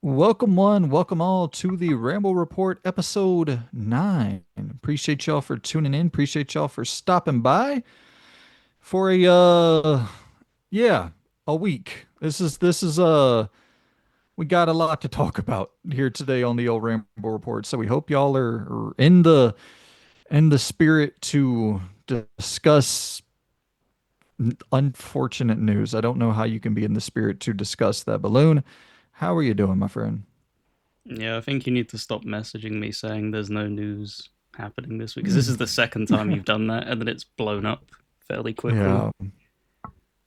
Welcome one, welcome all to the Ramble Report Ep.9. Appreciate y'all for tuning in. Appreciate y'all for stopping by for a week. This is we got a lot to talk about here today on the old Ramble Report. So we hope y'all are in the spirit to discuss unfortunate news. I don't know how you can be in the spirit to discuss that. Balloon, how are you doing, my friend? Yeah, I think you need to stop messaging me saying there's no news happening this week because this is the second time you've done that and then it's blown up fairly quickly. Yeah.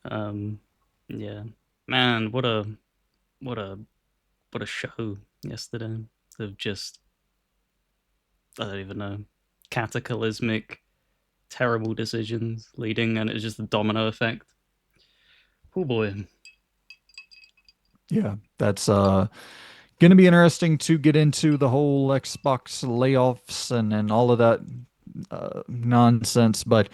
Um, yeah, man, what a what a show yesterday of just I don't even know cataclysmic, terrible decisions leading, and it's just a domino effect. Oh boy, Yeah, that's going to be interesting to get into the whole Xbox layoffs and all of that nonsense. But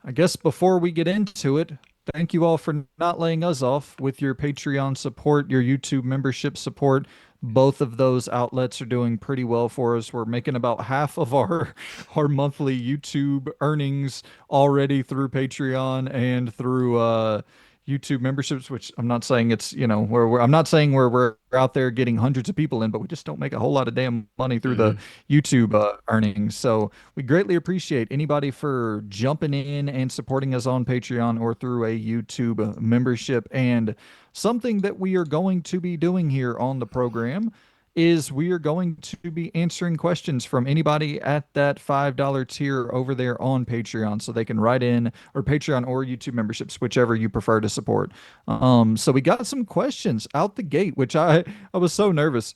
I guess before we get into it, thank you all for not laying us off with your Patreon support, your YouTube membership support. Both of those outlets are doing pretty well for us. We're making about half of our monthly YouTube earnings already through Patreon and through YouTube memberships, which I'm not saying it's, I'm not saying we're out there getting hundreds of people in, but we just don't make a whole lot of damn money through the mm, YouTube earnings. So we greatly appreciate anybody for jumping in and supporting us on Patreon or through a YouTube membership. And something that we are going to be doing here on the program is we are going to be answering questions from anybody at that $5 tier over there on Patreon. So they can write in, or Patreon or YouTube memberships, whichever you prefer to support. So we got some questions out the gate, which I was so nervous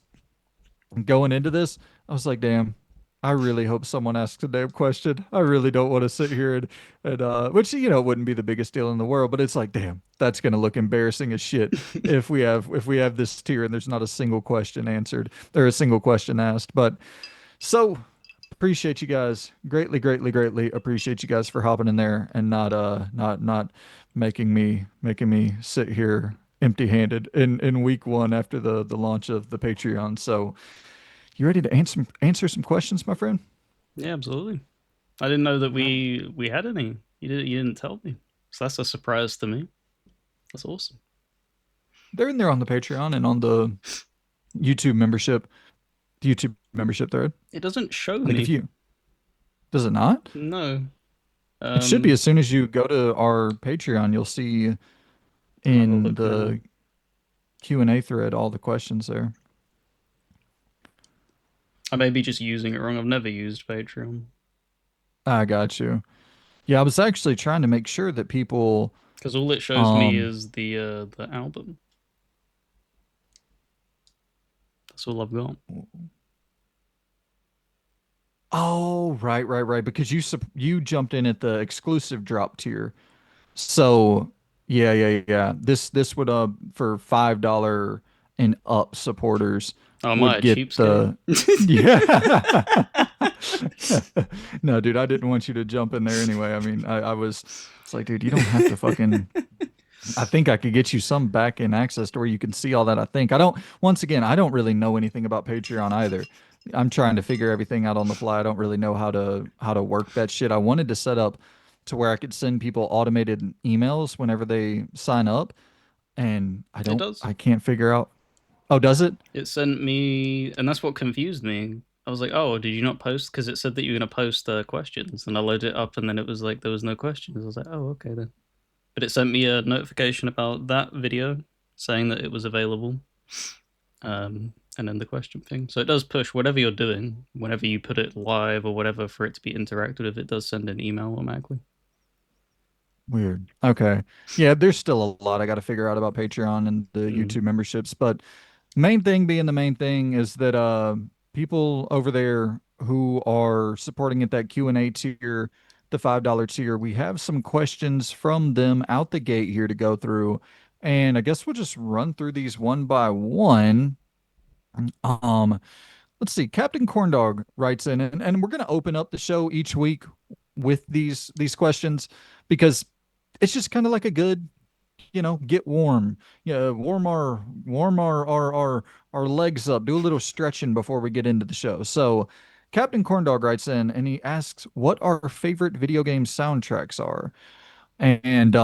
going into this. I was like, damn, I really hope someone asks a damn question. I really don't want to sit here and which wouldn't be the biggest deal in the world, but it's like, damn, that's gonna look embarrassing as shit if we have this tier and there's not a single question answered or a single question asked. But so appreciate you guys. Greatly, greatly, greatly appreciate you guys for hopping in there and not making me sit here empty-handed in week one after the launch of the Patreon. So you ready to answer some questions, my friend? yeah, absolutely. I didn't know that Oh. we had any. You didn't tell me, so that's a surprise to me. That's awesome. They're in there on the Patreon and on the YouTube membership, the YouTube membership thread. It doesn't show I mean, if me. you does it not? No. It should be Um, as soon as you go to our Patreon, you'll see I'll have a in look now. the Q&A thread all the questions there. I may be just using it wrong. I've never used Patreon I got you. Yeah, I was actually trying to make sure that people because all it shows me um is the album. That's all I've got. oh, right, because you jumped in at the exclusive drop tier. So yeah. This would for $5 and up supporters Oh, am I would a get cheapskate? the yeah. No, dude, I didn't want you to jump in there anyway. I mean, I was it's like, dude, you don't have to fucking I think I could get you some back in access to where you can see all that. I think I don't, once again, I don't really know anything about Patreon either. I'm trying to figure everything out on the fly. I don't really know how to work that shit. I wanted to set up to where I could send people automated emails whenever they sign up, and It does. I can't figure out. Oh, does it? It sent me, and that's what confused me. I was like, "Oh, did you not post?" Because it said that you were gonna post questions, and I loaded it up, and then it was like there was no questions. I was like, "Oh, okay then." But it sent me a notification about that video saying that it was available, and then the question thing. So it does push whatever you're doing, whenever you put it live or whatever for it to be interacted with. It does send an email automatically. Weird. Okay. Yeah, there's still a lot I got to figure out about Patreon and the Mm. YouTube memberships, but main thing being the main thing is that people over there who are supporting at that Q&A tier, the $5 tier, we have some questions from them out the gate here to go through. And I guess we'll just run through these one by one. Um, let's see. Captain Corndog writes in, and we're gonna open up the show each week with these questions because it's just kind of like a good get warm. Warm our legs up. Do a little stretching before we get into the show. So, Captain Corndog writes in and he asks what our favorite video game soundtracks are. And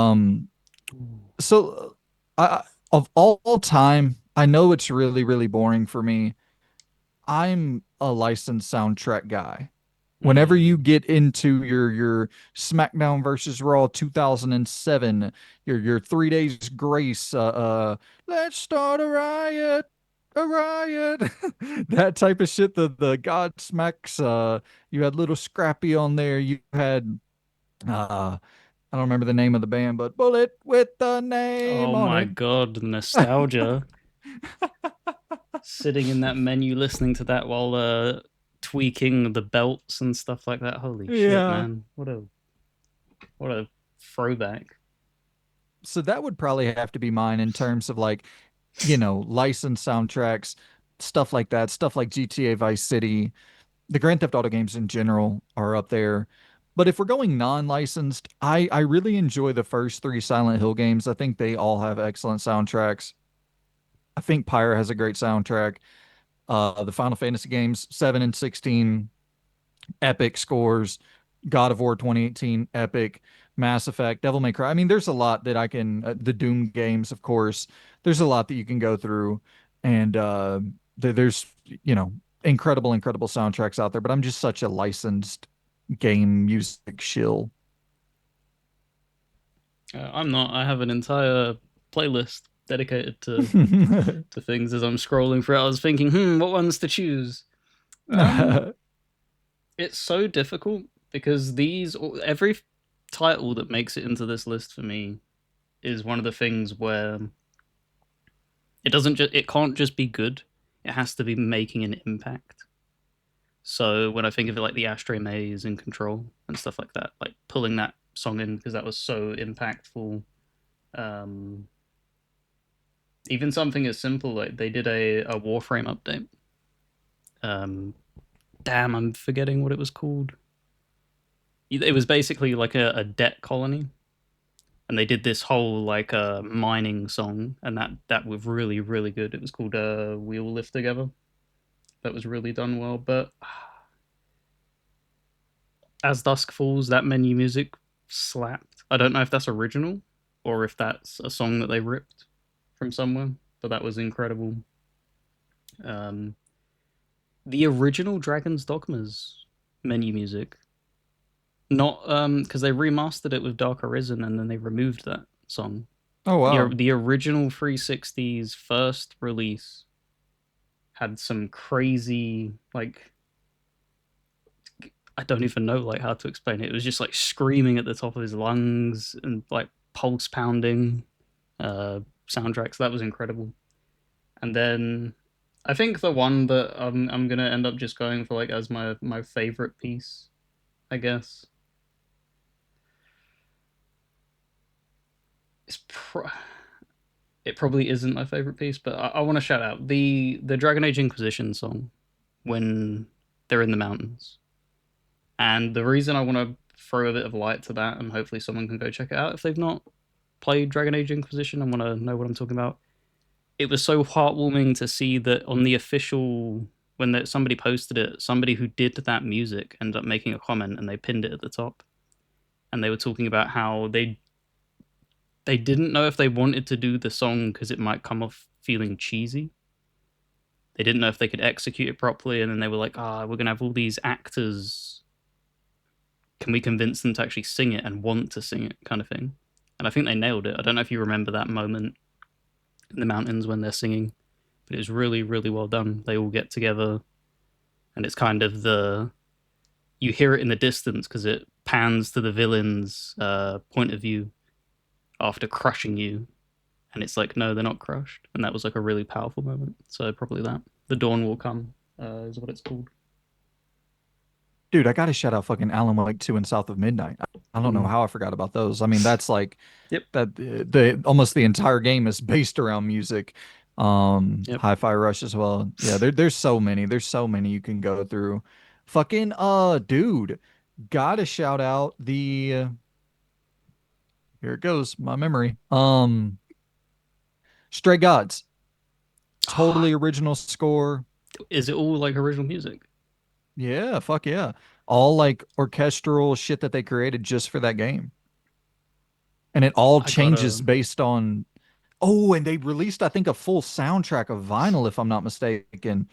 so I of all time, I know it's really, really boring for me. I'm a licensed soundtrack guy. Whenever you Mm. get into your SmackDown versus Raw 2007, your 3 Days Grace, let's start a riot, that type of shit. The Godsmacks, you had Little Scrappy on there. You had I don't remember the name of the band, but Bullet with the name Oh on my it. god, nostalgia. Sitting in that menu listening to that while tweaking the belts and stuff like that. Holy shit, Yeah. man. What a throwback. So that would probably have to be mine in terms of like, licensed soundtracks, stuff like that, stuff like GTA Vice City, the Grand Theft Auto games in general are up there. But if we're going non-licensed, I really enjoy the first three Silent Hill games. I think they all have excellent soundtracks. I think Pyre has a great soundtrack. The Final Fantasy games, 7 and 16, epic scores. God of War 2018, epic. Mass Effect, Devil May Cry. I mean, there's a lot that I can, the Doom games, of course. There's a lot that you can go through. And there's, you know, incredible, incredible soundtracks out there. But I'm just such a licensed game music shill. I'm not. I have an entire playlist dedicated to things as I'm scrolling through. I was thinking, what ones to choose? Um, it's so difficult because every title that makes it into this list for me is one of the things where it can't just be good. It has to be making an impact. So when I think of it like the Ashtray Maze and Control and stuff like that, like pulling that song in because that was so impactful. Um, Even something as simple like they did a Warframe update. Um, Damn, I'm forgetting what it was called. It was basically like a debt colony, and they did this whole like mining song, and that was really really good. It was called "We All Live Together." That was really done well. But as dusk falls, that menu music slapped. I don't know if that's original or if that's a song that they ripped from somewhere, but that was incredible. Um, the original Dragon's Dogma's menu music, not because they remastered it with Dark Arisen and then they removed that song. Oh, wow. The original 360's first release had some crazy like I don't even know like how to explain it. It was just like screaming at the top of his lungs and like pulse pounding uh, soundtracks. That was incredible. And then I think the one that I'm gonna end up just going for like as my favorite piece, I guess, is it probably isn't my favorite piece, but I want to shout out the Dragon Age Inquisition song when they're in the mountains. And the reason I want to throw a bit of light to that, and hopefully someone can go check it out if they've not played Dragon Age Inquisition and want to know what I'm talking about. It was so heartwarming to see that on the official somebody posted it, somebody who did that music ended up making a comment and they pinned it at the top, and they were talking about how they didn't know if they wanted to do the song because it might come off feeling cheesy. They didn't know if they could execute it properly, and then they were like, we're gonna have all these actors. Can we convince them to actually sing it and want to sing it, kind of thing? And I think they nailed it. I don't know if you remember that moment in the mountains when they're singing, but it was really, really well done. They all get together, and it's kind of you hear it in the distance because it pans to the villain's point of view after crushing you, and it's like, no, they're not crushed, and that was like a really powerful moment. So probably that. The Dawn Will Come is what it's called. Dude, I gotta shout out fucking Alan Wake 2 and South of Midnight. I don't know Mm. how I forgot about those. I mean, that's like Yep, that the almost the entire game is based around music. yep. Hi-Fi Rush as well. Yeah, there's so many. There's so many you can go through. Fucking dude, gotta shout out Here it goes. My memory. Stray Gods. Ah, Totally original score. is it all like original music? Yeah, fuck yeah. All like orchestral shit that they created just for that game. And it all I changes gotta. based on. Oh, and they released, I think, a full soundtrack of vinyl, if I'm not mistaken.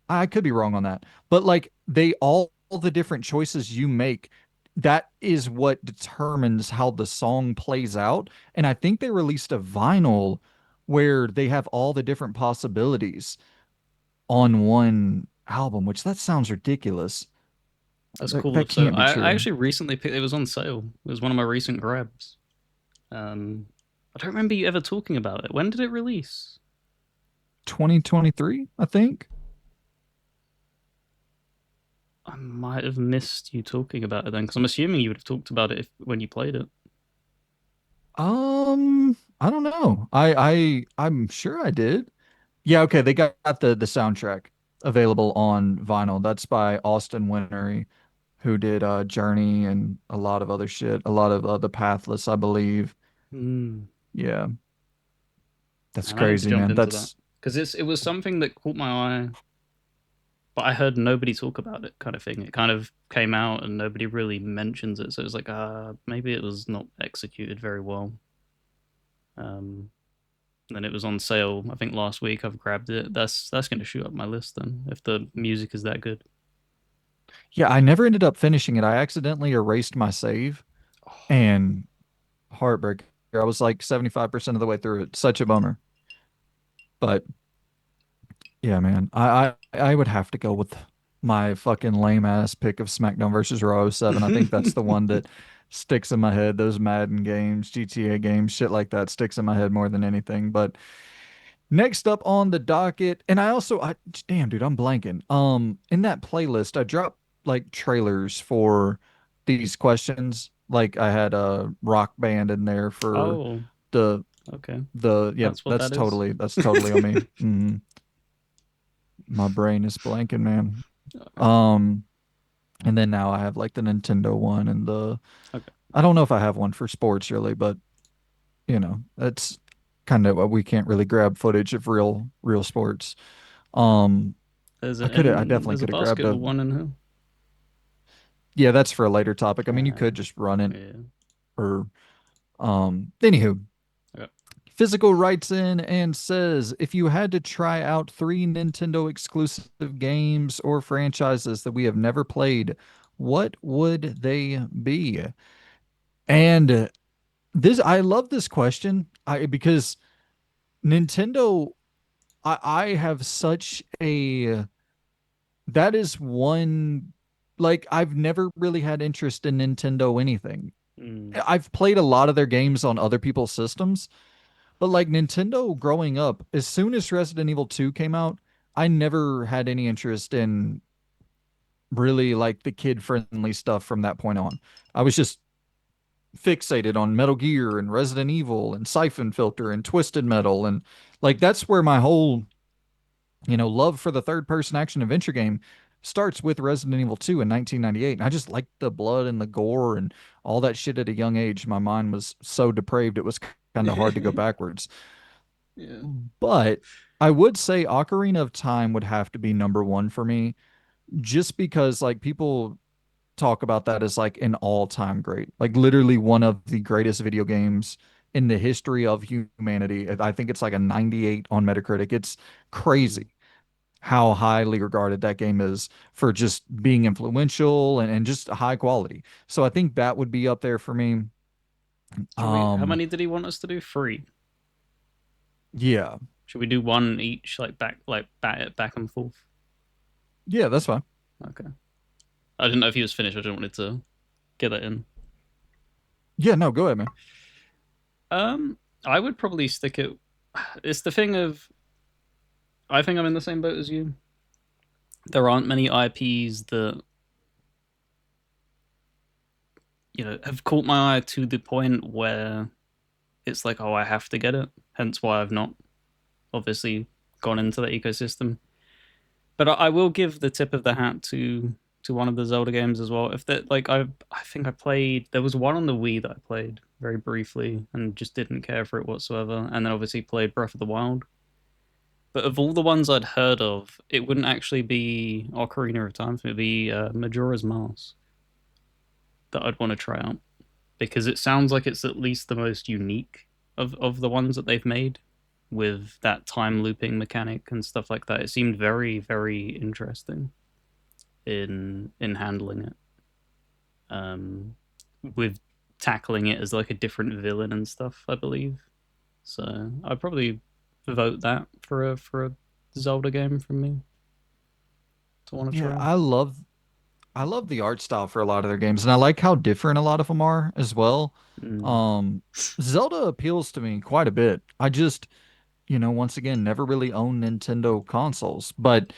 I could be wrong on that. But like they all the different choices you make, that is what determines how the song plays out. And I think they released a vinyl where they have all the different possibilities on one album, which that sounds ridiculous. That's cool. That So can't be I true. actually recently picked. It was on sale. It was one of my recent grabs. Um, I don't remember you ever talking about it. When did it release? 2023, I think. I might have missed you talking about it then, because I'm assuming you would have talked about it when you played it. I don't know. I'm sure I did. Yeah, okay, they got the soundtrack available on vinyl. That's by Austin Wintory, who did Journey and a lot of other shit, a lot of The Pathless, I believe. Hmm. Yeah, that's Man, I need to crazy, jump man. into that That's because it was something that caught my eye, but I heard nobody talk about it, kind of thing. It kind of came out and nobody really mentions it, so it was like, maybe it was not executed very well. Um, then it was on sale. I think last week I've grabbed it. That's going to shoot up my list then if the music is that good. yeah, I never ended up finishing it. I accidentally erased my save and heartbreak. I was like 75% of the way through it. Such a bummer. But yeah, man. I would have to go with my fucking lame ass pick of SmackDown versus Raw '07. I think that's the one that sticks in my head. Those Madden games, GTA games, shit like that sticks in my head more than anything. But next up on the docket, and I damn dude, I'm blanking. In that playlist, I dropped like trailers for these questions. Like I had a rock band in there for Oh, the okay. yeah, That's what that is. that's totally on me. My brain is blanking, man. Okay. Um, and then now I have like the Nintendo one and the Okay. I don't know if I have one for sports really, but that's kind of what we can't really grab footage of real sports. Um, I definitely There's a could have grabbed a basketball one in here. yeah, that's for a later topic. I mean, you could just run it Yeah. or anywho, Okay. Physical writes in and says, if you had to try out three Nintendo exclusive games or franchises that we have never played, what would they be? And I love this question. Because Nintendo, I have such a that is one like I've never really had interest in Nintendo anything. Mm, I've played a lot of their games on other people's systems. But like Nintendo growing up, as soon as Resident Evil 2 came out, I never had any interest in really like the kid-friendly stuff from that point on. I was just fixated on Metal Gear and Resident Evil and Siphon Filter and Twisted Metal and like that's where my whole, love for the third-person action adventure game starts with Resident Evil 2 in 1998. And I just liked the blood and the gore and all that shit at a young age. My mind was so depraved it was kind of hard to go mm. backwards. Yeah. But I would say Ocarina of Time would have to be number one for me, just because like people talk about that as like an all-time great, like literally one of the greatest video games in the history of humanity. I think it's like a 98 on Metacritic. It's Mm. crazy how highly regarded that game is for just being influential and just high quality. So I think that would be up there for me. Should we? How Um, many did he want us to do? Three. yeah. Should we do one each, like bat it back and forth? Yeah, that's fine. Okay. I didn't know if he was finished. I just wanted to get that in. Yeah, no, go ahead, man. I would probably stick it. It's the thing of. I think I'm in the same boat as you. There aren't many IPs that have caught my eye to the point where it's like, oh, I have to get it. Hence why I've not obviously gone into the ecosystem. But I will give the tip of the hat to one of the Zelda games as well. If that like I think I played there was one on the Wii that I played. very briefly and just didn't care for it whatsoever. And then obviously played Breath of the Wild. But of all the ones I'd heard of, it wouldn't actually be Ocarina of Time. It would be Majora's Mask that I'd want to try out because it sounds like it's at least the most unique of the ones that they've made with that time looping mechanic and stuff like that. It seemed very, very interesting in handling it. Um, with tackling it as like a different villain and stuff, I believe. So I'd probably vote that for a Zelda game from me to want to Yeah, try. I love the art style for a lot of their games, and I like how different a lot of them are as well. Mm. Um, Zelda appeals to me quite a bit. I just, once again, never really owned Nintendo consoles. But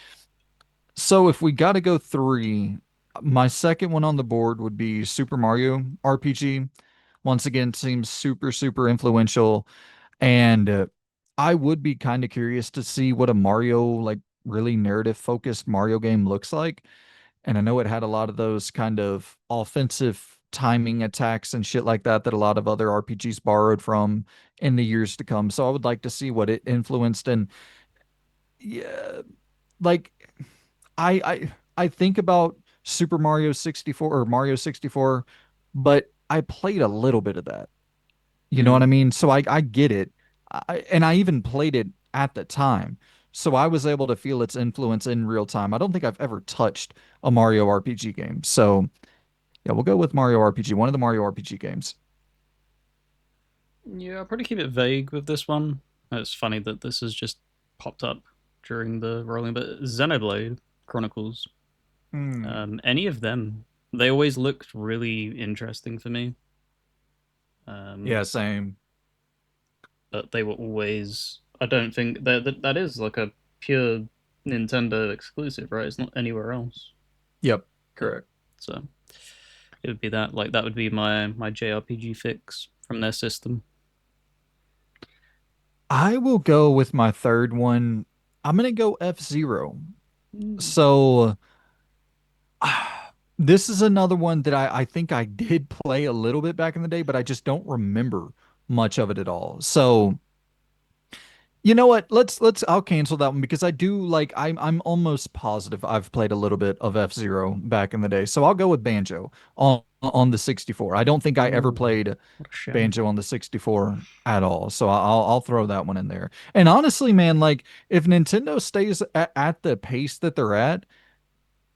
so if we got to go three, my second one on the board would be Super Mario RPG. Once again, seems super, super influential. And I would be kind of curious to see what a Mario, like really narrative focused Mario game looks like. And I know it had a lot of those kind of offensive timing attacks and shit like that that a lot of other RPGs borrowed from in the years to come. So I would like to see what it influenced. And yeah, like I think about Super Mario 64 or Mario 64, but I played a little bit of that. You know what I Mm. mean? So I get it. And I even played it at the time. So I was able to feel its influence in real time. I don't think I've ever touched a Mario RPG game. So yeah, we'll go with Mario RPG, one of the Mario RPG games. Yeah, I'll probably keep it vague with this one. It's funny that this has just popped up during the rolling, but Xenoblade Chronicles, Hmm. any of them, they always looked really interesting for me. Yeah, Um, same. but they were always, I don't think that is like a pure Nintendo exclusive, right? It's not anywhere else. Yep, Yeah. correct. So it would be that, like, that would be my JRPG fix from their system. I will go with my third one. I'm gonna go F-Zero. Mm. So this is another one that I think I did play a little bit back in the day, but I just don't remember much of it at all. So you know what? Let's I'll cancel that one because I do like I'm almost positive I've played a little bit of F-Zero back in the day. So I'll go with Banjo on the 64. I don't think I ever Oh, played what a shame. Banjo on the 64 at all. So I'll throw that one in there. And honestly, man, like if Nintendo stays at the pace that they're at,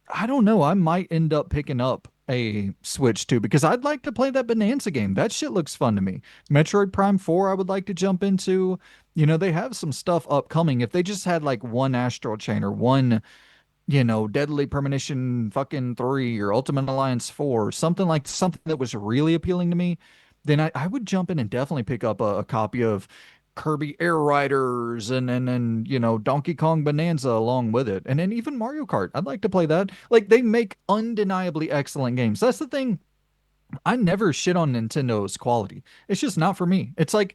I don't know. I might end up picking up a Switch too because I'd like to play that Bonanza game. That shit looks fun to me. Metroid Prime 4, I would like to jump into. They have some stuff upcoming. If they just had like one Astral Chain or one Deadly Premonition fucking 3 or Ultimate Alliance 4, something that was really appealing to me, then I would jump in and definitely pick up a copy of Kirby Air Riders and Donkey Kong Bonanza along with it. And then even Mario Kart. I'd like to play that. Like they make undeniably excellent games. That's the thing. I never shit on Nintendo's quality. It's just not for me. It's Yeah.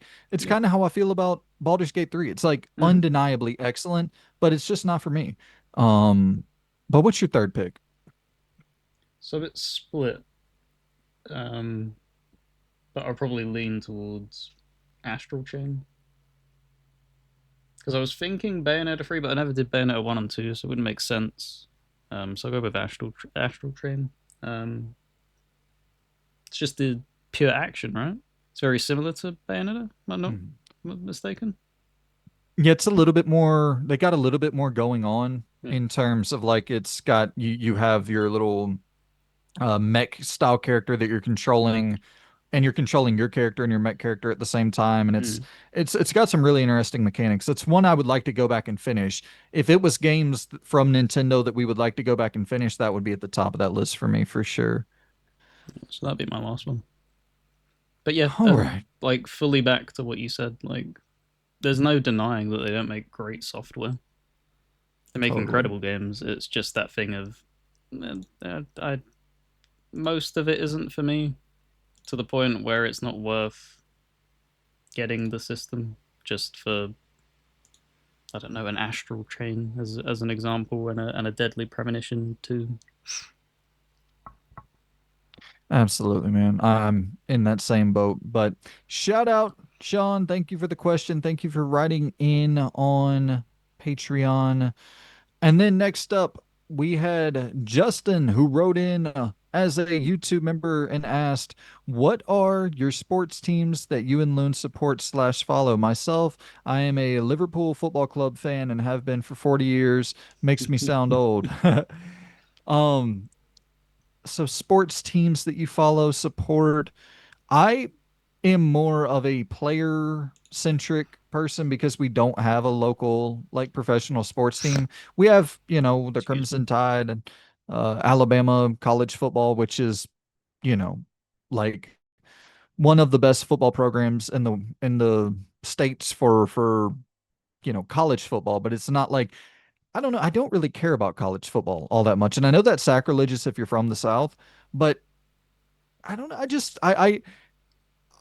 kind of how I feel about Baldur's Gate 3. It's like Mhm. undeniably excellent, but it's just not for me. Um, but what's your third pick? So it's split, um, but I'll probably lean towards Astral Chain because I was thinking Bayonetta 3, but I never did Bayonetta 1 and 2, so it wouldn't make sense. So I'll go with Astral Chain. Um, it's just the pure action, right? It's very similar to Bayonetta. Am I not Mhm. mistaken? Yeah, it's a little bit more, they got a little bit more going on Hmm. in terms of like it's got you have your little mech style character that you're controlling and you're controlling your character and your mech character at the same time and it's Hmm. it's it's got some really interesting mechanics. It's one I would like to go back and finish. If it was games from Nintendo that we would like to go back and finish, that would be at the top of that list for me for sure. So that'd be my last one. But yeah, All right. like fully back to what you said. Like, there's no denying that they don't make great software. They make Totally. incredible games. It's just that thing of I most of it isn't for me to the point where it's not worth getting the system just for, I don't know, an astral chain as an example and a deadly premonition too. Absolutely, man. I'm in that same boat. But shout out, Sean. Thank you for the question. Thank you for writing in on Patreon. And then next up, we had Justin who wrote in as a YouTube member and asked, "What are your sports teams that you and Loon support slash follow?" Myself, I am a Liverpool Football Club fan and have been for 40 years. Makes me sound old. Um, so sports teams that you follow, support. I am more of a player centric person because we don't have a local like professional sports team. We have, the Excuse me. Crimson Tide and Alabama college football, which is, you know, like one of the best football programs in the states for college football, but it's not like I don't know, I don't really care about college football all that much. And I know that's sacrilegious if you're from the South, but I don't know.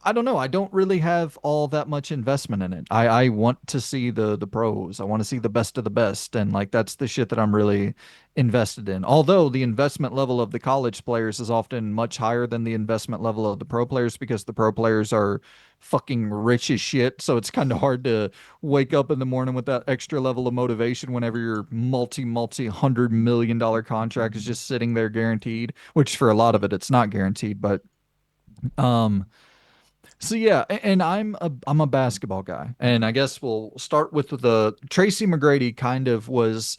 I don't know. I don't really have all that much investment in it. I want to see the pros. I want to see the best of the best, and like that's the shit that I'm really invested in. Although the investment level of the college players is often much higher than the investment level of the pro players because the pro players are fucking rich as shit. So it's kind of hard to wake up in the morning with that extra level of motivation whenever your multi $100 million contract is just sitting there guaranteed, which for a lot of it it's not guaranteed, but um so yeah, and I'm a basketball guy, and I guess we'll start with the Tracy McGrady kind of was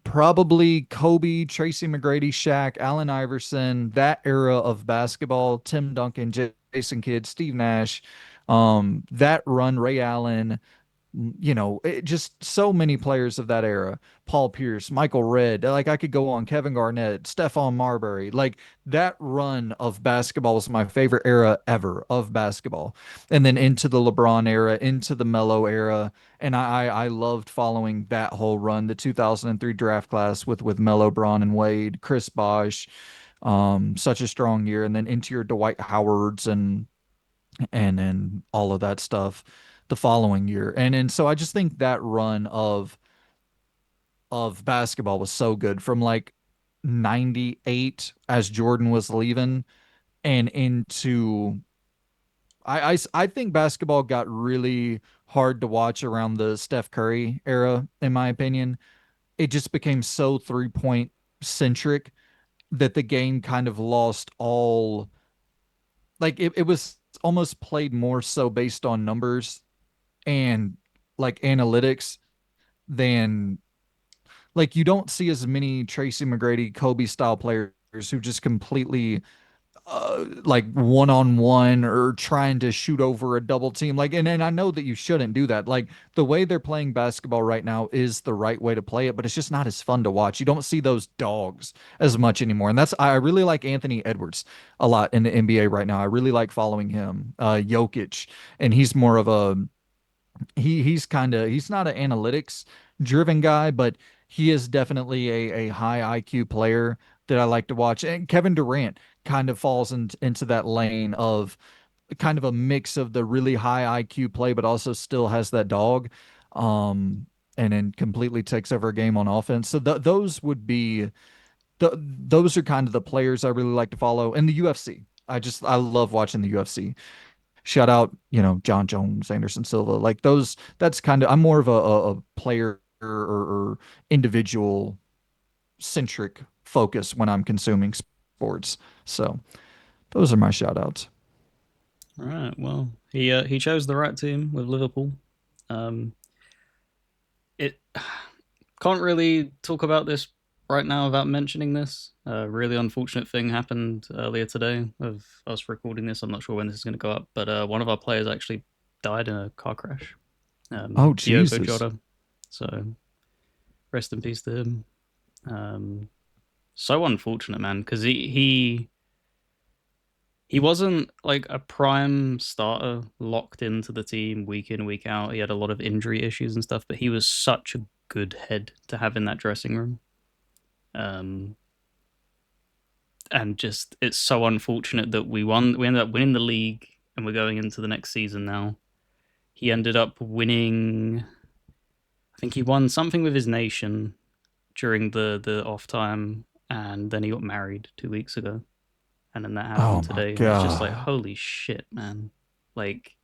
probably Kobe, Tracy McGrady, Shaq, Allen Iverson, that era of basketball, Tim Duncan, Jason Kidd, Steve Nash, that run, Ray Allen, just so many players of that era. Paul Pierce, Michael Redd, like I could go on, Kevin Garnett, Stephon Marbury. Like that run of basketball was my favorite era ever of basketball. And then into the LeBron era, into the Melo era. And I loved following that whole run, the 2003 draft class with Melo, Braun, and Wade, Chris Bosh. Such a strong year. And then into your Dwight Howards and all of that stuff the following year. And so I just think that run of basketball was so good from like 98 as Jordan was leaving and into I think basketball got really hard to watch around the Steph Curry era, in my opinion. It just became so 3-point centric that the game kind of lost all like it was almost played more so based on numbers and like analytics than like you don't see as many Tracy McGrady, Kobe style players who just completely like one on one or trying to shoot over a double team. Like, and I know that you shouldn't do that. Like the way they're playing basketball right now is the right way to play it, but it's just not as fun to watch. You don't see those dogs as much anymore. And I really like Anthony Edwards a lot in the NBA right now. I really like following him, Jokic, and he's more of a he's not an analytics driven guy, but he is definitely a high IQ player that I like to watch. And Kevin Durant kind of falls into that lane of kind of a mix of the really high IQ play, but also still has that dog. Um, and then completely takes over a game on offense. So those would be those are kind of the players I really like to follow. In the UFC, I love watching the UFC. Shout out, John Jones, Anderson Silva, like those. That's kind of I'm more of a player or individual centric focus when I'm consuming sports. So those are my shout outs. All right. Well, he chose the right team with Liverpool. Um, it can't really talk about this right now without mentioning this. A really unfortunate thing happened earlier today of us recording this. I'm not sure when this is going to go up, but one of our players actually died in a car crash. Oh Diogo Jesus. Jota. So rest in peace to him. Um, so unfortunate, man, because he wasn't like a prime starter locked into the team week in, week out. He had a lot of injury issues and stuff, but he was such a good head to have in that dressing room. Um, and just it's so unfortunate that we won. We ended up winning the league, and we're going into the next season now. He ended up winning. I think he won something with his nation during the off time, and then he got married 2 weeks ago. and then that Oh happened my today, and it's just like, God. holy shit, man! Like,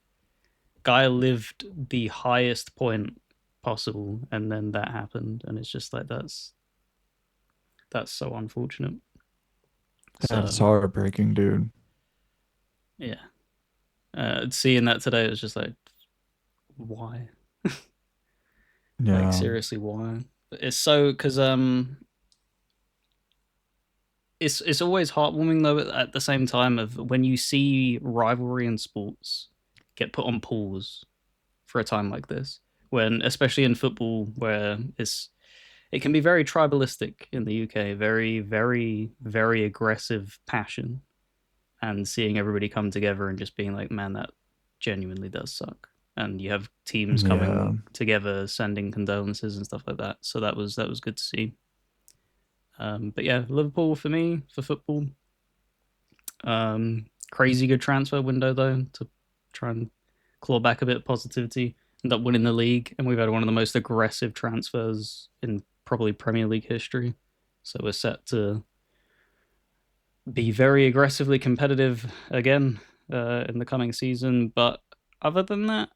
guy lived the highest point possible, and then that happened, and it's just like that's so unfortunate. That is So heartbreaking, dude. yeah, seeing that today, it was just like, why? Like Yeah. seriously, why? It's so because it's always heartwarming though at the same time of when you see rivalry in sports get put on pause for a time like this, when especially in football where it can be very tribalistic in the UK, very very aggressive passion, and seeing everybody come together and just being like, man, that genuinely does suck. And you have teams Yeah. coming together, sending condolences and stuff like that. So that was good to see. But yeah, Liverpool for me for football. Crazy good transfer window though to try and claw back a bit of positivity. End up winning the league, and we've had one of the most aggressive transfers in probably Premier League history. So we're set to be very aggressively competitive again in the coming season. But other than that,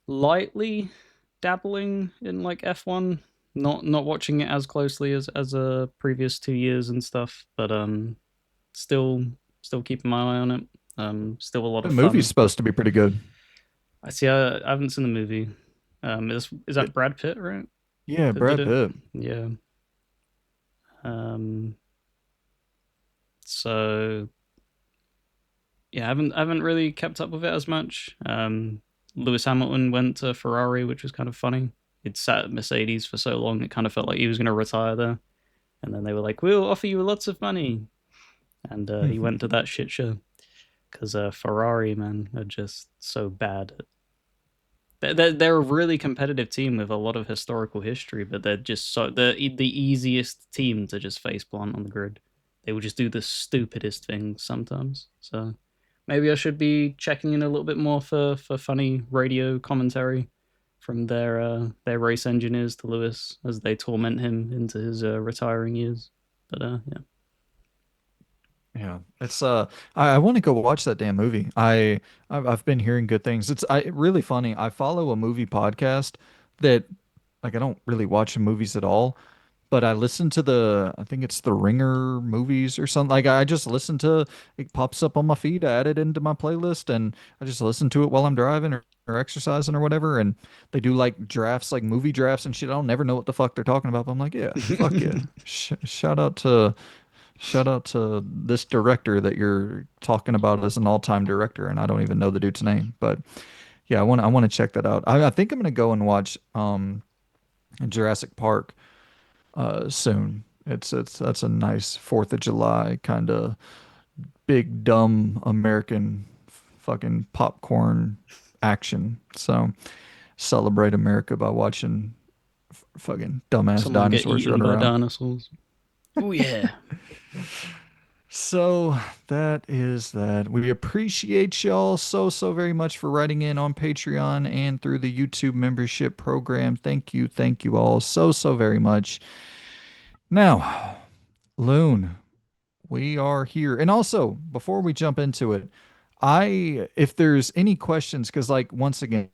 lightly dabbling in like F1, not watching it as closely as previous 2 years and stuff, but still still keeping my eye on it. Still a lot The of movie's fun. supposed to be pretty good. I see. I haven't seen the movie. Is that It- Brad Pitt, right? yeah, That did Brad it. Pitt. Yeah. Um. So yeah, I haven't really kept up with it as much. Lewis Hamilton went to Ferrari, which was kind of funny. He'd sat at Mercedes for so long, it kind of felt like he was going to retire there. And then they were like, "We'll offer you lots of money," and he went to that shit show because Ferrari, man, are just so bad. They're a really competitive team with a lot of historical history, but they're the easiest team to just face plant on the grid. They will just do the stupidest things sometimes. So maybe I should be checking in a little bit more for funny radio commentary from their race engineers to Lewis as they torment him into his retiring years. But yeah. Yeah, it's I want to go watch that damn movie. I've been hearing good things. It's really funny. I follow a movie podcast that like I don't really watch movies at all, but I listen to I think it's the Ringer movies or something. Like I just listen to it pops up on my feed, I add it into my playlist and I just listen to it while I'm driving or exercising or whatever and they do like drafts like movie drafts and shit. I don't never know what the fuck they're talking about, but I'm like, yeah, fuck yeah. Shout out to this director that you're talking about as an all-time director, and I don't even know the dude's name. But yeah, I want to check that out. I think I'm gonna go and watch Jurassic Park soon. It's that's a nice Fourth of July kind of big dumb American fucking popcorn action. So celebrate America by watching fucking dumbass Someone get dinosaurs eaten run by around. dinosaurs. Oh yeah. So that is that. We appreciate y'all so very much for writing in on Patreon and through the YouTube membership program. Thank you all so very much. Now, Loon, we are here. And also, before we jump into it, if there's any questions, because like once again,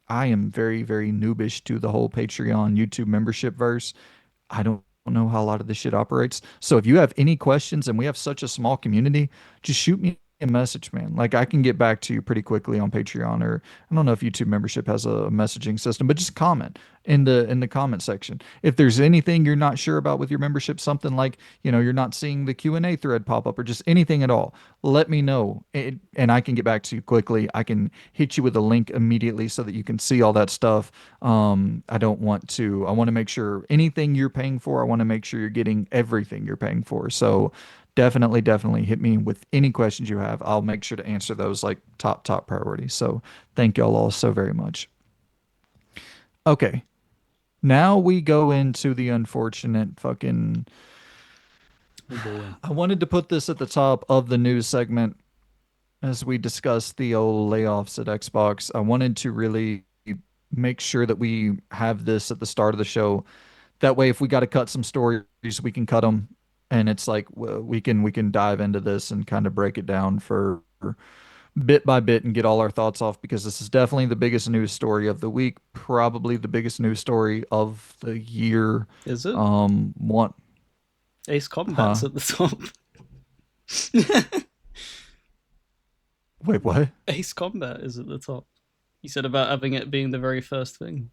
I am very noobish to the whole Patreon YouTube membership verse. I don't know how a lot of this shit operates. So if you have any questions and we have such a small community, just shoot me a message, man. Like I can get back to you pretty quickly on Patreon or I don't know if YouTube membership has a messaging system, but just comment in the comment section. If there's anything you're not sure about with your membership, something like, you're not seeing the Q&A thread pop up or just anything at all, let me know and I can get back to you quickly. I can hit you with a link immediately so that you can see all that stuff. I want to make sure anything you're paying for, I want to make sure you're getting everything you're paying for. So definitely hit me with any questions you have. I'll make sure to answer those like top priority. So thank y'all all so very much. Okay. Now we go into the unfortunate fucking. Oh boy. I wanted to put this at the top of the news segment as we discuss the old layoffs at Xbox. I wanted to really make sure that we have this at the start of the show. That way, if we got to cut some stories, we can cut them. and it's like we can dive into this and kind of break it down for bit by bit and get all our thoughts off because this is definitely the biggest news story of the week, probably the biggest news story of the year. Is it? One, Ace Combat's huh? at the top. Wait, what? Ace Combat is at the top. You said about having it being the very first thing.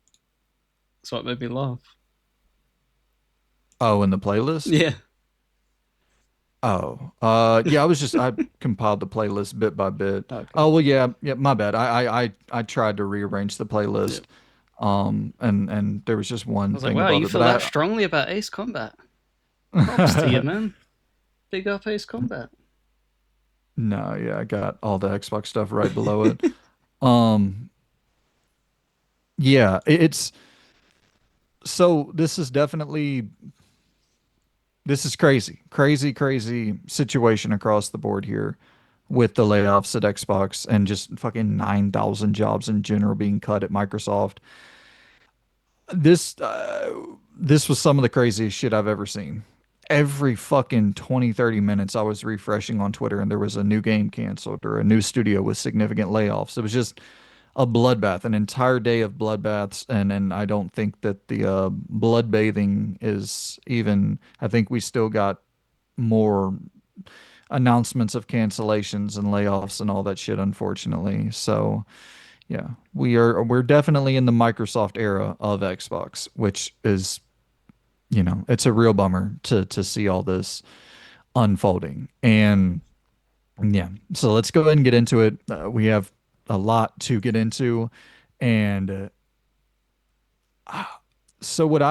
That's what made me laugh. Oh, in the playlist? Yeah. Oh, yeah, I compiled the playlist bit by bit. Okay. Oh, well, yeah, yeah, my bad. I tried to rearrange the Yeah. playlist, and there was just I one was like, thing wow, above you it, but feel that strongly about Ace Combat. Props to you, man. Big up Ace Combat. no, yeah, I got all the Xbox stuff right below it. Um, yeah, it's so this is crazy, crazy, crazy situation across the board here with the layoffs at Xbox and just fucking 9,000 jobs in general being cut at Microsoft. This was some of the craziest shit I've ever seen. Every fucking 20, 30 minutes I was refreshing on Twitter and there was a new game canceled or a new studio with significant layoffs. It was just a bloodbath, an entire day of bloodbaths, and I don't think that the blood bathing is even. I think we still got more announcements of cancellations and layoffs and all that shit, unfortunately. So yeah, we're definitely in the Microsoft era of Xbox, which is, it's a real bummer to see all this unfolding. And yeah, so let's go ahead and get into it. We have a lot to get into, and so what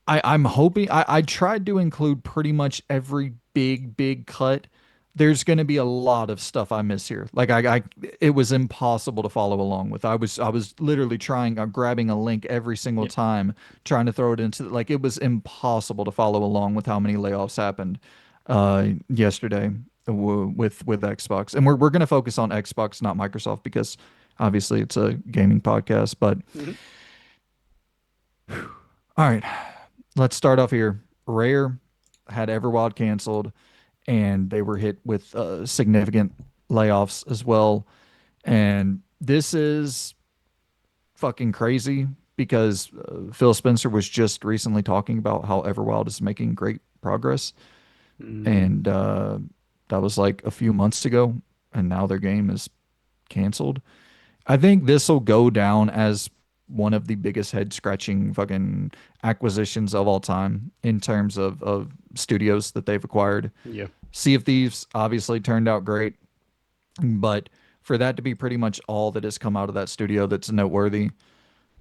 I'm hoping I tried to include pretty much every big cut. There's going to be a lot of stuff I miss here. Like it was impossible to follow along with. I was literally trying, grabbing a link every single Yep. time, trying to throw it into, like, it was impossible to follow along with how many layoffs happened yesterday with Xbox. And we're going to focus on Xbox, not Microsoft, because obviously it's a gaming podcast. But Hmm. all right, let's start off here. Rare had Everwild canceled, and they were hit with significant layoffs as well. And this is fucking crazy because Phil Spencer was just recently talking about how Everwild is making great progress, Mm, and that was like a few months ago, and now their game is canceled. I think this will go down as one of the biggest head scratching fucking acquisitions of all time in terms of studios that they've acquired. yeah. Sea of Thieves obviously turned out great, but for that to be pretty much all that has come out of that studio that's noteworthy,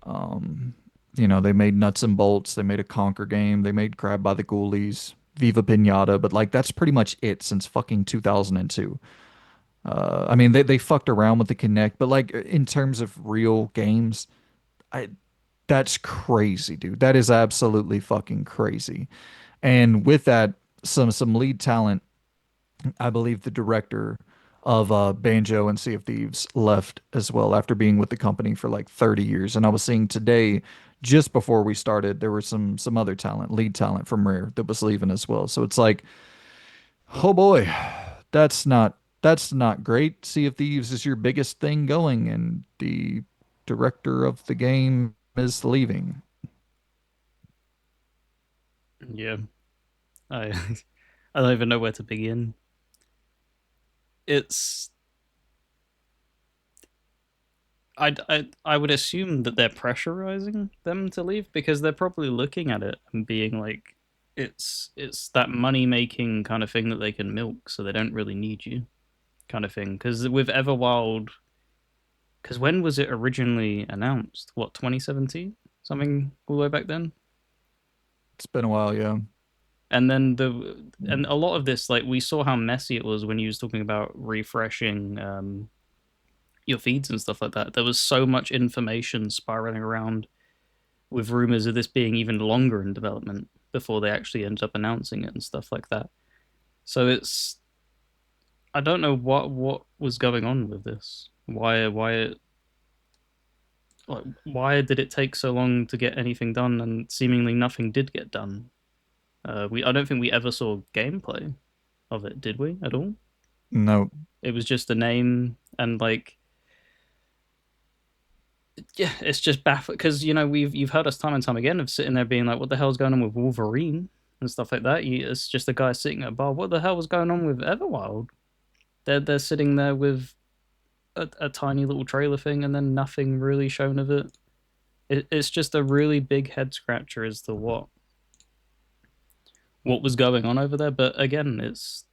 they made Nuts and Bolts, they made a Conquer game, they made Crab by the Ghoulies, Viva Pinata, but like that's pretty much it since fucking 2002. I mean, they fucked around with the Kinect, but like in terms of real games, I that's crazy, dude. That is absolutely fucking crazy. And with that, some lead talent. I believe the director of Banjo and Sea of Thieves left as well after being with the company for like 30 years. And I was seeing today, just before we started, there was some other talent, lead talent from Rare that was leaving as well. So it's like, oh boy, that's not great. Sea of Thieves is your biggest thing going, and the director of the game is leaving. Yeah. I I don't even know where to begin. It's I would assume that they're pressurizing them to leave because they're probably looking at it and being like, it's that money making kind of thing that they can milk, so they don't really need you, kind of thing. Because with Everwild, because when was it originally announced? What, 2017? Something all the way back then. It's been a while, yeah. And then and a lot of this, like we saw how messy it was when you was talking about refreshing your feeds and stuff like that. There was so much information spiraling around with rumors of this being even longer in development before they actually ended up announcing it and stuff like that. So it's I don't know what was going on with this. Why did it take so long to get anything done and seemingly nothing did get done? We I don't think we ever saw gameplay of it, did we? At all? No, It was just the name and like yeah, it's just baffling because you've heard us time and time again of sitting there being like, what the hell's going on with Wolverine and stuff like that. It's just a guy sitting at a bar. What the hell was going on with Everwild? They're sitting there with a tiny little trailer thing and then nothing really shown of it. It's just a really big head scratcher as to what was going on over there. But again, it's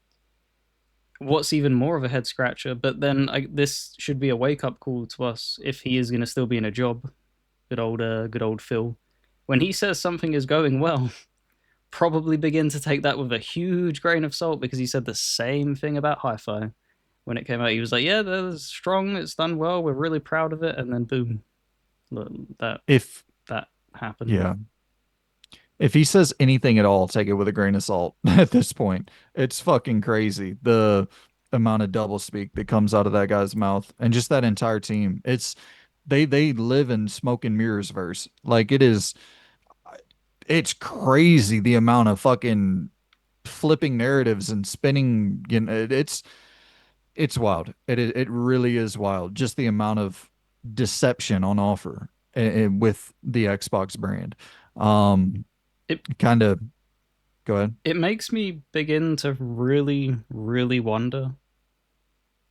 what's even more of a head scratcher. But then this should be a wake up call to us if he is going to still be in a job. Good old Phil. When he says something is going well, probably begin to take that with a huge grain of salt because he said the same thing about Hi-Fi when it came out. He was like, "Yeah, that's strong. It's done well. We're really proud of it." And then boom, look, if that happened. yeah, if he says anything at all, take it with a grain of salt. At this point, it's fucking crazy the amount of doublespeak that comes out of that guy's mouth, and just that entire team. They live in smoke and mirrors verse. Like it's crazy the amount of fucking flipping narratives and spinning. It's wild. It really is wild. Just the amount of deception on offer with the Xbox brand. Um, It kind of go ahead. it makes me begin to really, really wonder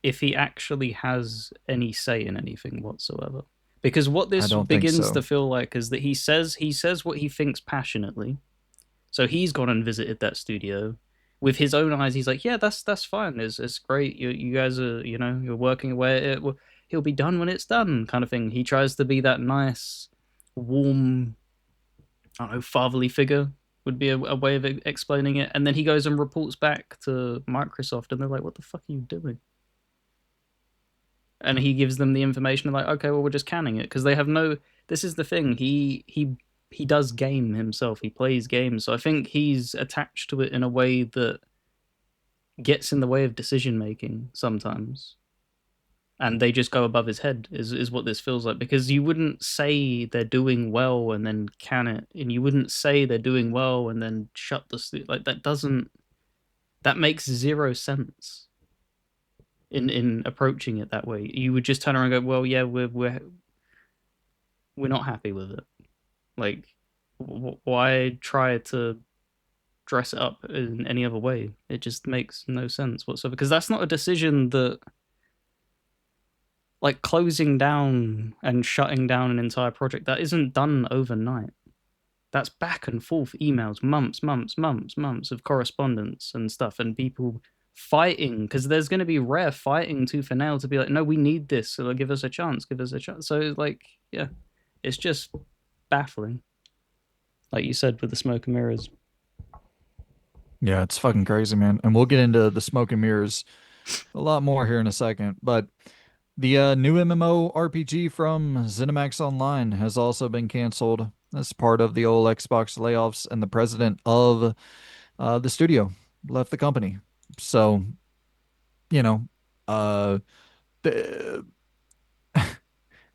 if he actually has any say in anything whatsoever. Because what I this don't think begins so. to feel like is that he says what he thinks passionately. So he's gone and visited that studio with his own eyes. He's like, yeah, that's fine. It's great. You guys are you're working away at it. Well, he'll be done when it's done, kind of thing. He tries to be that nice, warm, I don't know, fatherly figure would be a way of explaining it. And then he goes and reports back to Microsoft, and they're like, what the fuck are you doing? And he gives them the information like, okay, well, we're just canning it because they have no. This is the thing. He does game himself. He plays games, so I think he's attached to it in a way that gets in the way of decision making sometimes. And they just go above his head is what this feels like because you wouldn't say they're doing well and then can it, and you wouldn't say they're doing well and then shut like that doesn't that makes zero sense in approaching it that way. You would just turn around and go, well, yeah, we're not happy with it. Like, why try to dress it up in any other way? It just makes no sense whatsoever. Because that's not a decision that, like, closing down and shutting down an entire project, that isn't done overnight. That's back and forth emails, months of correspondence and stuff, and people fighting because there's going to be rare fighting tooth and nail to be like, no, we need this, so give us a chance, give us a chance. So, like, yeah, it's just baffling, like you said with the smoke and mirrors. Yeah, it's fucking crazy, man. And we'll get into the smoke and mirrors a lot more here in a second. But the new MMO RPG from ZeniMax Online has also been canceled as part of the old Xbox layoffs, and the president of the studio left the company. So, you know, uh, the,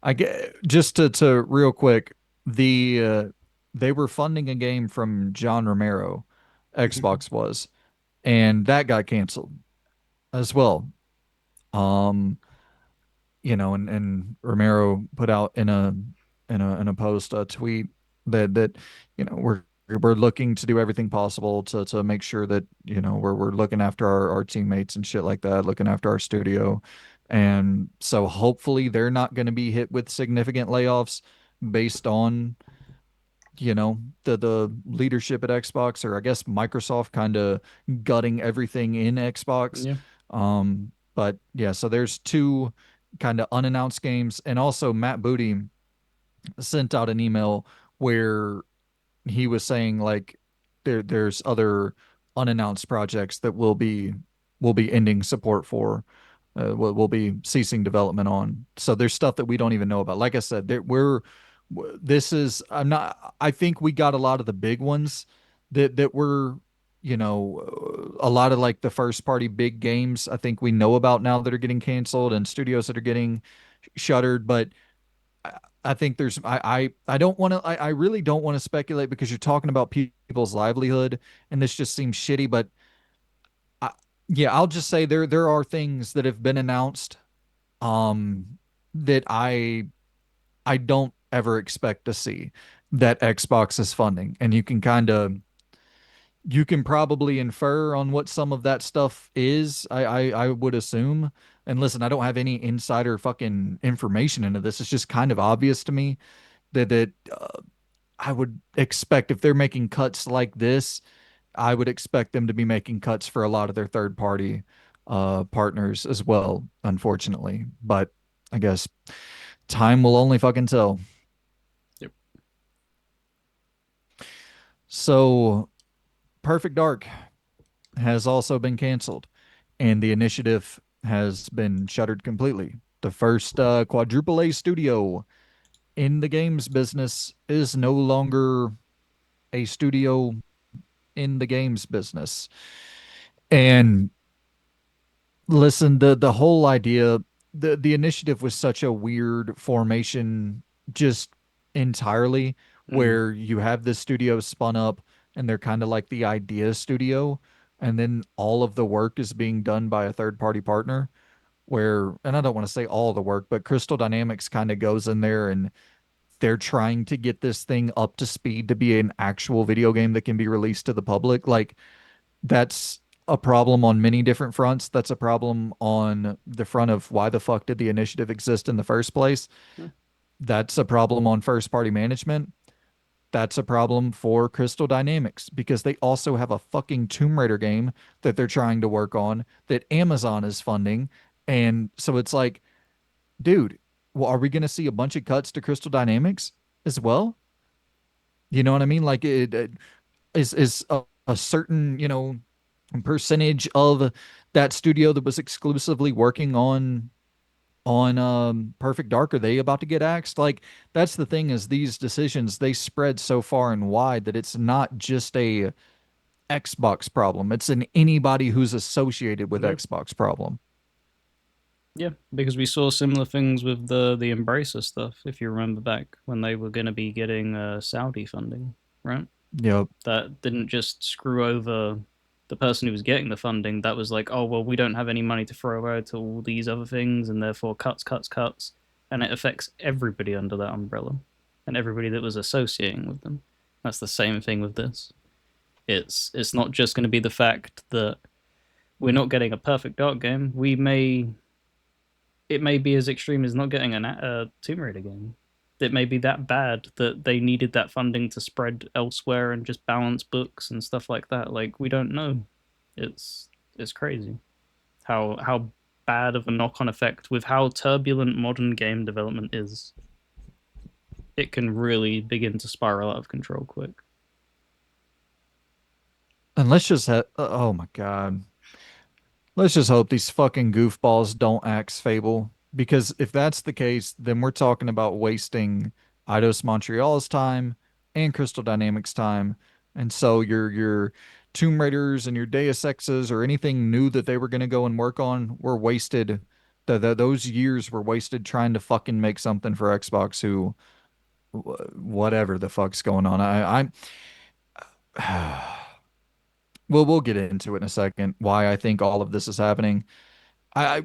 I get just to real quick, they were funding a game from John Romero, Xbox was, and that got canceled as well. Um, and Romero put out in a post a tweet that we're looking to do everything possible to make sure that we're looking after our teammates and shit like that, looking after our studio, and so hopefully they're not going to be hit with significant layoffs based on the leadership at Xbox, or I guess Microsoft kind of gutting everything in Xbox. Yeah. But yeah, so there's two kind of unannounced games, and also Matt Booty sent out an email where he was saying like there's other unannounced projects that will be ending support for, will be ceasing development on. So there's stuff that we don't even know about. Like I said, this is I'm not I think we got a lot of the big ones that were a lot of like the first party big games I think we know about now that are getting canceled, and studios that are getting shuttered. But I think there's I don't want to I really don't want to speculate because you're talking about people's livelihood and this just seems shitty, but I, yeah, I'll just say there are things that have been announced that I don't ever expect to see that Xbox is funding. And you can probably infer on what some of that stuff is, I would assume. And listen, I don't have any insider fucking information into this. It's just kind of obvious to me that I would expect if they're making cuts like this, I would expect them to be making cuts for a lot of their third party partners as well, unfortunately. But I guess time will only fucking tell. Yep. So Perfect Dark has also been canceled, and the initiative has been shuttered completely. The first quadruple A studio in the games business is no longer a studio in the games business. And listen, the whole idea, the initiative was such a weird formation, just entirely, Mm. where you have this studio spun up, and they're kind of like the idea studio, and then all of the work is being done by a third party partner. Where, and I don't want to say all the work, but Crystal Dynamics kind of goes in there and they're trying to get this thing up to speed to be an actual video game that can be released to the public. Like, that's a problem on many different fronts. That's a problem on the front of why the fuck did the initiative exist in the first place? Yeah. That's a problem on first party management. That's a problem for Crystal Dynamics because they also have a fucking Tomb Raider game that they're trying to work on that Amazon is funding. And so it's like, dude, well, are we going to see a bunch of cuts to Crystal Dynamics as well? You know what I mean? Like, it is a certain, percentage of that studio that was exclusively working on Perfect Dark, are they about to get axed? Like, that's the thing, is these decisions, they spread so far and wide that it's not just a Xbox problem. It's an anybody who's associated with Yeah. Xbox problem. Yeah, because we saw similar things with the Embracer stuff. If you remember back when they were going to be getting Saudi funding, right? Yep. That didn't just screw over the person who was getting the funding. That was like, oh well, we don't have any money to throw out to all these other things, and therefore cuts, cuts, cuts, and it affects everybody under that umbrella, and everybody that was associating with them. That's the same thing with this. It's not just going to be the fact that we're not getting a perfect Dark game. We may it may be as extreme as not getting a Tomb Raider game. It may be that bad that they needed that funding to spread elsewhere and just balance books and stuff like that. Like we don't know. It's crazy how bad of a knock on effect with how turbulent modern game development is. It can really begin to spiral out of control quick. And let's just have, oh my God. Let's just hope these fucking goofballs don't axe Fable. Because if that's the case, then we're talking about wasting Eidos Montreal's time and Crystal Dynamics' time. And so your Tomb Raiders and your Deus Exes or anything new that they were going to go and work on were wasted. Those years were wasted trying to fucking make something for Xbox who, whatever the fuck's going on. I'm well, we'll get into it in a second, why I think all of this is happening.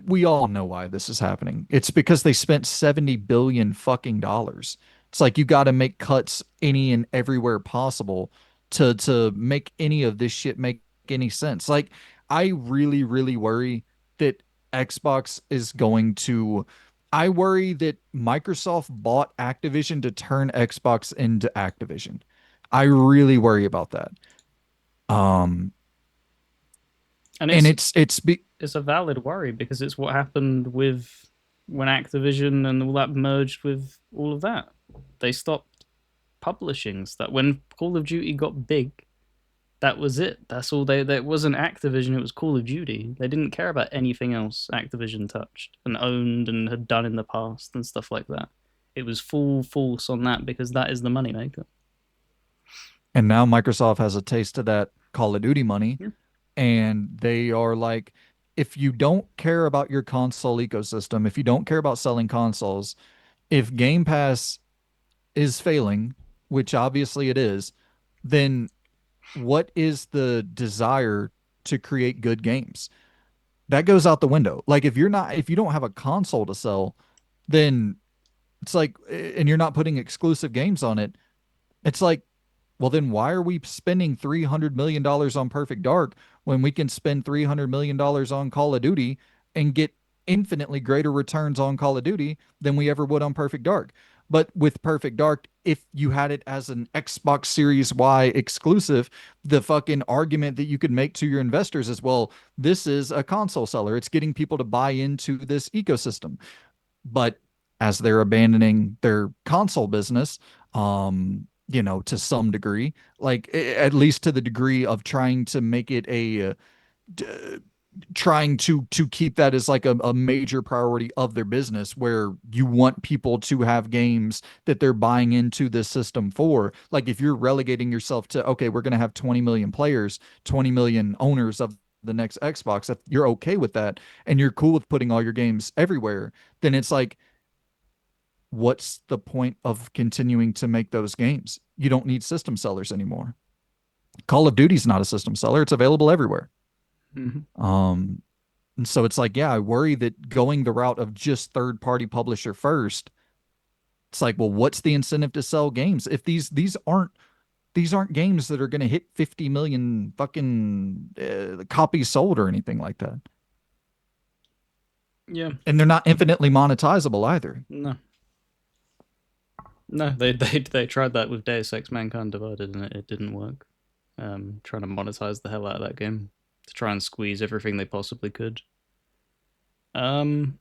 We all know why this is happening. It's because they spent 70 billion fucking dollars. It's like you got to make cuts any and everywhere possible to make any of this shit make any sense. Like, I really really worry that Xbox is going to I worry that Microsoft bought Activision to turn Xbox into Activision. I really worry about that. Um And and it's it's be it's a valid worry because it's what happened with when Activision and all that merged with all of that. They stopped publishing stuff. When Call of Duty got big, that was it. That's all they. That wasn't Activision. It was Call of Duty. They didn't care about anything else Activision touched and owned and had done in the past and stuff like that. It was full force on that because that is the moneymaker. And now Microsoft has a taste of that Call of Duty money, Yeah. and they are like, if you don't care about your console ecosystem, if you don't care about selling consoles, if Game Pass is failing, which obviously it is, then what is the desire to create good games? That goes out the window. Like if you don't have a console to sell, then it's like, and you're not putting exclusive games on it, it's like, well, then why are we spending $300 million dollars on Perfect Dark when we can spend $300 million dollars on Call of Duty and get infinitely greater returns on Call of Duty than we ever would on Perfect Dark? But with Perfect Dark, if you had it as an Xbox Series Y exclusive, the fucking argument that you could make to your investors is, well, this is a console seller. It's getting people to buy into this ecosystem. But as they're abandoning their console business, to some degree, like at least to the degree of trying to make it d- trying to keep that as like a major priority of their business, where you want people to have games that they're buying into this system for. Like if you're relegating yourself to, okay, we're going to have 20 million players, 20 million owners of the next Xbox, if you're okay with that and you're cool with putting all your games everywhere, then it's like, what's the point of continuing to make those games? You don't need system sellers anymore. Call of Duty's not a system seller, it's available everywhere. Mhm. Um, and so it's like, yeah, I worry that going the route of just third party publisher first, it's like, well, what's the incentive to sell games if these aren't games that are going to hit 50 million fucking copies sold or anything like that, Yeah, and they're not infinitely monetizable either. no, no, they tried that with Deus Ex: Mankind Divided, and it didn't work. Trying to monetize the hell out of that game to try and squeeze everything they possibly could. Um,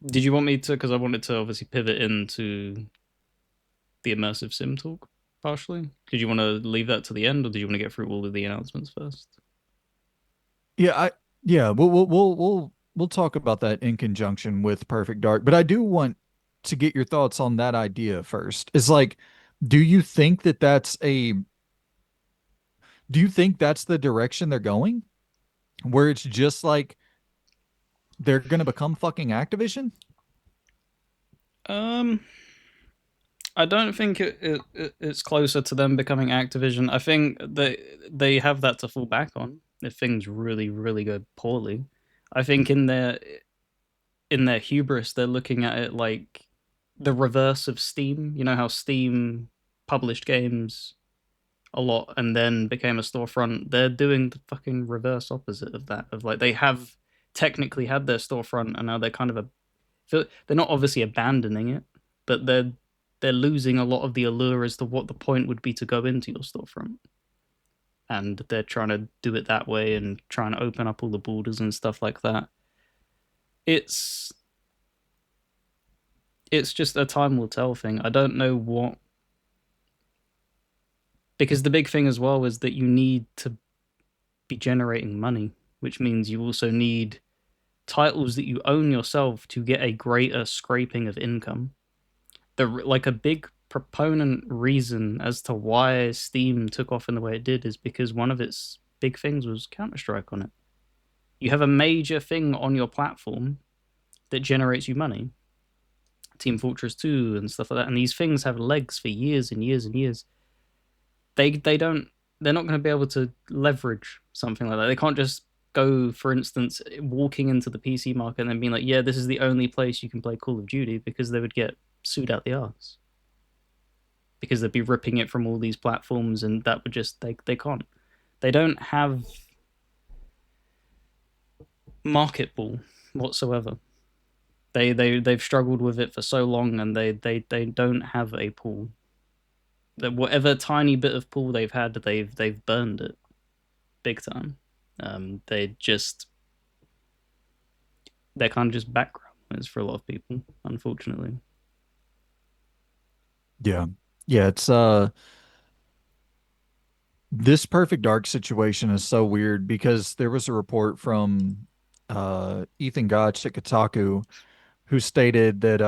did you want me to? Because I wanted to obviously pivot into the immersive sim talk partially. Did you want to leave that to the end, or did you want to get through all of the announcements first? Yeah, yeah, we'll talk about that in conjunction with Perfect Dark, but I do want to get your thoughts on that idea first. Is like, do you think that do you think that's the direction they're going, where it's just like they're gonna become fucking Activision? Um, I don't think it's closer to them becoming Activision. I think they have that to fall back on if things really really go poorly. I think in their hubris, they're looking at it like the reverse of Steam. You know how Steam published games a lot and then became a storefront? They're doing the fucking reverse opposite of that. Of like they have technically had their storefront and now they're kind of they're not obviously abandoning it, but they're losing a lot of the allure as to what the point would be to go into your storefront. And they're trying to do it that way and trying to open up all the borders and stuff like that. It's it's just a time will tell thing. I don't know what, because the big thing as well is that you need to be generating money, which means you also need titles that you own yourself to get a greater scraping of income. Like a big proponent reason as to why Steam took off in the way it did is because one of its big things was Counter Strike on it. You have a major thing on your platform that generates you money, Team Fortress 2 and stuff like that, and these things have legs for years and years and years. They don't they're not going to be able to leverage something like that. They can't just go, for instance, walking into the PC market and then being like, yeah, this is the only place you can play Call of Duty, because they would get sued out the arse, because they'd be ripping it from all these platforms, and that would just they can't. They don't have market ball whatsoever. They've struggled with it for so long, and they don't have a pool. That whatever tiny bit of pool they've had, they've burned it big time. They just they're kind of just background noise for a lot of people, unfortunately. Yeah. Yeah, it's this Perfect Dark situation is so weird because there was a report from Ethan Gotch at Kotaku who stated that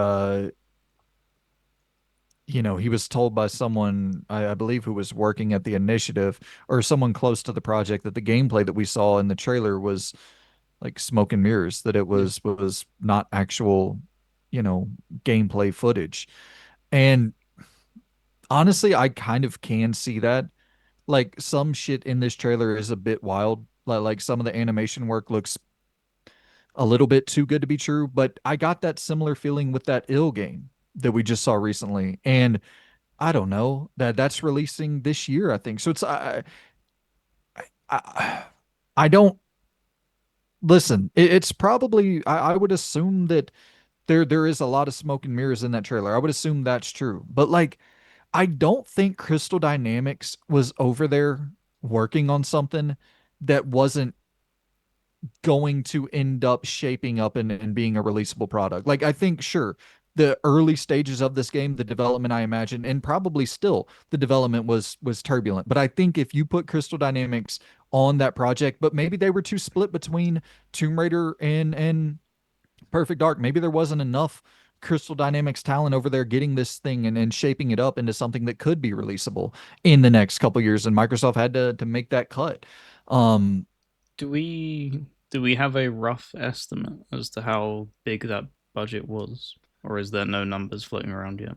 he was told by someone, I believe, who was working at the initiative or someone close to the project, that the gameplay that we saw in the trailer was like smoke and mirrors, that it Yeah, was not actual, you know, gameplay footage. And Honestly, I kind of can see that. Like some shit in this trailer is a bit wild. Like some of the animation work looks a little bit too good to be true, but I got that similar feeling with that ill game that we just saw recently. And I don't know that's releasing this year, I think. So it's I, I don't listen. It's probably I would assume that there is a lot of smoke and mirrors in that trailer. I would assume that's true. But like I don't think Crystal Dynamics was over there working on something that wasn't going to end up shaping up and being a releasable product. Like I think sure, the early stages of this game, the development I imagine, and probably still the development was turbulent. But I think if you put Crystal Dynamics on that project, but maybe they were too split between Tomb Raider and Perfect Dark. Maybe there wasn't enough Crystal Dynamics talent over there getting this thing and shaping it up into something that could be releasable in the next couple years. And Microsoft had to make that cut. Um, Do we have a rough estimate as to how big that budget was, or is there no numbers floating around yet?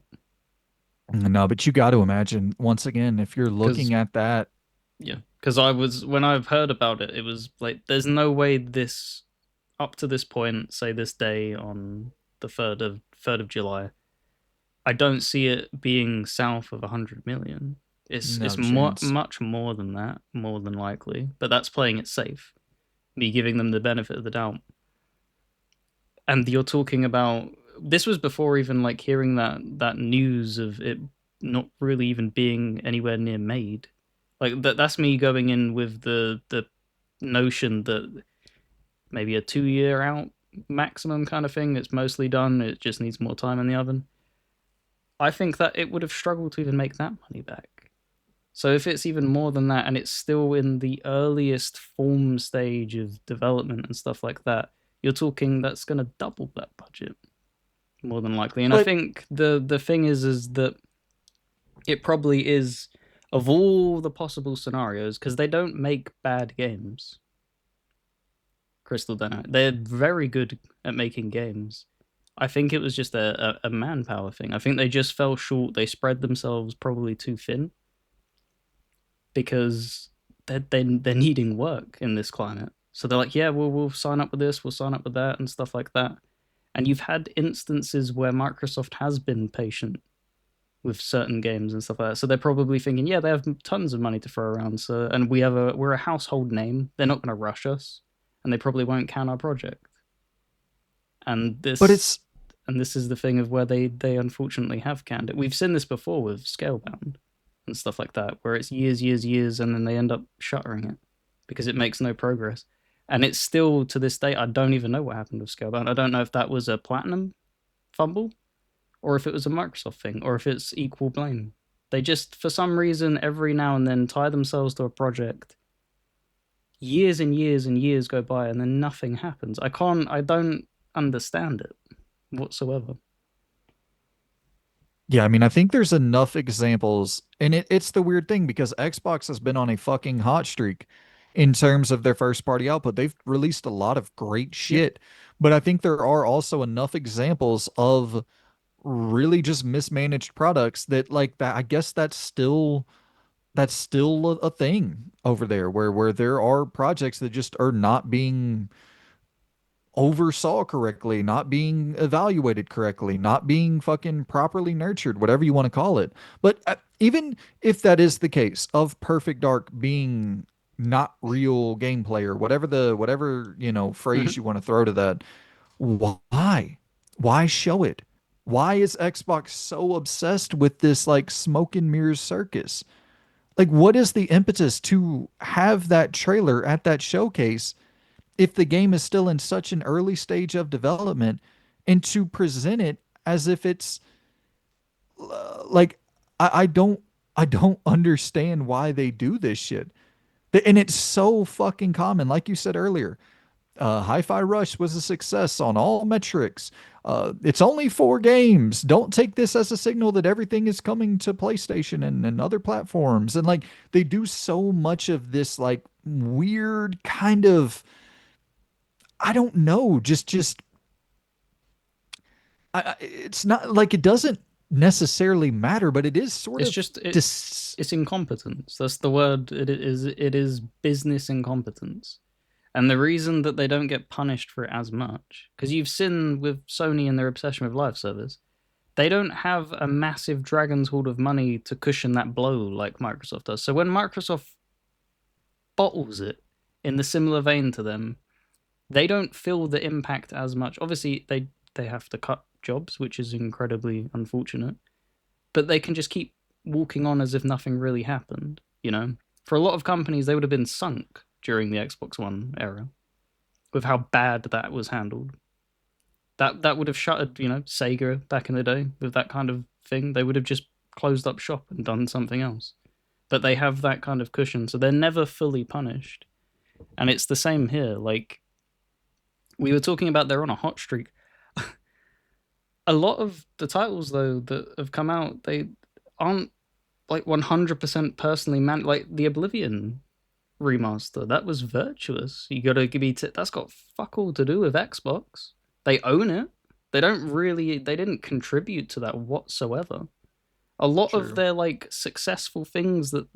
no, but you got to imagine once again, if you're Because looking at that, yeah, because I was when I've heard about it, it was like there's no way this up to this point, say this day on the third of July, I don't see it being south of 100 million. It's no more chance. much more than that, more than likely. But that's playing it safe, me giving them the benefit of the doubt. And you're talking about this was before even like hearing that news of it not really even being anywhere near made. Like that's me going in with the notion that maybe a 2 year out maximum kind of thing. It's mostly done. It just needs more time in the oven. I think that it would have struggled to even make that money back. So if it's even more than that and it's still in the earliest form stage of development and stuff like that, you're talking that's going to double that budget more than likely. And I But think the thing is that it probably is of all the possible scenarios because they don't make bad games. Crystal Dynamics, they're very good at making games. I think it was just a manpower thing. I think they just fell short. They spread themselves probably too thin because they're needing work in this climate. So they're like, yeah, we'll sign up with this, we'll sign up with that, and stuff like that. And you've had instances where Microsoft has been patient with certain games and stuff like that. So they're probably thinking, yeah, they have tons of money to throw around. So and we're a household name. They're not going to rush us, and they probably won't can our project. And but this it's and this is the thing of where they unfortunately have canned it. We've seen this before with Scalebound and stuff like that, where it's years, years, years, and then they end up shuttering it because it makes no progress. And it's still to this day, I don't even know what happened with Scalebound. I don't know if that was a Platinum fumble or if it was a Microsoft thing or if it's equal blame. They just, for some reason, every now and then tie themselves to a project. Years and years and years go by and then nothing happens. I don't understand it whatsoever. yeah, I mean, I think there's enough examples, and it's the weird thing because Xbox has been on a fucking hot streak in terms of their first party output. They've released a lot of great Yeah. shit, but I think there are also enough examples of really just mismanaged products that like that. I guess that's still a thing over there where there are projects that just are not being oversaw correctly, not being evaluated correctly, not being fucking properly nurtured, whatever you want to call it. But even if that is the case of Perfect Dark being not real gameplay or whatever, phrase Mhm. you want to throw to that, why? Why show it? Why is Xbox so obsessed with this like smoke and mirrors circus? Like what is the impetus to have that trailer at that showcase if the game is still in such an early stage of development and to present it as if it's like I don't I don't understand why they do this shit. And it's so fucking common. Like you said earlier, Hi-Fi Rush was a success on all metrics. It's only 4 games. Don't take this as a signal that everything is coming to PlayStation and other platforms. And like they do so much of this like weird kind of I don't know, just it's not like it doesn't. necessarily matter, but it is sort It's of just it's incompetence. That's the word. It is business incompetence. And the reason that they don't get punished for it as much, because you've seen with Sony and their obsession with live service, they don't have a massive dragon's hoard of money to cushion that blow like Microsoft does. So when Microsoft bottles it in the similar vein to them, they don't feel the impact as much. Obviously, they have to cut jobs, which is incredibly unfortunate, but they can just keep walking on as if nothing really happened. For a lot of companies, they would have been sunk during the Xbox One era with how bad that was handled. That would have shuttered, Sega back in the day with that kind of thing. They would have just closed up shop and done something else. But they have that kind of cushion, so they're never fully punished. And it's the same here. Like we were talking about, they're on a hot streak. A lot of the titles though that have come out, they aren't like 100% personally man. Like the Oblivion remaster, that was virtuous. You gotta give me that's got fuck all to do with Xbox. They own it. They didn't contribute to that whatsoever. A lot of true. their like successful things that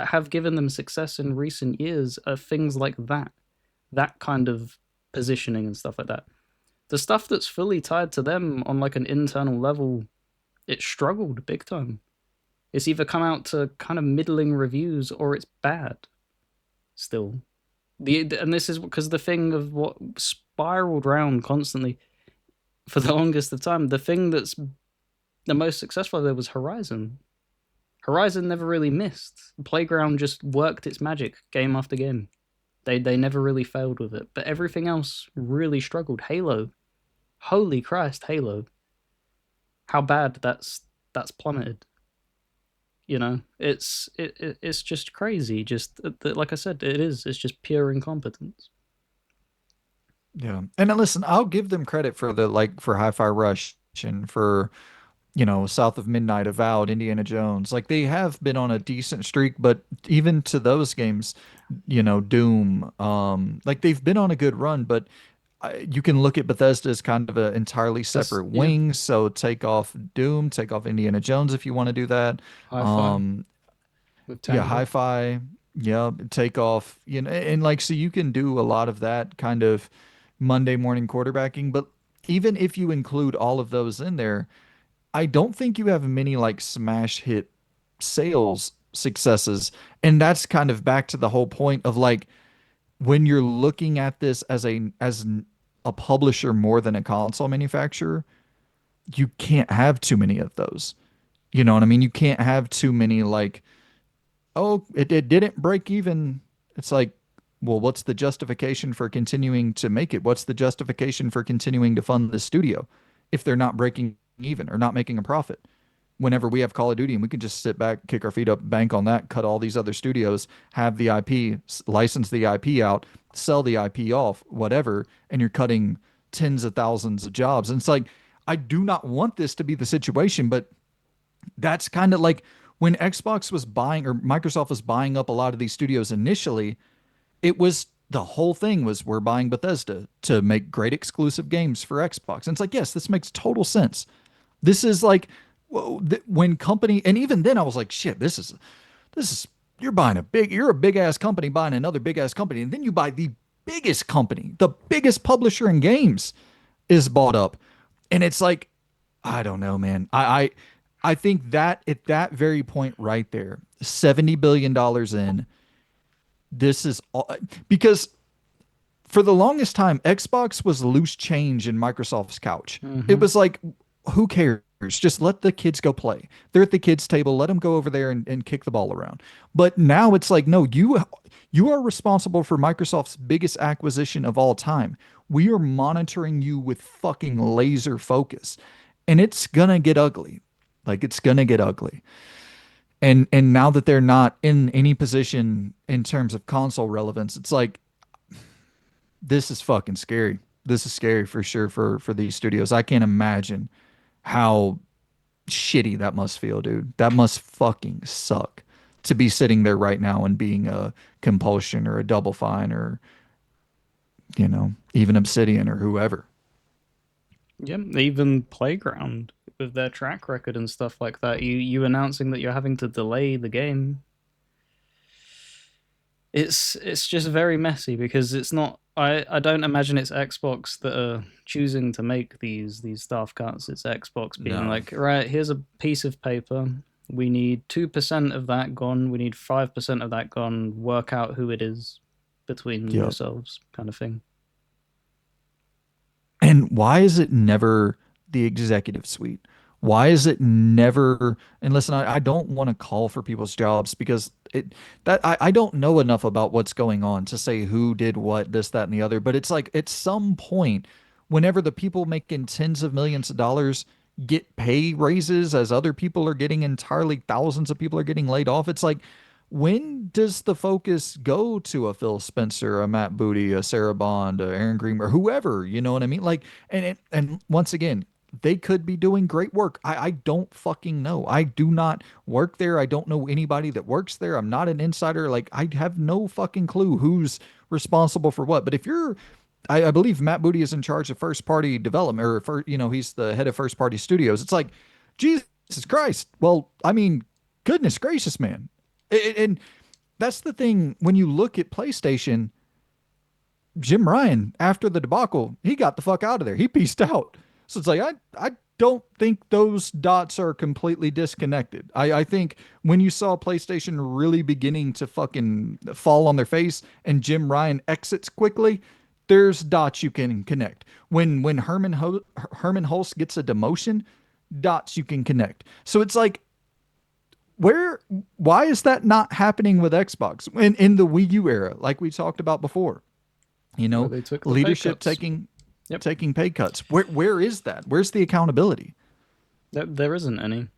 have given them success in recent years are things like that kind of positioning and stuff like that. The stuff that's fully tied to them on like an internal level, it struggled big time. It's either come out to kind of middling reviews or it's bad still. And this is because the thing of what spiraled round constantly for the longest of time. The thing that's the most successful there was Horizon. Horizon never really missed. Playground just worked its magic game after game. They never really failed with it, but everything else really struggled. Halo, holy Christ, Halo! How bad that's plummeted. It's just crazy. Just like I said, it is. It's just pure incompetence. Yeah. And then listen, I'll give them credit for the like for Hi-Fi Rush and for, South of Midnight, Avowed, Indiana Jones. Like they have been on a decent streak, but even to those games, Doom, like they've been on a good run, but you can look at Bethesda as kind of an entirely That's separate yeah. wing. So take off Doom, take off Indiana Jones if you want to do that. Hi-fi Um, with yeah, Tango. hi-fi, yeah, take off, and like so you can do a lot of that kind of Monday morning quarterbacking, but even if you include all of those in there, I don't think you have many like smash hit sales successes. And that's kind of back to the whole point of like when you're looking at this as a publisher more than a console manufacturer, you can't have too many of those. You know what I mean? You can't have too many like, oh, it didn't break even. It's like, well, what's the justification for continuing to make it? What's the justification for continuing to fund the studio if they're not breaking even or not making a profit? Whenever we have Call of Duty and we can just sit back, kick our feet up, bank on that, cut all these other studios, have the IP, license the IP out, sell the IP off, whatever, and you're cutting tens of thousands of jobs. And it's like, I do not want this to be the situation, but that's kind of like when Xbox was buying or Microsoft was buying up a lot of these studios initially, it was the whole thing was we're buying Bethesda to make great exclusive games for Xbox. And it's like, yes, this makes total sense. This is like when company, and even then I was like, shit, this is you're a big ass company buying another big ass company, and then you buy the biggest company, the biggest publisher in games is bought up, and it's like, I don't know, man. I think that at that very point right there, $70 billion in, this is all because for the longest time, Xbox was loose change in Microsoft's couch. It Mm-hmm. was like, who cares? Just let the kids go play. They're at the kids' table. Let them go over there and kick the ball around. But now it's like, no, you are responsible for Microsoft's biggest acquisition of all time. We are monitoring you with fucking laser focus. And it's gonna get ugly. Like it's gonna get ugly. And now that they're not in any position in terms of console relevance, it's like this is fucking scary. This is scary for sure for these studios. I can't imagine how shitty that must feel, dude. That must fucking suck to be sitting there right now and being a Compulsion or a Double Fine or even Obsidian or whoever. Yeah, even Playground. with their track record and stuff like that. You announcing that you're having to delay the game, it's just very messy because it's not. I don't imagine it's Xbox that are choosing to make these staff cuts. It's Xbox being No. like, right, here's a piece of paper. We need 2% of that gone. We need 5% of that gone. Work out who it is between Yep. yourselves, kind of thing. And why is it never the executive suite? Why is it never? And listen, I don't want to call for people's jobs because I don't know enough about what's going on to say who did what, this, that, and the other. But it's like at some point, whenever the people making tens of millions of dollars get pay raises as other people are getting entirely thousands of people are getting laid off, it's like when does the focus go to a Phil Spencer, a Matt Booty, a Sarah Bond, a Aaron Green, or whoever? You know what I mean? Like, and once again, they could be doing great work. I don't fucking know. I do not work there. I don't know anybody that works there. I'm not an insider. Like, I have no fucking clue who's responsible for what. But if you're I believe Matt Booty is in charge of first party development, or he's the head of first party studios. It's like, Jesus Christ. Well, I mean, goodness gracious, man. And that's the thing. When you look at PlayStation, Jim Ryan, after the debacle, he got the fuck out of there. He pieced out. So it's like, I don't think those dots are completely disconnected. I think when you saw PlayStation really beginning to fucking fall on their face and Jim Ryan exits quickly, there's dots you can connect. When Herman Hulst gets a demotion, dots you can connect. So it's like, where why is that not happening with Xbox in the Wii U era, like we talked about before? You Where know, they took the pay leadership cuts. taking Yep. taking pay cuts. Where is that? Where's the accountability? There isn't any.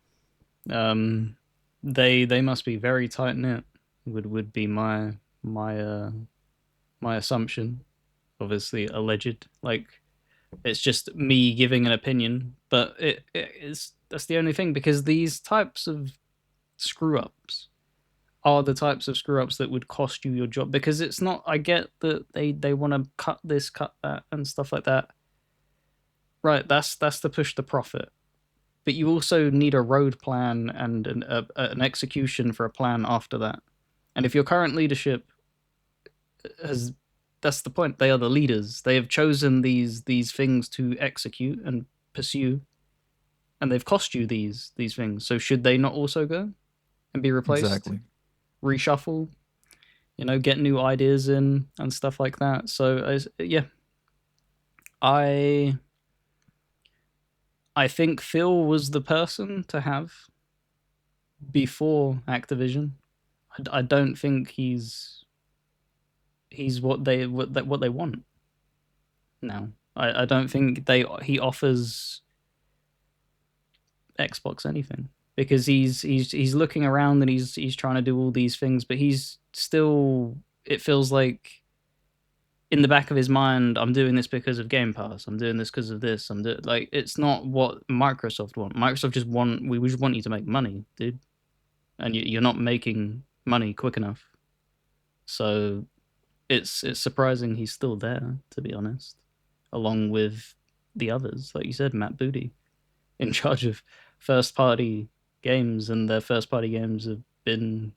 Um, they must be very tight knit. Would be my my assumption. Obviously alleged. Like it's just me giving an opinion, but it is that's the only thing because these types of screw ups are the types of screw ups that would cost you your job because it's not. I get that they want to cut this, cut that, and stuff like that. Right, that's to push the profit. But you also need a road plan and an execution for a plan after that. And if your current leadership has, that's the point. They are the leaders. They have chosen these things to execute and pursue, and they've cost you these things. So should they not also go and be replaced, Exactly. reshuffle, get new ideas in and stuff like that? So yeah, I I think Phil was the person to have before Activision. I don't think he's what they want now. I don't think he offers Xbox anything because he's looking around and he's trying to do all these things, but he's still. It feels like in the back of his mind, I'm doing this because of Game Pass. I'm doing this because of this. I'm doing like it's not what Microsoft want. Microsoft just want we just want you to make money, dude, and you're not making money quick enough. So it's surprising he's still there, to be honest, along with the others, like you said, Matt Booty, in charge of first party games, and their first party games have been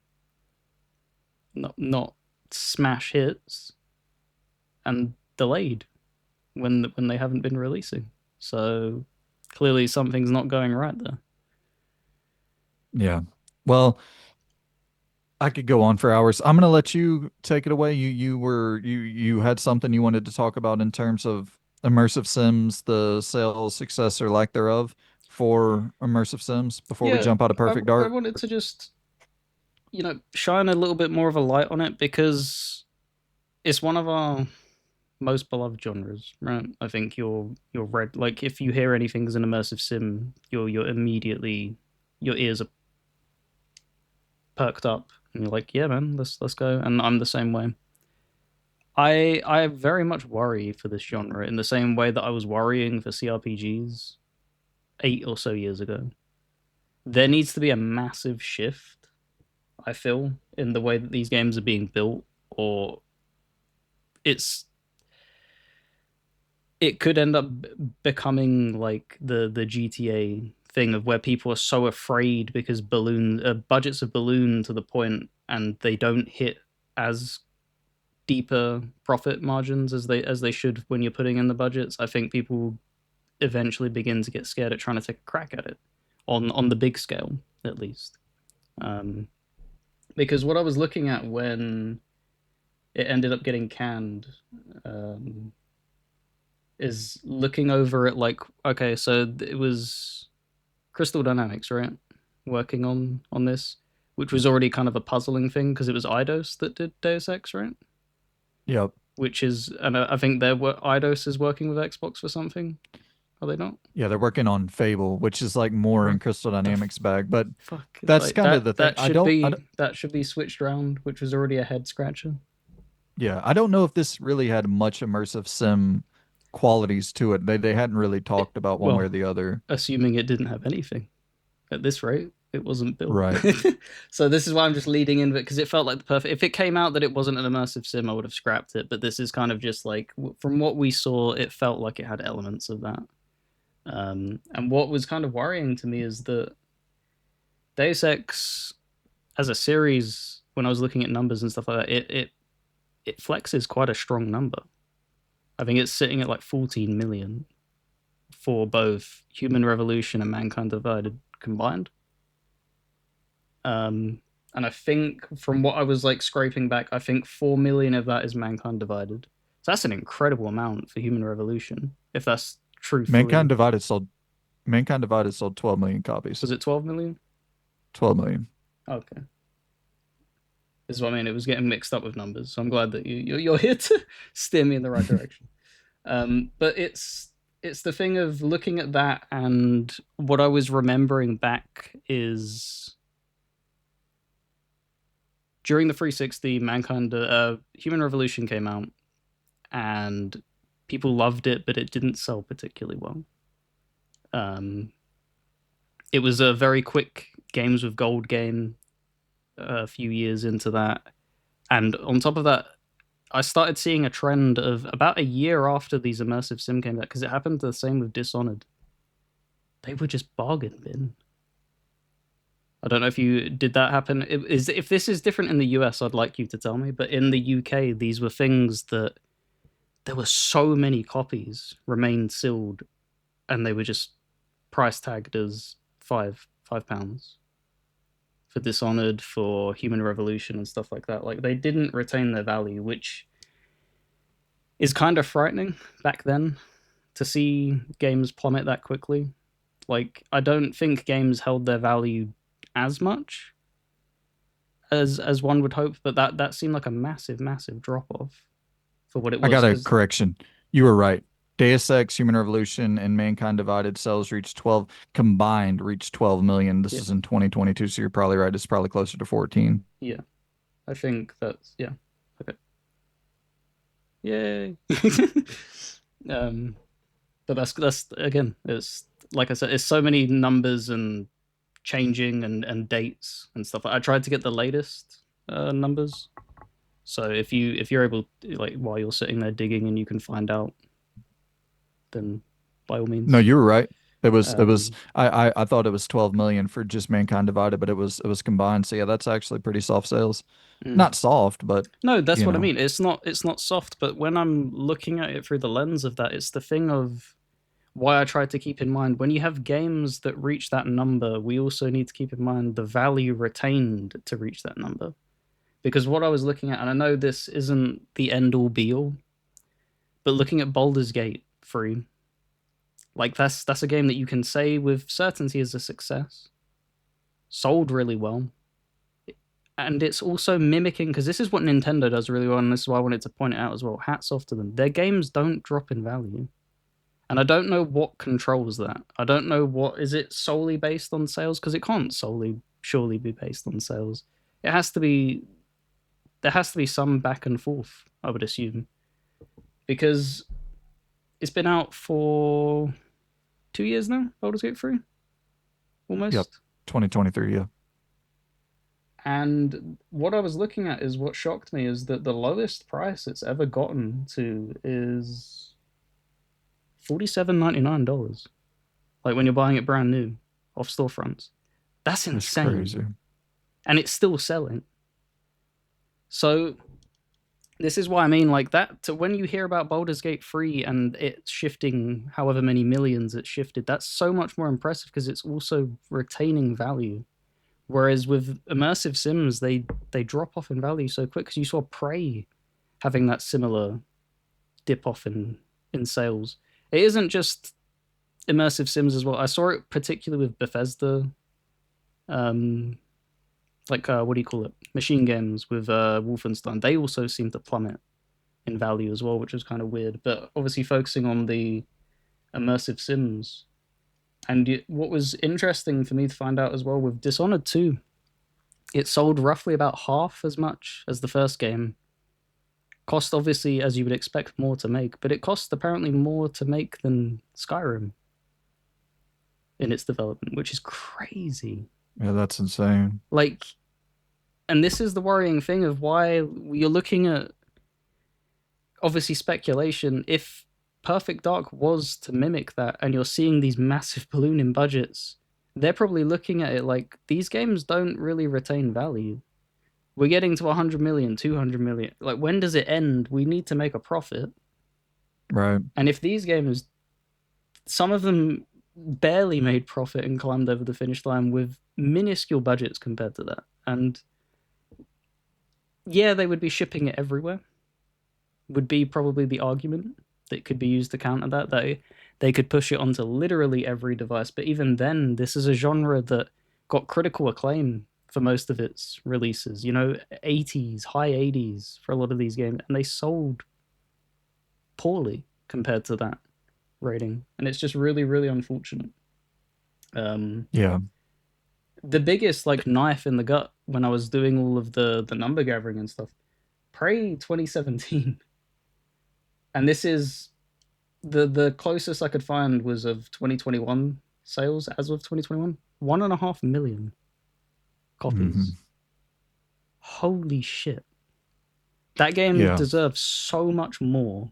not smash hits and delayed when they haven't been releasing. So clearly something's not going right there. Yeah. Well, I could go on for hours. I'm gonna let you take it away. You had something you wanted to talk about in terms of immersive sims, the sales success or lack thereof for immersive sims before we Yeah, jump out of I, Perfect I Dark. wanted to just shine a little bit more of a light on it because it's one of our most beloved genres, right? I think you're read like if you hear anything as an immersive sim, you're immediately your ears are perked up and you're like, yeah, man, let's go. And I'm the same way. I very much worry for this genre in the same way that I was worrying for CRPGs 8 or so years ago. There needs to be a massive shift, I feel, in the way that these games are being built, or it's it could end up becoming like the GTA thing of where people are so afraid because budgets have ballooned to the point and they don't hit as deeper profit margins as they should when you're putting in the budgets. I think people eventually begin to get scared at trying to take a crack at it on the big scale, at least. Um, because what I was looking at when it ended up getting canned, um, is looking over it like, okay, so it was Crystal Dynamics, right? Working on this, which was already kind of a puzzling thing because it was Eidos that did Deus Ex, right? Yep. Which is, and I think Eidos is working with Xbox for something. Are they not? Yeah, they're working on Fable, which is like more in What Crystal the Dynamics bag, but fuck? that's Like kind of that the thing. that should be switched around, which was already a head scratcher. Yeah, I don't know if this really had much immersive sim qualities to it. They hadn't really It, talked about one way or well, the other. assuming it didn't have anything at this rate, it wasn't built. Right. So this is why I'm just leading in because it felt like the perfect. If it came out that it wasn't an immersive sim, I would have scrapped it. But this is kind of just like from what we saw, it felt like it had elements of that. And what was kind of worrying to me is that Deus Ex as a series, when I was looking at numbers and stuff like that, it flexes quite a strong number. I think it's sitting at like 14 million for both Human Revolution and Mankind Divided combined. And I think from what I was like scraping back, I think 4 million of that is Mankind Divided. So that's an incredible amount for Human Revolution, if that's Mankind truthfully. Divided sold Mankind Divided sold 12 million copies. Was it 12 million? 12 million. Okay. This is what I mean. It was getting mixed up with numbers. So I'm glad that you're here to steer me in the right direction. But it's the thing of looking at that, and what I was remembering back is during the 360, Human Revolution came out, and people loved it, but it didn't sell particularly well. Um, it was a very quick games with gold game a few years into that, and on top of that, I started seeing a trend of about a year after these immersive sim came out, because it happened the same with Dishonored. They were just bargain bin. I don't know if you did that happen. If this is different in the US, I'd like you to tell me. But in the UK, these were things that there were so many copies remained sealed, and they were just price tagged as £5 for Dishonored, for Human Revolution, and stuff like that. Like they didn't retain their value, which is kind of frightening back then to see games plummet that quickly. Like I don't think games held their value as much as one would hope, but that seemed like a massive drop off for what it I was. got a Because correction. You were right. Deus Ex, Human Revolution, and Mankind Divided sales reached 12 combined reached 12 million. This yeah, is in 2022, so you're probably right. It's probably closer to 14. yeah, I think that's yeah. Okay, yay. um, but that's again, it's like I said, it's so many numbers and changing and dates and stuff. I tried to get the latest numbers. So if you're able like while you're sitting there digging and you can find out, then by all No, means. you were right. It was Um, I thought it was 12 million for just Mankind Divided, but it was combined. So yeah, that's actually pretty soft sales. mm. Not soft, but No, that's you what I know. mean. It's not soft, but when I'm looking at it through the lens of that, it's the thing of why I try to keep in mind when you have games that reach that number, we also need to keep in mind the value retained to reach that number. Because what I was looking at, and I know this isn't the end all be all, but looking at Baldur's Gate 3, like that's a game that you can say with certainty is a success, sold really well, and it's also mimicking, because this is what Nintendo does really well, and this is why I wanted to point it out as well. Hats off to them. Their games don't drop in value. And I don't know what controls that. I don't know what is it solely based on sales, because it can't solely surely be based on sales. It has to be there has to be some back and forth, I would assume. Because it's been out for 2 years now, Baldur's Gate 3, Yep. almost. 2023, yeah. And what I was looking at is what shocked me is that the lowest price it's ever gotten to is $47.99. Like when you're buying it brand new. off storefronts. That's That's insane. crazy. And it's still selling. So this is why I mean, like that. To when you hear about Baldur's Gate 3 and it's shifting however many millions it's shifted, that's so much more impressive because it's also retaining value. Whereas with immersive sims, they drop off in value so quick because you saw Prey having that similar dip off in sales. It isn't just immersive sims as well. I saw it particularly with Bethesda, um, like what do you call it? Machine games with Wolfenstein. They also seem to plummet in value as well, which is kind of weird. But obviously focusing on the immersive sims. And what was interesting for me to find out as well with Dishonored 2, it sold roughly about half as much as the first game. Cost obviously, as you would expect, more to make, but it cost apparently more to make than Skyrim in its development, which is crazy. Yeah, that's insane. Like, and this is the worrying thing of why you're looking at obviously speculation. If Perfect Dark was to mimic that, and you're seeing these massive balloon in budgets, they're probably looking at it like these games don't really retain value. We're getting to 100 million, 200 million. Like, when does it end? We need to make a profit. Right. And if these games, some of them barely made profit and climbed over the finish line with minuscule budgets compared to that. And yeah, they would be shipping it everywhere, would be probably the argument that could be used to counter that. They could push it onto literally every device. But even then, this is a genre that got critical acclaim for most of its releases. 80s, high 80s for a lot of these games, and they sold poorly compared to that rating, and it's just really, really unfortunate. Um, Yeah. the biggest like knife in the gut when I was doing all of the number gathering and stuff, Prey 2017, and this is the closest I could find was of 2021 sales as of 2021, 1.5 million copies. Hmm. Holy shit! That game Yeah. deserves so much more,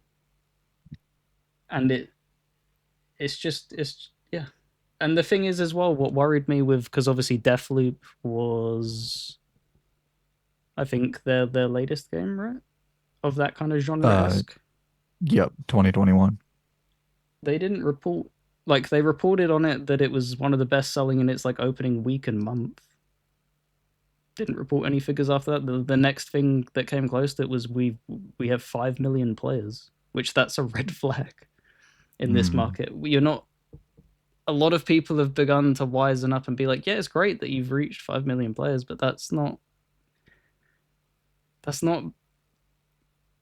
and it's yeah. And the thing is as well, what worried me with, because obviously Deathloop was, I think, their latest game, right, of that kind of genre Uh, esque. yep. 2021. They didn't report, like they reported on it that it was one of the best selling in its like opening week and month. Didn't report any figures after that. The next thing that came close to it was we have 5 million players, which that's a red flag in this Mm. market. You're not. A lot of people have begun to wisen up and be like, yeah, it's great that you've reached 5 million players, but that's not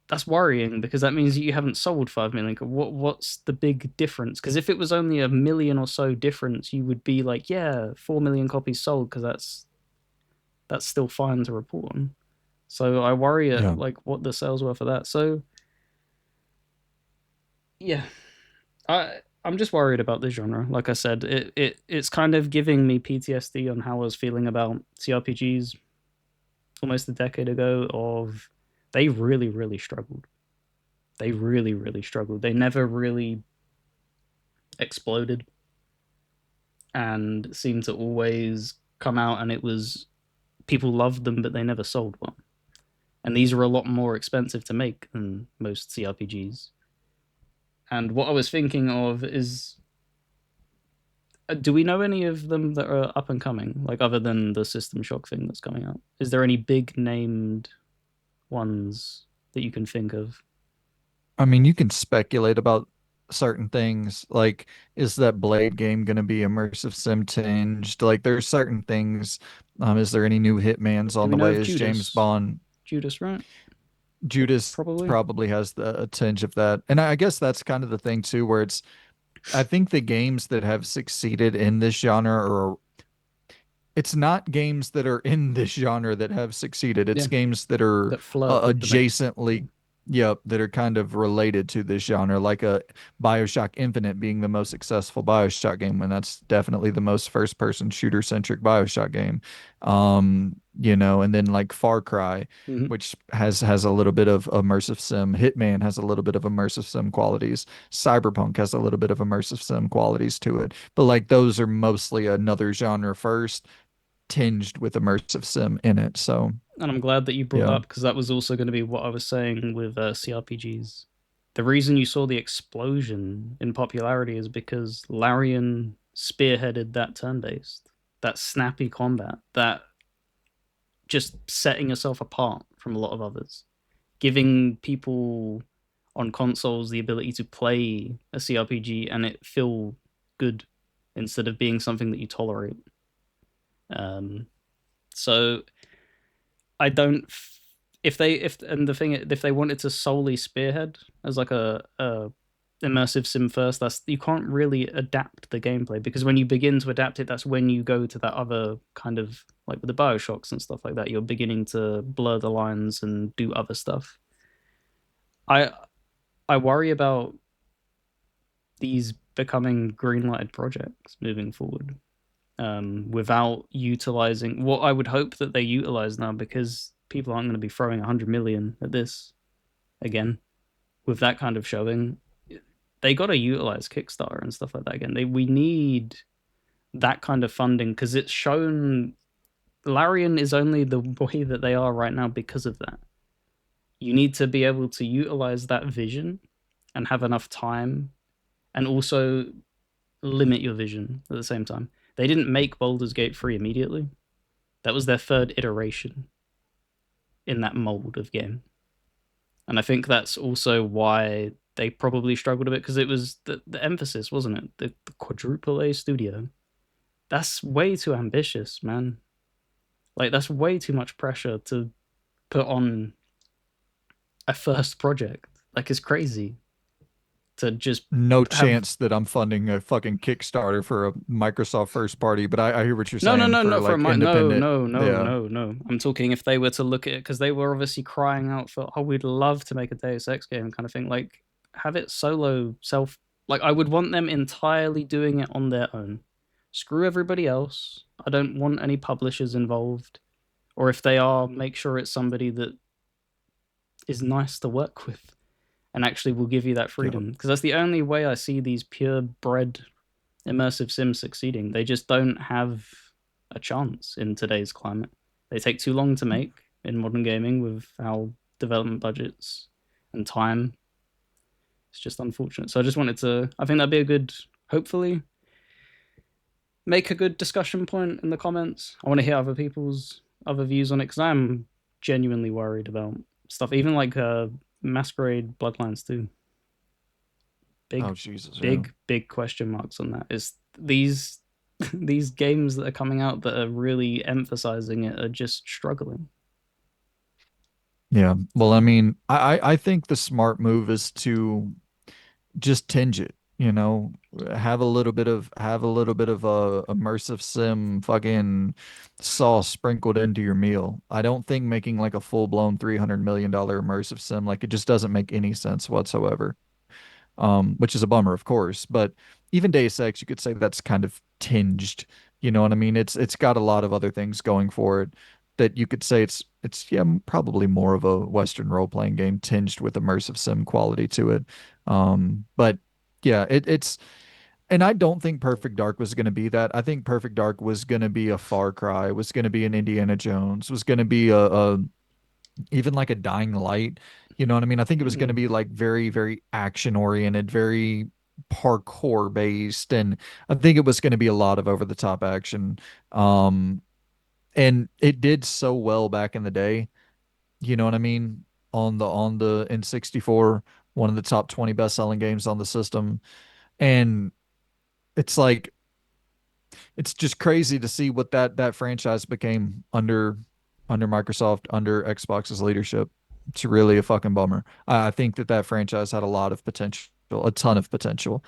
that's worrying because that means that you haven't sold 5 million. What's the big difference? Because if it was only a million or so difference, you would be like, yeah, 4 million copies sold because that's still fine to report on. So I worry at Yeah. like what the sales were for that. So yeah, I'm just worried about this genre. Like I said, it's kind of giving me PTSD on how I was feeling about CRPGs almost a decade ago. Of they really really struggled. They really really struggled. They never really exploded and seemed to always come out and it was people loved them, but they never sold well. And these are a lot more expensive to make than most CRPGs. And what I was thinking of is, do we know any of them that are up and coming, like other than the System Shock thing that's coming out? Is there any big named ones that you can think of? I mean, you can speculate about certain things. Like, is that Blade game going to be immersive sim tinged? Like, there's certain things. Is there any new Hitmans Do on we the know way? of Is James Judas? Bond? Judas, right? Judas Probably. probably has a tinge of that. And I guess that's kind of the thing too, where I think the games that have succeeded in this genre are it's not games that are in this genre that have succeeded. It's Yeah, games that are that flirt with the main. adjacently, yep, that are kind of related to this genre, like a BioShock Infinite being the most successful BioShock game, and that's definitely the most first-person shooter-centric BioShock game. and then like Far Cry, Mhm. which has a little bit of immersive sim. Hitman has a little bit of immersive sim qualities. Cyberpunk has a little bit of immersive sim qualities to it. But like those are mostly another genre first, tinged with immersive sim in it. So And I'm glad that you brought that yeah. up because that was also going to be what I was saying with CRPGs. The reason you saw the explosion in popularity is because Larian spearheaded that turn based, that snappy combat, that just setting yourself apart from a lot of others, giving people on consoles the ability to play a CRPG and it feel good instead of being something that you tolerate. Um, so I don't. If they if and the thing if they wanted to solely spearhead as like a immersive sim first, that's you can't really adapt the gameplay because when you begin to adapt it, that's when you go to that other kind of like with the Bioshocks and stuff like that. You're beginning to blur the lines and do other stuff. I I worry about these becoming greenlighted projects moving forward without utilizing what I would hope that they utilize now because people aren't going to be throwing 100 million at this again with that kind of showing. They got to utilize Kickstarter and stuff like that again. We need that kind of funding because it's shown Larian is only the way that they are right now because of that. You need to be able to utilize that vision and have enough time and also limit your vision at the same time. They didn't make Baldur's Gate 3 immediately. That was their third iteration in that mold of game. And I think that's also why they probably struggled a bit because it was the emphasis, wasn't it? The quadruple A studio. That's way too ambitious, man. Like, that's way too much pressure to put on a first project. Like, it's crazy to just No have chance that I'm funding a fucking Kickstarter for a Microsoft first party, but I hear what you're no, no, saying no, for not for a like mic. No, independent. no, no, Yeah. no, no. I'm talking if they were to look at it because they were obviously crying out for, oh, we'd love to make a Deus Ex game kind of thing. Like, have it solo self. Like, I would want them entirely doing it on their own. Screw everybody else. I don't want any publishers involved. Or if they are, make sure it's somebody that is nice to work with and actually will give you that Yeah. freedom. Because that's the only way I see these purebred immersive sims succeeding. They just don't have a chance in today's climate. They take too long to make in modern gaming with how development budgets and time. It's just unfortunate. So I just wanted to. I think that'd be a good. Hopefully, make a good discussion point in the comments. I want to hear other people's other views on it because I'm genuinely worried about stuff. Even like Masquerade Bloodlines too. Oh Big, Jesus, yeah. big question marks on that. Is these these games that are coming out that are really emphasizing it are just struggling. Yeah. Well, I mean, I think the smart move is to just tinge it, have a little bit of a immersive sim fucking sauce sprinkled into your meal. I don't think making like a full-blown $300 million immersive sim, like it just doesn't make any sense whatsoever. Which is a bummer, of course. But even Deus Ex, you could say that's kind of tinged. You know what I mean? It's got a lot of other things going for it that you could say it's yeah probably more of a Western role playing game tinged with immersive sim quality to it. But yeah, it's and I don't think Perfect Dark was going to be that. I think Perfect Dark was going to be a Far Cry, was going to be an Indiana Jones, was going to be a even like a Dying Light. You know what I mean? I think it was going to Mm. be like very, very action oriented, very parkour based, and I think it was going to be a lot of over the top action. Um, and it did so well back in the day. You know what I mean? On the N64, one of the top 20 best selling games on the system, and it's like it's just crazy to see what that franchise became under Microsoft, under Xbox's leadership. It's really a fucking bummer. I think that franchise had a lot of potential, a ton of potential,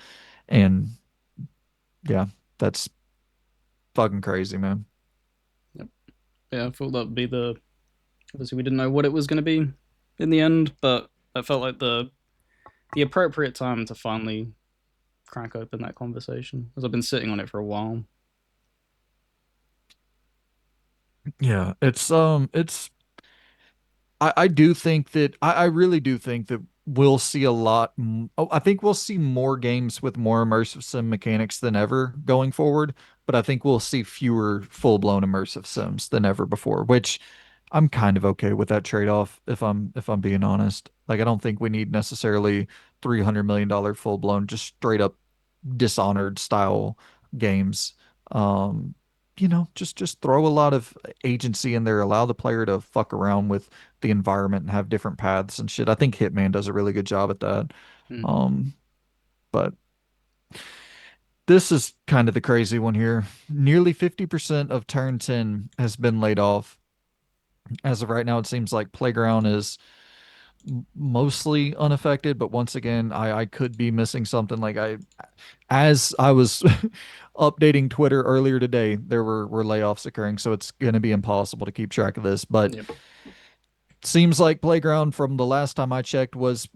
and yeah, that's fucking crazy, man. Yep. Yeah, I thought that'd be the. Obviously, we didn't know what it was going to be in the end, but I felt like the appropriate time to finally crack open that conversation, as I've been sitting on it for a while. Yeah, it's I do think that I really do think that we'll see a lot. Oh, I think we'll see more games with more immersive sim mechanics than ever going forward, but I think we'll see fewer full-blown immersive sims than ever before, which I'm kind of okay with that trade-off if I'm being honest. Like I don't think we need necessarily $300 million full-blown just straight up Dishonored style games. Um, just throw a lot of agency in there, allow the player to fuck around with the environment and have different paths and shit. I think Hitman does a really good job at that. Mm. Um, but this is kind of the crazy one here. Nearly 50% of Turn 10 has been laid off. As of right now, it seems like Playground is mostly unaffected, but once again, I could be missing something. As I was updating Twitter earlier today, there were layoffs occurring, so it's going to be impossible to keep track of this. But Yep. seems like Playground from the last time I checked was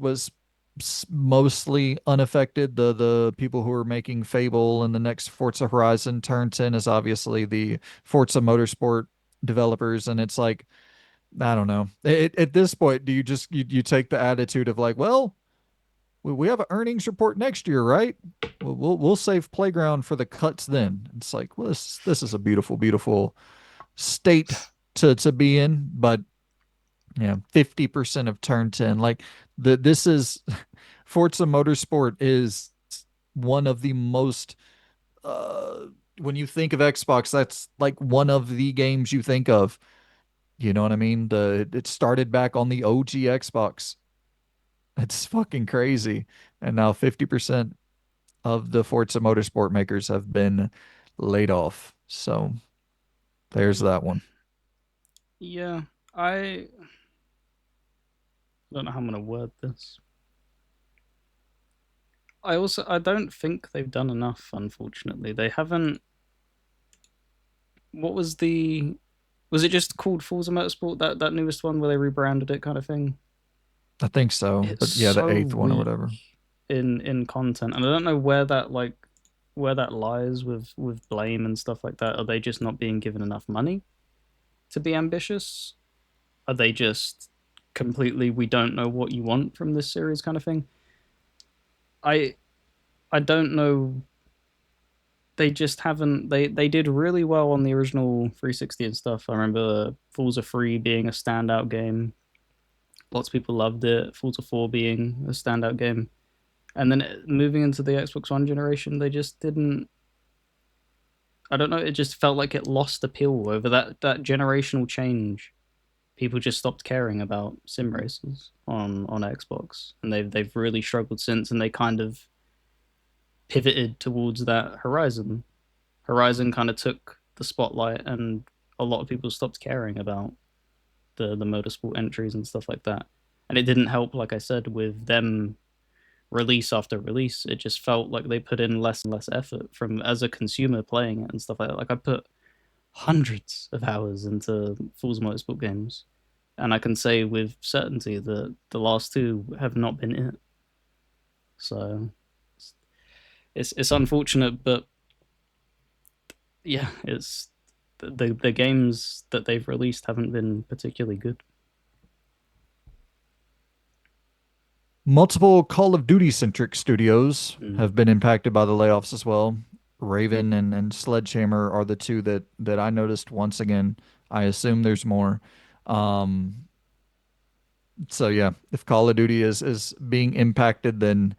mostly unaffected. The people who are making Fable and the next Forza Horizon Turn 10 is obviously the Forza Motorsport developers, and it's like I don't know. At this point, do you just you take the attitude of like, well, we have an earnings report next year, right? We'll save Playground for the cuts then. It's like, well, this is a beautiful, beautiful state to be in, but yeah, 50% of turn 10. Like this is Forza Motorsport is one of the most uh when you think of Xbox, that's like one of the games you think of. You know what I mean? It started back on the OG Xbox. It's fucking crazy. And now 50% of the Forza Motorsport makers have been laid off. So there's Mm. that one. Yeah, I don't know how I'm gonna word this. I don't think they've done enough. Unfortunately, they haven't. What was the? Was it just called Forza Motorsport, that newest one where they rebranded it, kind of thing? I think so. It's But yeah, the so eighth one or weak whatever. in content, and I don't know where that where that lies with blame and stuff like that. Are they just not being given enough money to be ambitious? Are they just completely we don't know what you want from this series kind of thing? I I don't know. They just haven't. They did really well on the original 360 and stuff. I remember Forza 3 being a standout game. Lots of people loved it. Forza 4 being a standout game. And then moving into the Xbox One generation, they just didn't. I don't know. It just felt like it lost appeal over that generational change. People just stopped caring about sim races on Xbox, and they've really struggled since. And they kind of pivoted towards that Horizon. Horizon kind of took the spotlight, and a lot of people stopped caring about the motorsport entries and stuff like that. And it didn't help, like I said, with them release after release. It just felt like they put in less and less effort from as a consumer playing it and stuff like that. Like I put hundreds of hours into Forza Motorsport games, and I can say with certainty that the last two have not been it. So it's unfortunate, but yeah, it's the games that they've released haven't been particularly good. Multiple Call of Duty centric studios Mm. have been impacted by the layoffs as well. Raven and Sledgehammer are the two that I noticed once again. I assume there's more. Um, so yeah, if Call of Duty is being impacted, then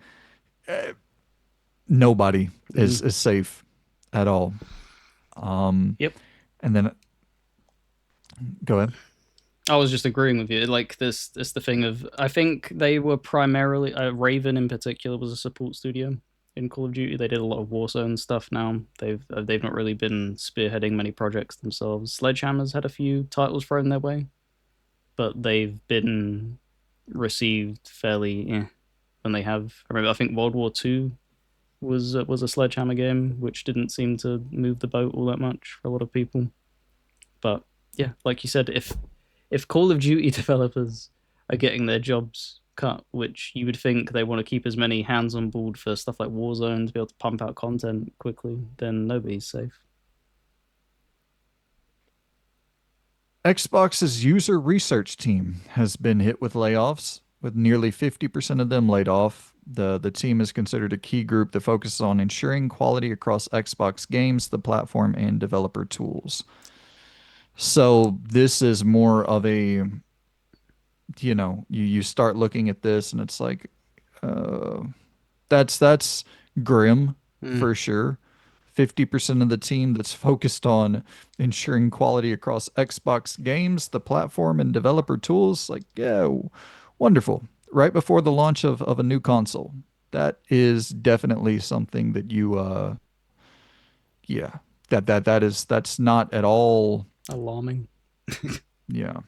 uh, nobody Mm. is safe at all. Um, Yep. and then go ahead. I was just agreeing with you. Like this, it's the thing of I think they were primarily Raven in particular was a support studio in Call of Duty. They did a lot of Warzone stuff. Now they've not really been spearheading many projects themselves. Sledgehammer's had a few titles thrown their way, but they've been received fairly when they have. I remember I think World War Two was a Sledgehammer game, which didn't seem to move the boat all that much for a lot of people. But yeah, like you said, if Call of Duty developers are getting their jobs cut, which you would think they want to keep as many hands on board for stuff like Warzone to be able to pump out content quickly, then nobody's safe. Xbox's user research team has been hit with layoffs, with nearly 50% of them laid off. The team is considered a key group that focuses on ensuring quality across Xbox games, the platform, and developer tools. So this is more of a, you start looking at this and it's like, uh, that's grim Mm. for sure. 50% of the team that's focused on ensuring quality across Xbox games, the platform, and developer tools. Like, yeah, wonderful. Right before the launch of a new console. That is definitely something that yeah, that's not at all, Alarming. yeah,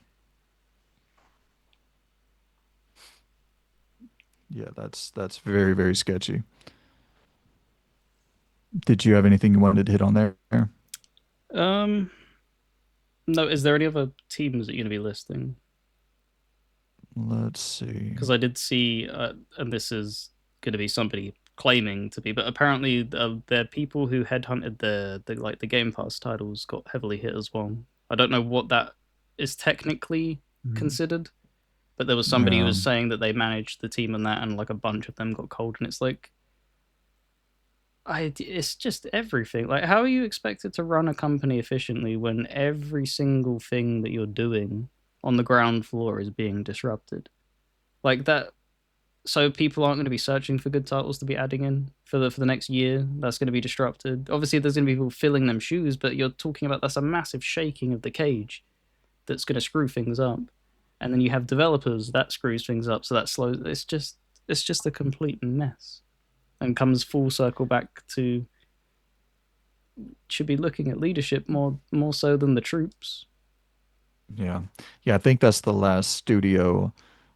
yeah, that's very, very sketchy. Did you have anything you wanted to hit on there? Um, no, is there any other teams that you're going to be listing? Let's see. Because I did see, and this is going to be somebody claiming to be, but apparently there are people who headhunted the Game Pass titles got heavily hit as well. I don't know what that is technically Mm, considered, but there was somebody who yeah, was saying that they managed the team and that, and like a bunch of them got cold, and it's like, it's just everything. Like, how are you expected to run a company efficiently when every single thing that you're doing on the ground floor is being disrupted? Like that, so people aren't going to be searching for good titles to be adding in for the next year. That's going to be disrupted. Obviously, there's going to be people filling them shoes, but you're talking about that's a massive shaking of the cage that's going to screw things up. And then you have developers that screws things up, so that slows. It's just a complete mess, and comes full circle back to should be looking at leadership more so than the troops. yeah, yeah. I think that's the last studio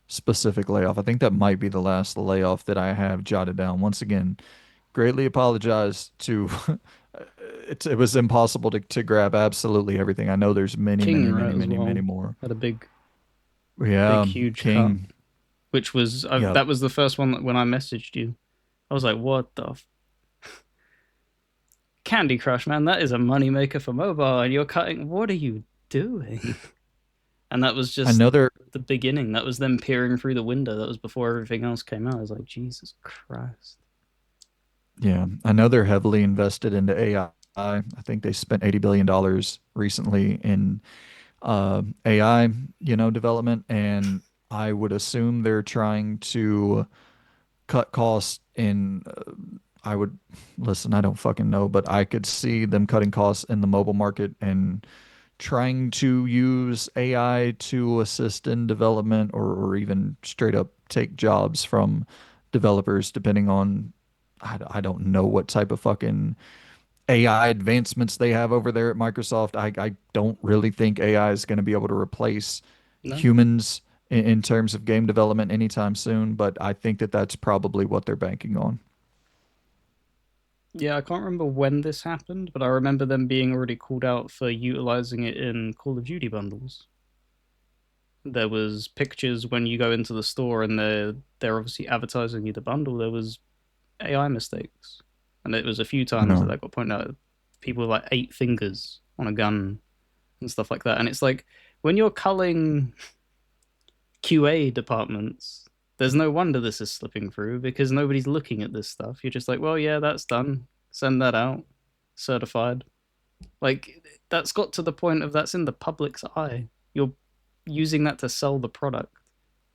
specific layoff. I think that might be the last layoff that I have jotted down. Once again, greatly apologize to. It was impossible to grab absolutely everything. I know there's many, King many, right many, as many, well many more. had a big Yeah, huge cut, King. which was Yeah, that was the first one that when I messaged you, I was like, what the Candy Crush, man, that is a moneymaker for mobile, and you're cutting. What are you doing? And that was I just know they're. the beginning. That was them peering through the window. That was before everything else came out. I was like, Jesus Christ. Yeah, I know they're heavily invested into AI. I think they spent $80 billion recently in AI, development, and I would assume they're trying to cut costs in. I would listen. I don't fucking know, but I could see them cutting costs in the mobile market and trying to use AI to assist in development or even straight up take jobs from developers, depending on. I don't know what type of fucking AI advancements they have over there at Microsoft. I don't really think AI is going to be able to replace No, humans in terms of game development anytime soon, but I think that that's probably what they're banking on. yeah, I can't remember when this happened, but I remember them being already called out for utilizing it in Call of Duty bundles. There was pictures when you go into the store and they're obviously advertising you the bundle. There was AI mistakes, and it was a few times that No, that got pointed out. People with like 8 fingers on a gun and stuff like that, and it's like when you're culling QA departments, there's no wonder this is slipping through because nobody's looking at this stuff. You're just like, well, yeah, that's done. Send that out, certified. Like that's got to the point of that's in the public's eye. You're using that to sell the product.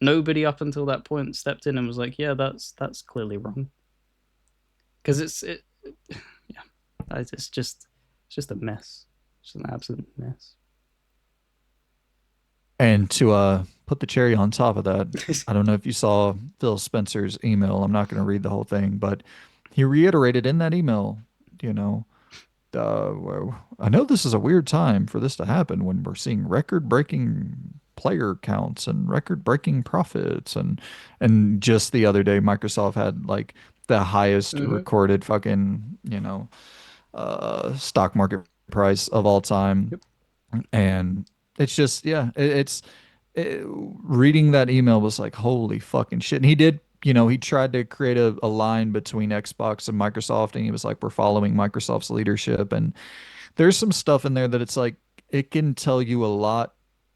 Nobody up until that point stepped in and was like, yeah, that's clearly wrong because yeah, it's just a mess. It's just an absolute mess. and to put the cherry on top of that, I don't know if you saw Phil Spencer's email. I'm not going to read the whole thing, but he reiterated in that email, you know, well, I know this is a weird time for this to happen when we're seeing record-breaking player counts and record-breaking profits and just the other day Microsoft had like the highest Mm-hmm. recorded fucking, stock market price of all time. Yep. And it's just, yeah, reading that email was like, holy fucking shit. And he did, he tried to create a line between Xbox and Microsoft, and he was like, we're following Microsoft's leadership. And there's some stuff in there that it's like, it can tell you a lot,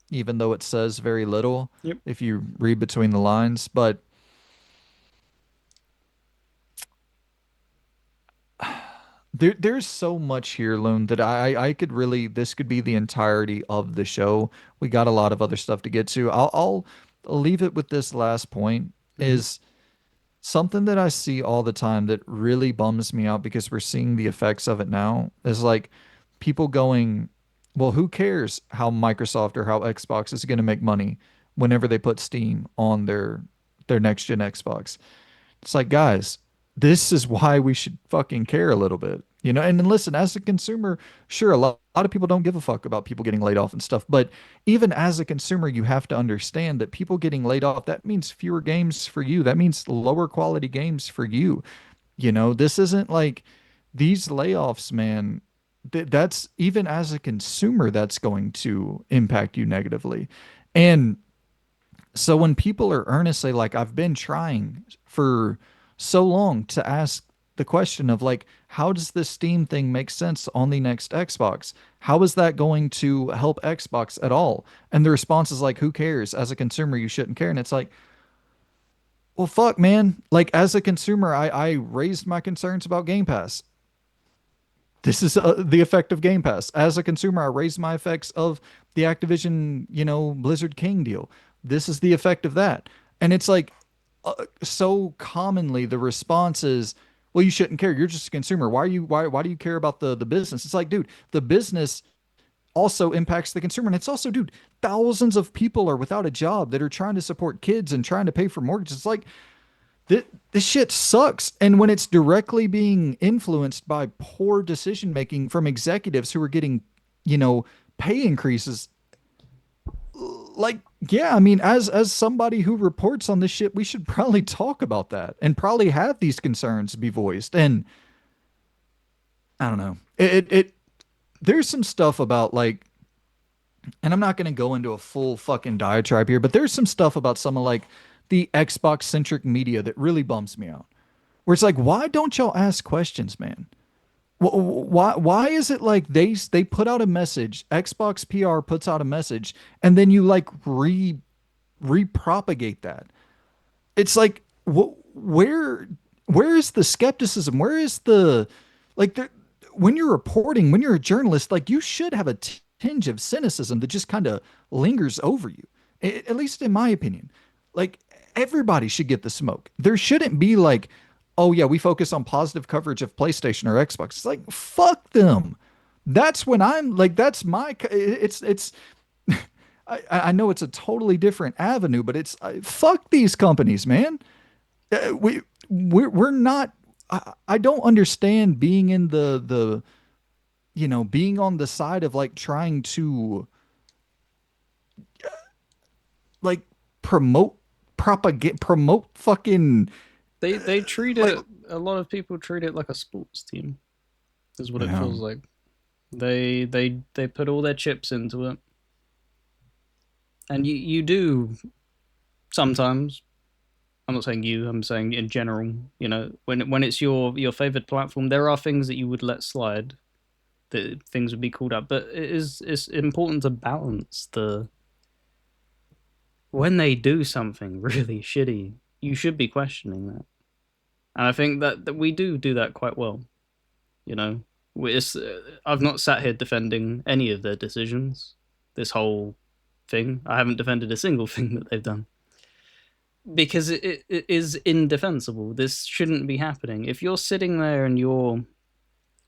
even though it says very little Yep. if you read between the lines. But there's so much here, Loon, that I could really, this could be the entirety of the show. We got a lot of other stuff to get to. I'll leave it with this last point Hmm. is something that I see all the time that really bums me out because we're seeing the effects of it now is like people going, well, who cares how Microsoft or how Xbox is going to make money whenever they put Steam on their next gen Xbox? It's like, guys, this is why we should fucking care a little bit. You know, and then listen, as a consumer, sure, a lot of people don't give a fuck about people getting laid off and stuff. But even as a consumer, you have to understand that people getting laid off, that means fewer games for you. That means lower quality games for you. You know, this isn't like these layoffs, man. That's even as a consumer, that's going to impact you negatively. And so when people are earnestly like, I've been trying for so long to ask the question of like, how does this Steam thing make sense on the next Xbox? How is that going to help Xbox at all? And the response is like, who cares? As a consumer, you shouldn't care. And it's like, well, fuck, man. Like as a consumer, I raised my concerns about Game Pass. This is the effect of Game Pass. As a consumer, I raised my effects of the Activision, Blizzard King deal. This is the effect of that. And it's like so commonly the response is, well, you shouldn't care. You're just a consumer. Why do you care about the business? It's like, dude, the business also impacts the consumer. And it's also, dude, thousands of people are without a job that are trying to support kids and trying to pay for mortgages. It's like this shit sucks. And when it's directly being influenced by poor decision making from executives who are getting, you know, pay increases, like, yeah, I mean, as somebody who reports on this shit, we should probably talk about that and probably have these concerns be voiced. And I don't know. There's some stuff about like, and I'm not going to go into a full fucking diatribe here, but there's some stuff about some of like the Xbox centric media that really bums me out. Where it's like, why don't y'all ask questions, man? Why is it like they put out a message, Xbox PR puts out a message, and then you like repropagate that? It's like where is the skepticism? Where is the like the when you're reporting, when you're a journalist, like you should have a tinge of cynicism that just kind of lingers over you. At least in my opinion. Like everybody should get the smoke. There shouldn't be like, oh yeah, we focus on positive coverage of PlayStation or Xbox. It's like fuck them. That's when I'm like that's my it's I know it's a totally different avenue, but it's fuck these companies, man. We're not. I don't understand being in the being on the side of like trying to like promote propagate promote fucking They treat like it. A lot of people treat it like a sports team. Is what it yeah feels like. They put all their chips into it, and you do sometimes. I'm not saying you. I'm saying in general. You know, when it's your favorite platform, there are things that you would let slide. That things would be called up, but it's important to balance the when they do something really shitty. You should be questioning that, and I think that we do that quite well. You know, it's I've not sat here defending any of their decisions. This whole thing, I haven't defended a single thing that they've done because it is indefensible. This shouldn't be happening. If you're sitting there and you're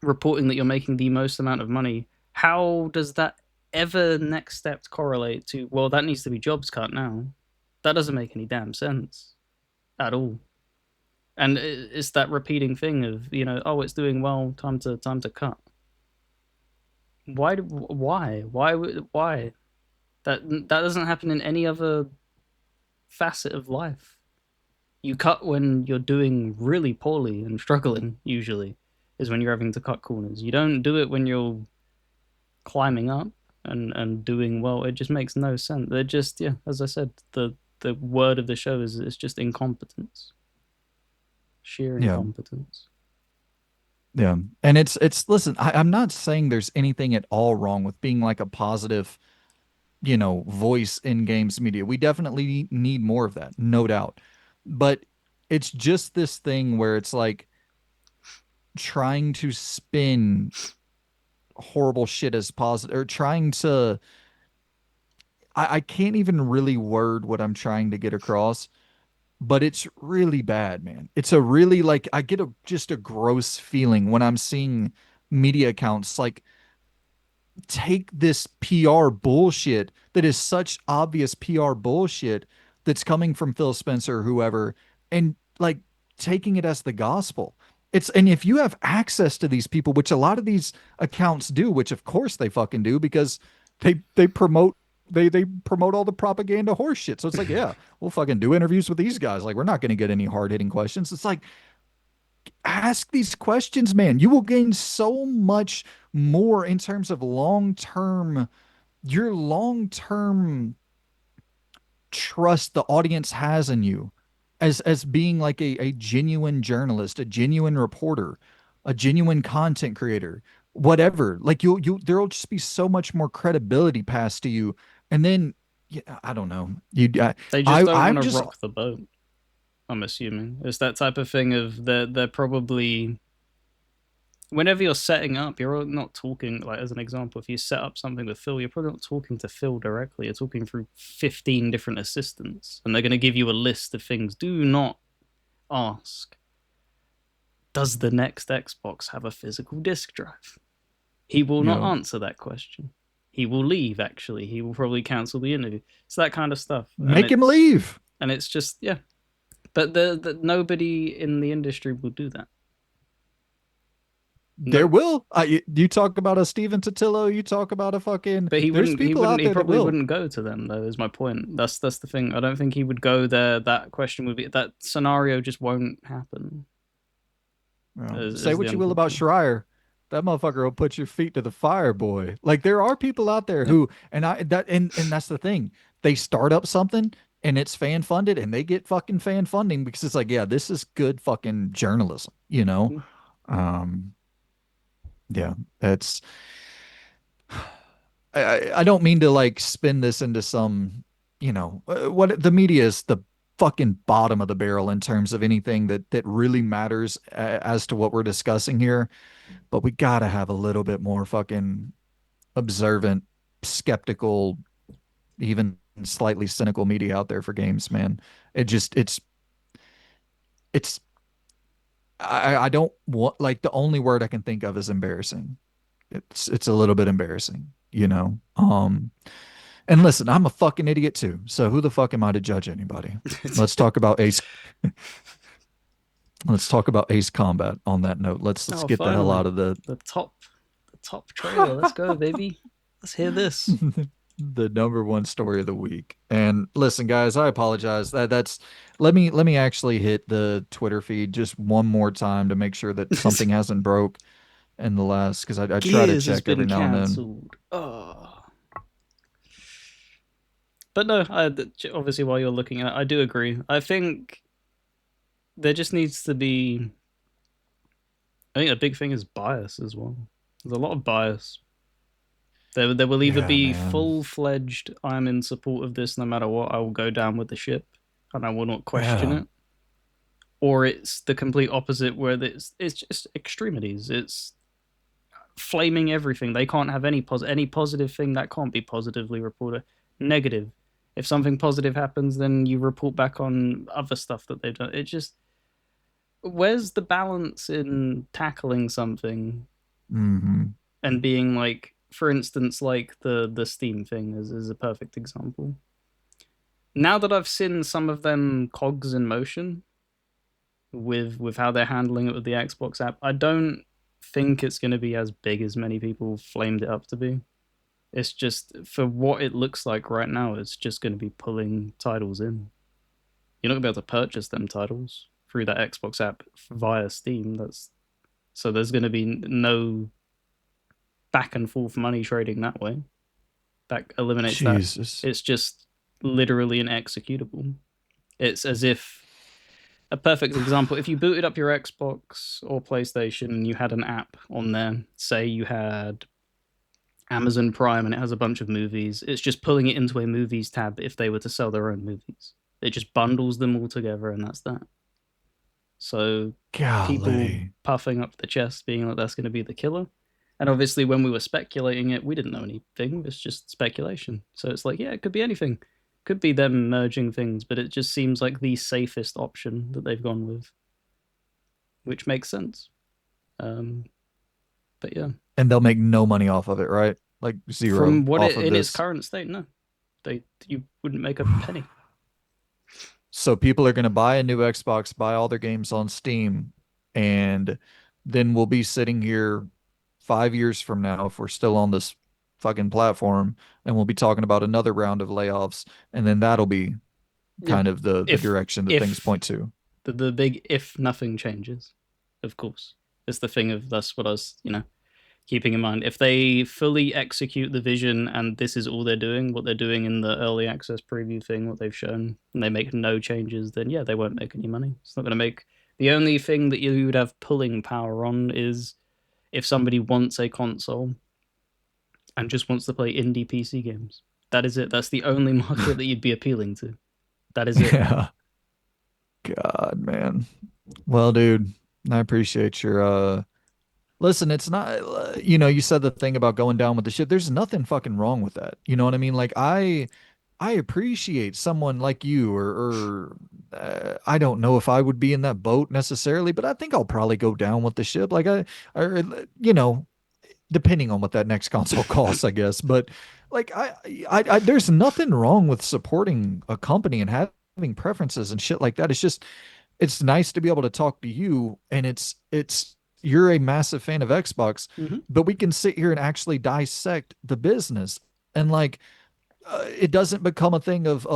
reporting that you're making the most amount of money, how does that ever next step correlate to, well, that needs to be jobs cut now? That doesn't make any damn sense at all. And it's that repeating thing of, oh, it's doing well, time to cut. Why? That doesn't happen in any other facet of life. You cut when you're doing really poorly and struggling, usually, is when you're having to cut corners. You don't do it when you're climbing up and doing well. It just makes no sense. They're just, yeah, as I said, the word of the show is it's just incompetence. Sheer yeah incompetence. yeah. And it's listen, I'm not saying there's anything at all wrong with being like a positive voice in games media. We definitely need more of that, no doubt. But it's just this thing where it's like trying to spin horrible shit as positive, or trying to, I can't even really word what I'm trying to get across, but it's really bad, man. It's a really, like, I get just a gross feeling when I'm seeing media accounts like take this PR bullshit that is such obvious PR bullshit that's coming from Phil Spencer or whoever, and like taking it as the gospel. And if you have access to these people, which a lot of these accounts do, which of course they fucking do because they promote they promote all the propaganda horse shit. So it's like, yeah, we'll fucking do interviews with these guys. Like, we're not going to get any hard-hitting questions. It's like, ask these questions, man. You will gain so much more in terms of your long-term trust the audience has in you as being like a genuine journalist, a genuine reporter, a genuine content creator, whatever. Like, there'll just be so much more credibility passed to you. And then, yeah, I don't know. They just don't want I'm to just rock the boat. I'm assuming it's that type of thing of they're probably whenever you're setting up, you're not talking like as an example. If you set up something with Phil, you're probably not talking to Phil directly. You're talking through 15 different assistants, and they're going to give you a list of things. Do not ask, does the next Xbox have a physical disk drive? He will not answer that question. He will leave, actually. He will probably cancel the interview. It's that kind of stuff. make him leave. And it's just, yeah. But nobody in the industry will do that. There No, will. You talk about a Steven Totillo. You talk about a fucking. but he There's wouldn't. He people wouldn't. out He there that probably will. wouldn't go to them, though. Is my point. That's the thing. I don't think he would go there. That question would be. That scenario just won't happen. Well, say Is the what you will about unfortunate. Schreier. That motherfucker will put your feet to the fire, boy. Like, there are people out there Yep. who, and that's the thing. They start up something and it's fan funded and they get fucking fan funding because it's like, yeah, this is good fucking journalism, you know? Mm. Um, yeah, it's I don't mean to like spin this into some, what the media is the fucking bottom of the barrel in terms of anything that really matters as to what we're discussing here. But we gotta have a little bit more fucking observant, skeptical, even slightly cynical media out there for games, man. It just it's I don't want, like, the only word I can think of is embarrassing. It's a little bit embarrassing, you know. And listen, I'm a fucking idiot too. So who the fuck am I to judge anybody? Let's talk about Ace. Let's talk about Ace Combat on that note. Let's Oh, get the hell out finally, of the the top, the top trailer. Let's go, baby. Let's hear this. the number one story of the week. And listen, guys, I apologize. That's let me actually hit the Twitter feed just one more time to make sure that something hasn't broke in the last, because I try to Gears has check every been now and then. cancelled. Oh. But no, obviously while you're looking at it, I do agree. I think there just needs to be. I think a big thing is bias as well. There's a lot of bias. There will either Yeah, be man. full fledged, I'm in support of this no matter what, I will go down with the ship and I will not question Yeah. it. Or it's the complete opposite where it's just extremities. It's flaming everything. They can't have any positive thing that can't be positively reported. Negative. If something positive happens, then you report back on other stuff that they've done. It just where's the balance in tackling something Hmm. and being like, for instance, like the Steam thing is a perfect example. Now that I've seen some of them cogs in motion with how they're handling it with the Xbox app, I don't think it's going to be as big as many people flamed it up to be. It's just for what it looks like right now, it's just going to be pulling titles in. You're not going to be able to purchase them titles through that Xbox app via Steam. That's so there's going to be no back and forth money trading that way. That eliminates that. Jesus. It's just literally an executable. It's as if a perfect example, if you booted up your Xbox or PlayStation and you had an app on there, say you had Amazon Prime and it has a bunch of movies. It's just pulling it into a movies tab if they were to sell their own movies. It just bundles them all together and that's that. So people Golly. puffing up the chest, being like that's going to be the killer. And obviously, when we were speculating it, we didn't know anything. It's just speculation. So it's like, yeah, it could be anything. Could be them merging things, but it just seems like the safest option that they've gone with, which makes sense. Um, but yeah, And they'll make no money off of it, right? Like zero from what off it of in its this. current state, no, you wouldn't make a penny. So people are going to buy a new Xbox, buy all their games on Steam, and then we'll be sitting here 5 years from now if we're still on this fucking platform, and we'll be talking about another round of layoffs, and then that'll be Yeah, kind of the if direction that things if point to. the big if nothing changes, of course, it's the thing of that's what I was keeping in mind. If they fully execute the vision and this is all they're doing, what they're doing in the early access preview thing, what they've shown, and they make no changes, then yeah, they won't make any money. It's not going to make. The only thing that you would have pulling power on is if somebody wants a console and just wants to play indie PC games. That is it. That's the only market that you'd be appealing to. That is it. Yeah. God, man. Well, dude, I appreciate your listen, it's not you said the thing about going down with the ship. There's nothing fucking wrong with that. You know what I mean? Like I appreciate someone like you or I don't know if I would be in that boat necessarily, but I think I'll probably go down with the ship. Like I you know, depending on what that next console costs, I guess. But like there's nothing wrong with supporting a company and having preferences and shit like that. It's just it's nice to be able to talk to you, and it's you're a massive fan of Xbox, Mm-hmm. but we can sit here and actually dissect the business, and like it doesn't become a thing of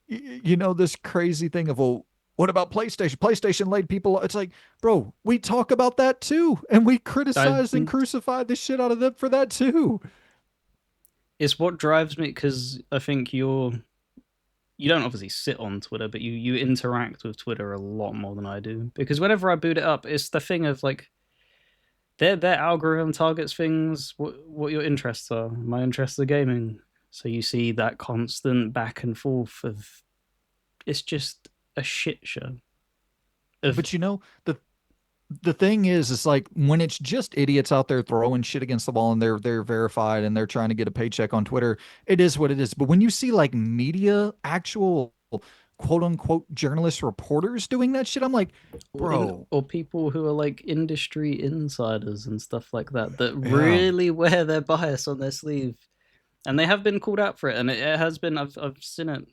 this crazy thing of, well, what about PlayStation laid people, it's like, bro, we talk about that too, and we I criticize and crucify the shit out of them for that too. It's what drives me because I think you don't obviously sit on Twitter, but you interact with Twitter a lot more than I do. Because whenever I boot it up, it's the thing of like their algorithm targets things what your interests are. My interests are gaming, so you see that constant back and forth of it's just a shit show of But the thing is like when it's just idiots out there throwing shit against the wall and they're verified and they're trying to get a paycheck on Twitter, it is what it is. But when you see like media, actual quote unquote journalist reporters doing that shit, I'm like, bro, or people who are like industry insiders and stuff like that that yeah, really wear their bias on their sleeve, and they have been called out for it, and it has been I've seen it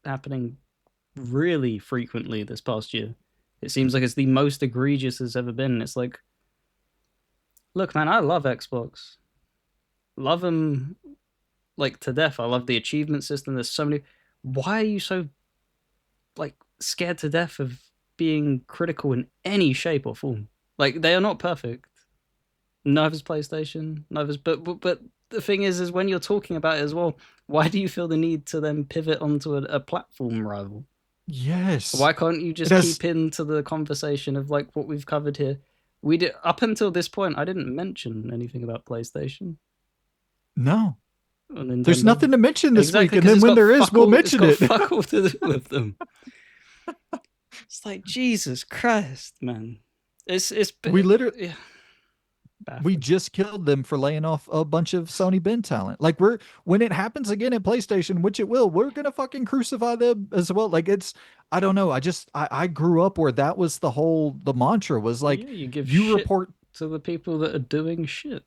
happening really frequently this past year. It seems like it's the most egregious it's ever been. It's like, look, man, I love Xbox, love them like to death. I love the achievement system. There's so many. Why are you so like scared to death of being critical in any shape or form? Like they are not perfect. Neither's PlayStation. Neither's but the thing is when you're talking about it as well, why do you feel the need to then pivot onto a platform rival? yes, Why can't you it just has keep into the conversation of like what we've covered here? We did up until this point. I didn't mention anything about PlayStation no. or There's Nintendo. nothing to mention this week, Exactly, and because then it's when got there is, fuck we'll all. It's mention got it. fuck all to do with them. It's like Jesus Christ, man. It's we literally yeah, we baffling. just killed them for laying off a bunch of Sony bin talent. Like we're when it happens again at PlayStation, which it will, we're gonna fucking crucify them as well. Like it's I don't know. I grew up where that was the mantra was like Yeah, you give you shit report to the people that are doing shit.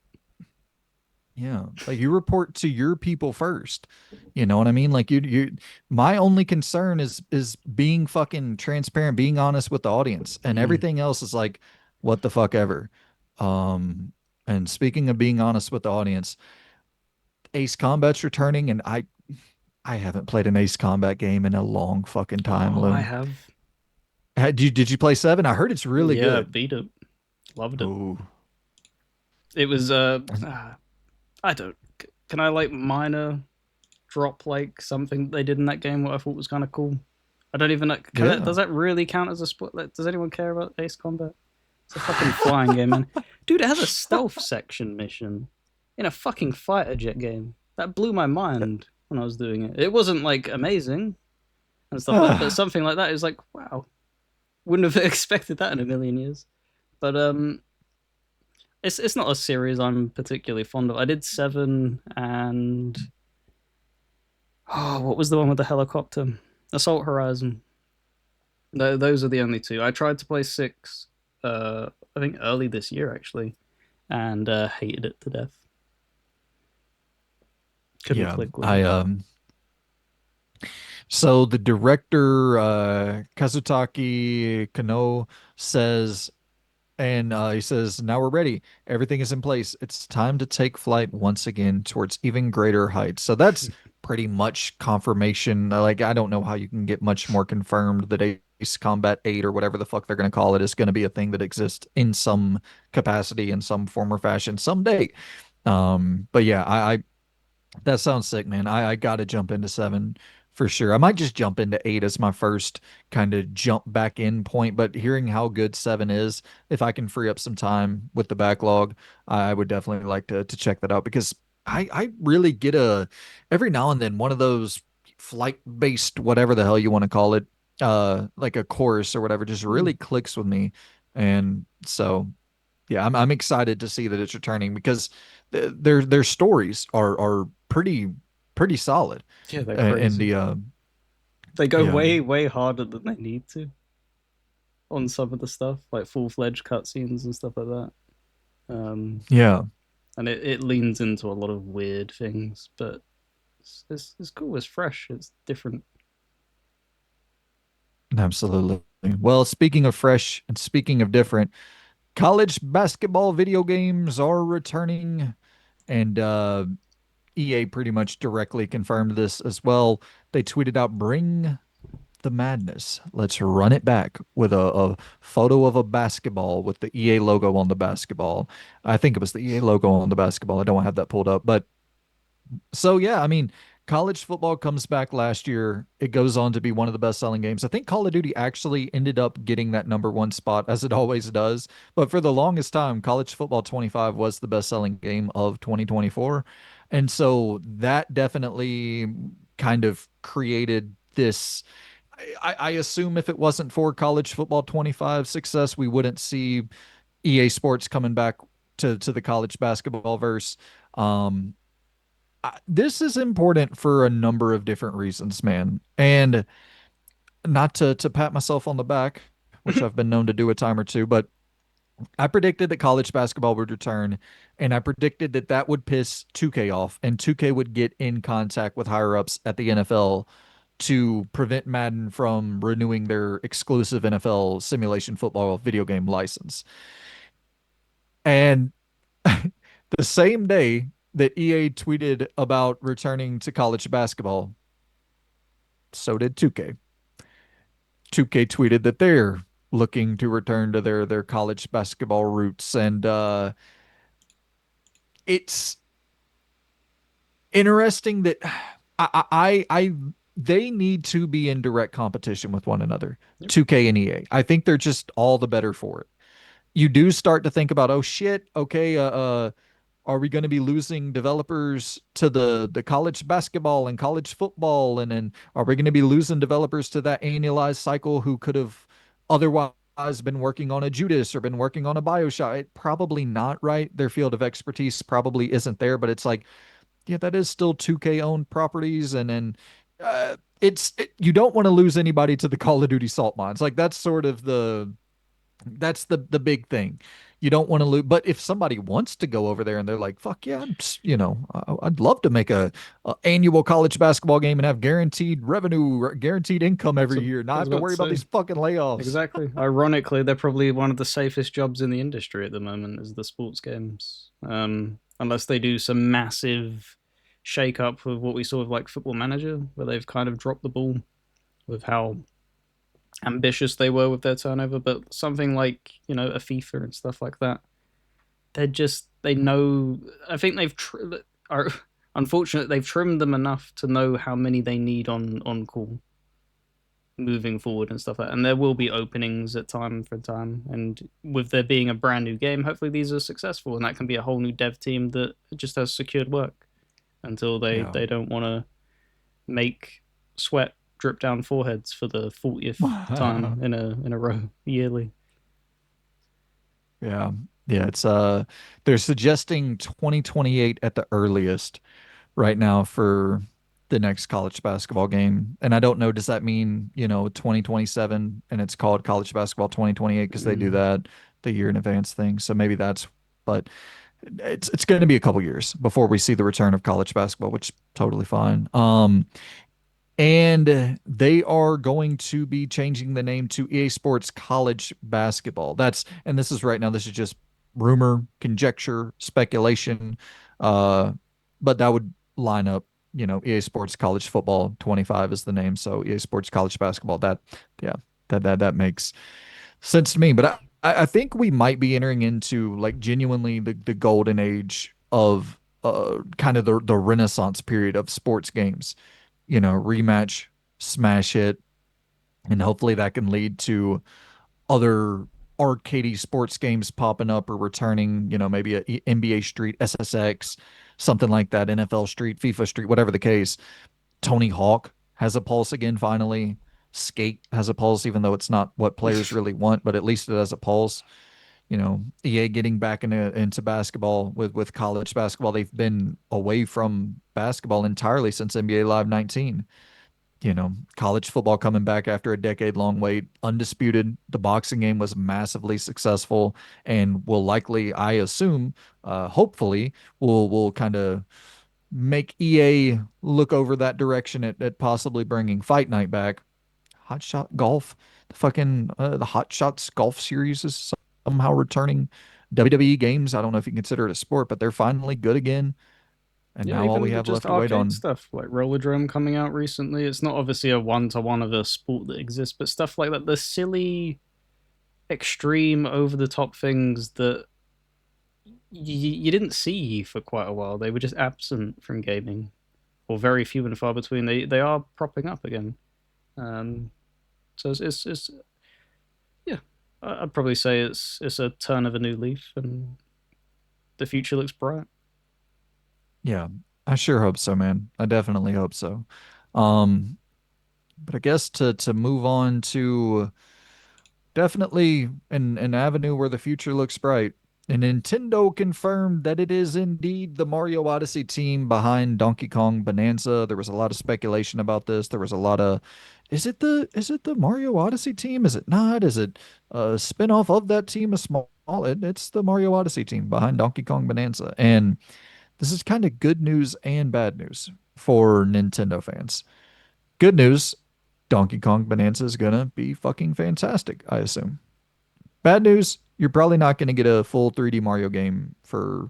yeah, like you report to your people first. You know what I mean? Like you my only concern is being fucking transparent, being honest with the audience, and Mm. everything else is like what the fuck ever. Um and speaking of being honest with the audience, Ace Combat's returning, and I haven't played an Ace Combat game in a long fucking time, Oh, I Loon. have. Did you play seven? I heard it's really Yeah, good. beat it. Loved it. Oh, It was I don't. Can I like minor drop like something they did in that game? What I thought was kind of cool. I don't even know. Can that yeah. does that really count as a sport? Like, does anyone care about Ace Combat? It's a fucking flying game, man. Dude, it has a stealth section mission. in a fucking fighter jet game. That blew my mind when I was doing it. It wasn't like amazing and stuff like that, but something like that is like, wow, wouldn't have expected that in a million years. But it's not a series I'm particularly fond of. I did seven and oh, what was the one with the helicopter? Assault Horizon. Those are the only two. I tried to play six, I think early this year actually, and hated it to death. Couldn't Yeah, click with I it. so the director Kazutaki Kano says, and he says, "Now we're ready. Everything is in place. It's time to take flight once again towards even greater heights." So that's pretty much confirmation. Like, I don't know how you can get much more confirmed that Ace Combat 8 or whatever the fuck they're going to call it is going to be a thing that exists in some capacity, in some form or fashion someday. But yeah, I that sounds sick, man. I gotta jump into seven for sure. I might just jump into eight as my first kind of jump back in point, but hearing how good seven is, if I can free up some time with the backlog, I would definitely like to check that out because I really get a every now and then one of those flight based whatever the hell you want to call it, like a course or whatever, just really clicks with me. And so yeah, I'm excited to see that it's returning because their stories are pretty solid, Yeah, they're and crazy. the They go yeah way harder than they need to on some of the stuff, like full fledged cutscenes and stuff like that. Um, yeah and it leans into a lot of weird things, but it's cool. It's fresh. It's different. absolutely. Well, speaking of fresh and speaking of different, college basketball video games are returning, and EA pretty much directly confirmed this as well. They tweeted out, "Bring the madness. Let's run it back with a photo of a basketball with the EA logo on the basketball." I think it was the EA logo on the basketball. I don't have that pulled up, but so yeah, I mean, college football comes back last year. It goes on to be one of the best-selling games. I think Call of Duty actually ended up getting that number one spot, as it always does. But for the longest time, College Football 25 was the best-selling game of 2024. And so that definitely kind of created this. I assume if it wasn't for College Football 25 success, we wouldn't see EA Sports coming back to the college basketball verse. Um, this is important for a number of different reasons, man. And not to pat myself on the back, which I've been known to do a time or two, but I predicted that college basketball would return, and I predicted that that would piss 2K off, and 2K would get in contact with higher ups at the NFL to prevent Madden from renewing their exclusive NFL simulation football video game license. And the same day that EA tweeted about returning to college basketball, so did 2K. 2K tweeted that they're looking to return to their college basketball roots, and it's interesting that I they need to be in direct competition with one another. Yep. 2K and EA. I think they're just all the better for it. You do start to think about, oh shit, okay, are we going to be losing developers to the college basketball and college football, and then are we going to be losing developers to that annualized cycle who could have otherwise been working on a Judas or been working on a BioShock? Probably not, right? Their field of expertise probably isn't there, but it's like, yeah, that is still 2K owned properties, and then you don't want to lose anybody to the Call of Duty salt mines. Like that's sort of that's the big thing. You don't want to lose, but if somebody wants to go over there and they're like, "Fuck yeah, I'd love to make a annual college basketball game and have guaranteed revenue, guaranteed income every So year, I not was have to about to worry about say these fucking layoffs." exactly. Ironically, they're probably one of the safest jobs in the industry at the moment is the sports games. Unless they do some massive shake up of what we saw with like Football Manager, where they've kind of dropped the ball with how ambitious they were with their turnover. But something like a FIFA and stuff like that, they know. I think are unfortunate they've trimmed them enough to know how many they need on call. moving forward and stuff like that. And there will be openings at time for time. And with there being a brand new game, hopefully these are successful, and that can be a whole new dev team that just has secured work until Yeah. they don't want to make sweat drip down foreheads for the 40th time in a row yearly. Yeah. Yeah, it's they're suggesting 2028 at the earliest right now for the next college basketball game. And I don't know, does that mean, 2027 and it's called college basketball 2028 because they do Mm. that the year in advance thing. So maybe that's, but it's going to be a couple years before we see the return of college basketball, which is totally fine. And they are going to be changing the name to EA Sports College Basketball. And this is right now, this is just rumor, conjecture, speculation. Uh, but that would line up, EA Sports College Football 25 is the name. So EA Sports College Basketball, yeah, that makes sense to me. But I think we might be entering into like genuinely the golden age of kind of the renaissance period of sports games, rematch, smash hit, and hopefully that can lead to other arcadey sports games popping up or returning, maybe a NBA Street, SSX, something like that, NFL Street, FIFA Street, whatever the case. Tony Hawk has a pulse again finally. Skate has a pulse, even though it's not what players really want, but at least it has a pulse. EA getting back into basketball with college basketball. They've been away from basketball entirely since NBA Live 19. College football coming back after a decade long wait, undisputed. The boxing game was massively successful and will likely, I assume, hopefully, will kind of make EA look over that direction at possibly bringing Fight Night back. Hot Shot Golf, the Hot Shots Golf series is somehow returning. WWE games, I don't know if you consider it a sport, but they're finally good again. And Yeah, now all we even have just left to wait arcade on. stuff like Rollerdrome coming out recently. It's not obviously a one to one of a sport that exists, but stuff like that, the silly, extreme, over the top things that you didn't see for quite a while. They were just absent from gaming, or very few and far between. They are propping up again. Um, so it's yeah, I'd probably say it's a turn of a new leaf, and the future looks bright. Yeah, I sure hope so, man. I definitely hope so. Um, but I guess to move on to definitely an avenue where the future looks bright. And Nintendo confirmed that it is indeed the Mario Odyssey team behind Donkey Kong Bonanza. There was a lot of speculation about this. There was a lot of, is it the Mario Odyssey team? Is it not? Is it a spin-off of that team? It's the Mario Odyssey team behind Donkey Kong Bonanza. And this is kind of good news and bad news for Nintendo fans. Good news, Donkey Kong Bonanza is gonna be fucking fantastic, I assume. Bad news, you're probably not gonna get a full 3D Mario game for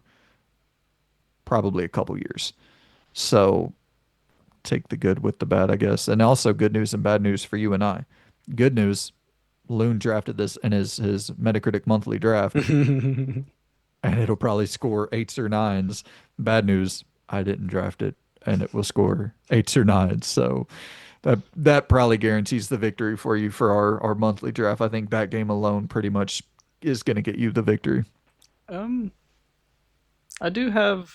probably a couple years. So take the good with the bad, I guess. And also good news and bad news for you and I. Good news, Loon drafted this in his Metacritic monthly draft, and it'll probably score eights or nines. Bad news, I didn't draft it, and it will score eights or nines. So that probably guarantees the victory for you for our monthly draft. I think that game alone pretty much is going to get you the victory. um, I do have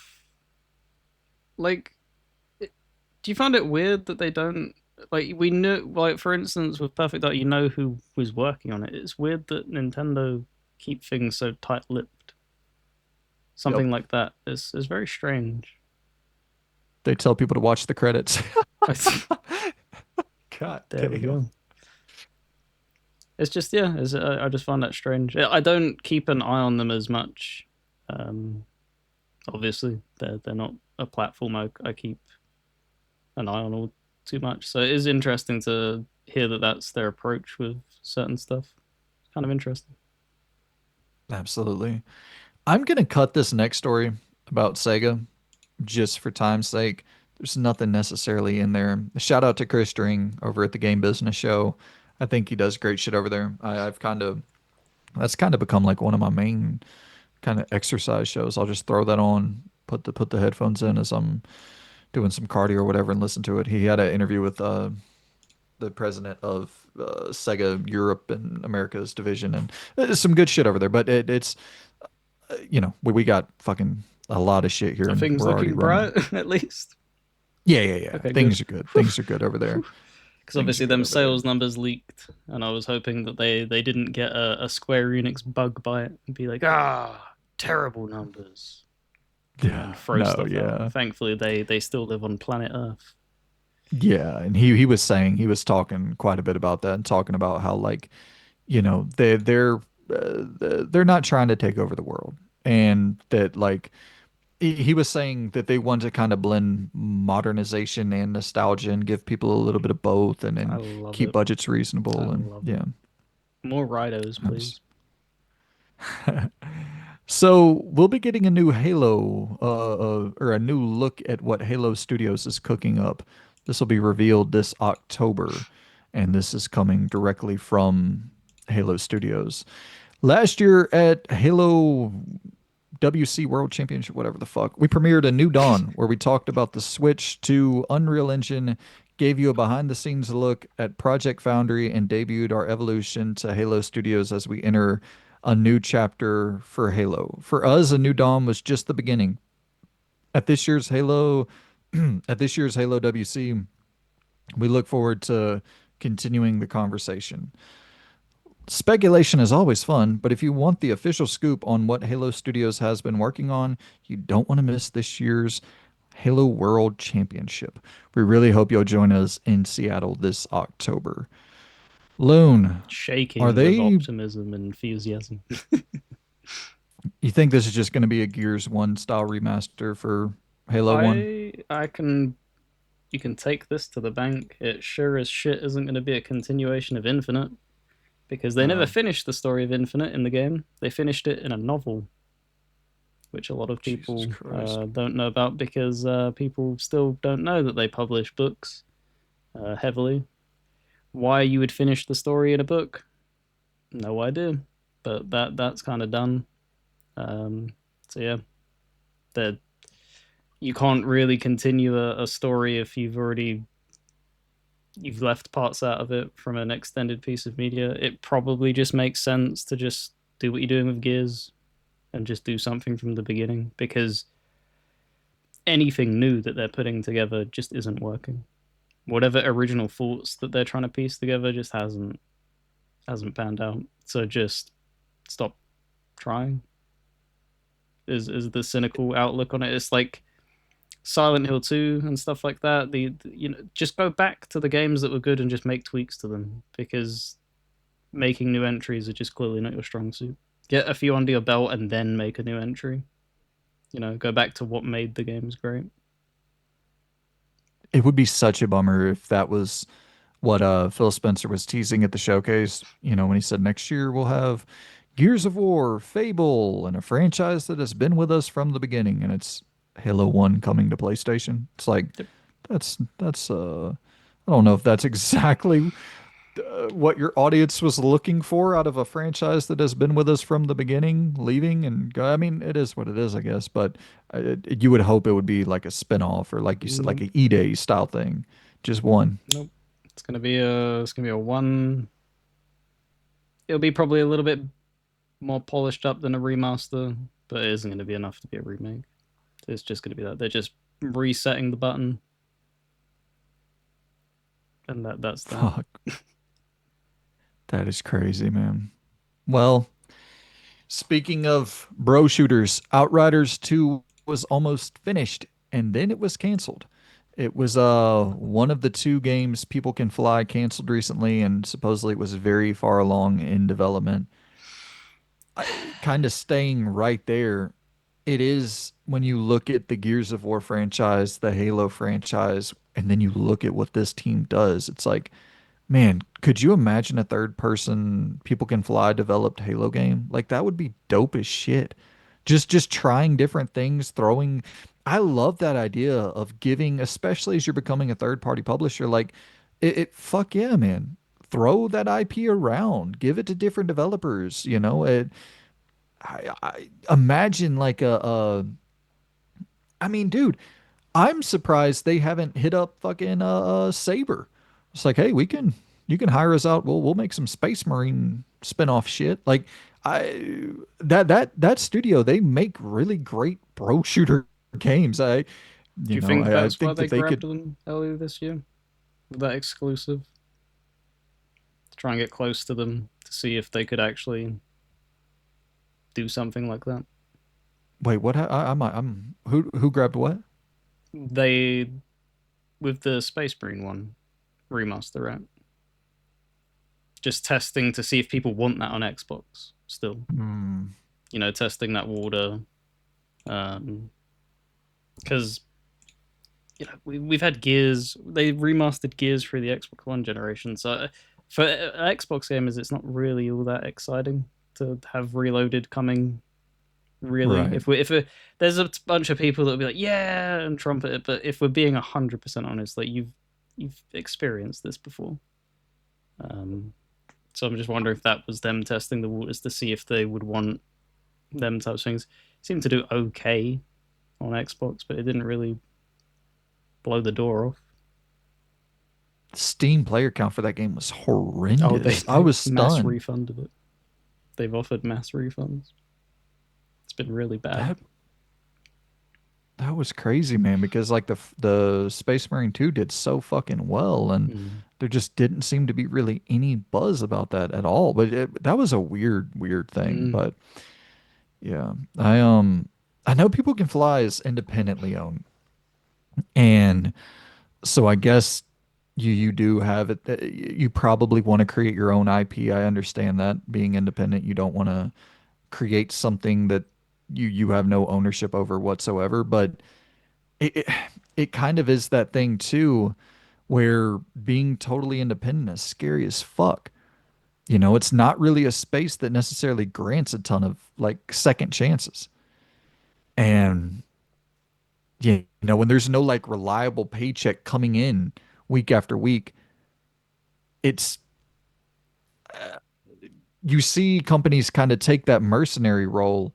like do you find it weird that they don't like we know like for instance with Perfect Dark you know who was working on it. It's weird that Nintendo keep things so tight-lipped. Yep. Something like that is very strange. They tell people to watch the credits. God There we damn. go. It's just yeah, I just find that strange. I don't keep an eye on them as much. Um, Obviously they're not a platform I keep an eye on all too much. So it is interesting to hear that that's their approach with certain stuff. It's kind of interesting. Absolutely. I'm going to cut this next story about Sega just for time's sake. There's nothing necessarily in there. Shout out to Chris String over at the Game Business Show. I think he does great shit over there. I've kind of that's kind of become like one of my main kind of exercise shows. I'll just throw that on, put the headphones in as I'm doing some cardio or whatever, and listen to it. He had an interview with the president of Sega Europe and America's division, and there's some good shit over there. But it's we got fucking a lot of shit here, Are and things we're already looking running. bright at least? Yeah, yeah, yeah. Okay, good. Things are good. Things are good over there. Because Things are obviously good them over there. sales numbers leaked, and I was hoping that they didn't get a Square Enix bug by it and be like, ah, terrible numbers, and Yeah. then throw No. stuff out. Yeah. Thankfully, they still live on planet Earth. Yeah. And he was saying he was talking quite a bit about that and talking about how like they're not trying to take over the world, and that like he was saying that they want to kind of blend modernization and nostalgia and give people a little bit of both, and I then love keep it. budgets I reasonable. And love it. yeah, More Ridos, that's please. so we'll be getting a new Halo, or a new look at what Halo Studios is cooking up. This will be revealed this October, and this is coming directly from Halo Studios. Last year at Halo WC World Championship, whatever the fuck, we premiered a New Dawn where we talked about the switch to Unreal Engine, gave you a behind the scenes look at Project Foundry, and debuted our evolution to Halo Studios as we enter a new chapter for Halo. For us, a New Dawn was just the beginning. At this year's Halo, at this year's Halo WC, we look forward to continuing the conversation. Speculation is always fun, but if you want the official scoop on what Halo Studios has been working on, you don't want to miss this year's Halo World Championship. We really hope you'll join us in Seattle this October. Loon, are Shaking with they, optimism and enthusiasm. you think this is just going to be a Gears 1 style remaster for Halo 1? I can you can take this to the bank. It sure as shit isn't going to be a continuation of Infinite because they never Oh, finished the story of Infinite in the game. They finished it in a novel, which a lot of Jesus people Christ. don't know about because people still don't know that they publish books heavily. Why you would finish the story in a book, no idea. But that's kind of done. Um, so yeah, that you can't really continue a story if you've left parts out of it from an extended piece of media. It probably just makes sense to just do what you're doing with Gears and just do something from the beginning because anything new that they're putting together just isn't working. Whatever original thoughts that they're trying to piece together just hasn't panned out. So just stop trying. Is the cynical outlook on it? It's like Silent Hill 2 and stuff like that. Just go back to the games that were good and just make tweaks to them because making new entries are just clearly not your strong suit. Get a few under your belt and then make a new entry. Go back to what made the games great. It would be such a bummer if that was what Phil Spencer was teasing at the showcase, when he said next year we'll have Gears of War, Fable, and a franchise that has been with us from the beginning, and it's Halo 1 coming to PlayStation. It's like Yep. that's I don't know if that's exactly what your audience was looking for out of a franchise that has been with us from the beginning, leaving and go. I mean, it is what it is, I guess, but you would hope it would be like a spin-off or like you said, like Nope. a E-Day style thing. Just one. Nope. It's gonna be a one. It'll be probably a little bit more polished up than a remaster, but it isn't gonna be enough to be a remake. It's just gonna be that they're just resetting the button, and that's that. Fuck. That is crazy, man. Well, speaking of bro shooters, Outriders 2 was almost finished and then it was canceled. It was one of the two games People Can Fly canceled recently, and supposedly it was very far along in development. Kind of staying right there, it is when you look at the Gears of War franchise, the Halo franchise, and then you look at what this team does, it's like, man, could you imagine a third person People Can Fly developed Halo game? Like that would be dope as shit. Just trying different things, throwing I love that idea of giving, especially as you're becoming a third party publisher, like it fuck yeah, man. Throw that IP around, give it to different developers, I imagine like I mean, dude, I'm surprised they haven't hit up fucking Saber. It's like, hey, you can hire us out. We'll make some Space Marine spin-off shit. Like I that studio, they make really great bro shooter games. Do you think I that's why think they that they grabbed could. them earlier this year with that exclusive to try and get close to them to see if they could actually do something like that? Wait, what? I'm who grabbed what? They with the Space Marine one remaster, right? Just testing to see if people want that on Xbox still. Hmm, Testing that water. Um, because we've had Gears. They remastered Gears for the Xbox One generation. So for Xbox gamers, it's not really all that exciting to have Reloaded coming. Really, right. there's a bunch of people that'll be like, yeah, and trumpet it. But if we're being 100% honest, like you've experienced this before. Um, so I'm just wondering if that was them testing the waters to see if they would want them types of things. Seemed to do okay on Xbox, but it didn't really blow the door off. Steam player count for that game was Oh, horrendous. I they've was mass stunned. refunded it. They've offered mass refunds. It's been really bad. That that was crazy, man, because like the Space Marine 2 did so fucking well, and Mm. there just didn't seem to be really any buzz about that at all. But that was a weird thing. Mm. But yeah, I know people can fly as independently owned, and so I guess you do have it. You probably want to create your own IP. I understand that being independent, you don't want to create something that you have no ownership over whatsoever. But it it kind of is that thing too, where being totally independent is scary as fuck. It's not really a space that necessarily grants a ton of like second chances. And when there's no like reliable paycheck coming in week after week, it's you see companies kind of take that mercenary role,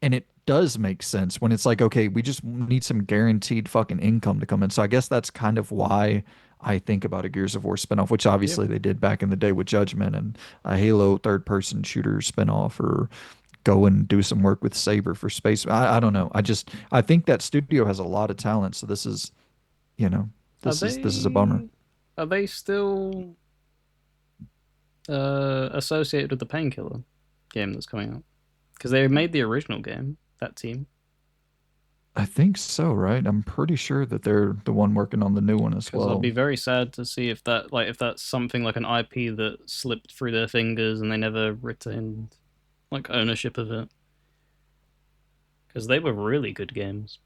and it does make sense when it's like, okay, we just need some guaranteed fucking income to come in. So I guess that's kind of why I think about a Gears of War spinoff, which Yep. obviously they did back in the day with Judgment, and a Halo third person shooter spinoff, or go and do some work with Saber for space. I don't know. I think that studio has a lot of talent. So you know, Are this is a bummer. they still associated with the Painkiller game that's coming out? Because they made the original game. That team. I think so, right? I'm pretty sure that they're the one working on the new one as Because I'd well. be very sad to see if that's something like an IP that slipped through their fingers and they never retained like ownership of it. Because they were really good games.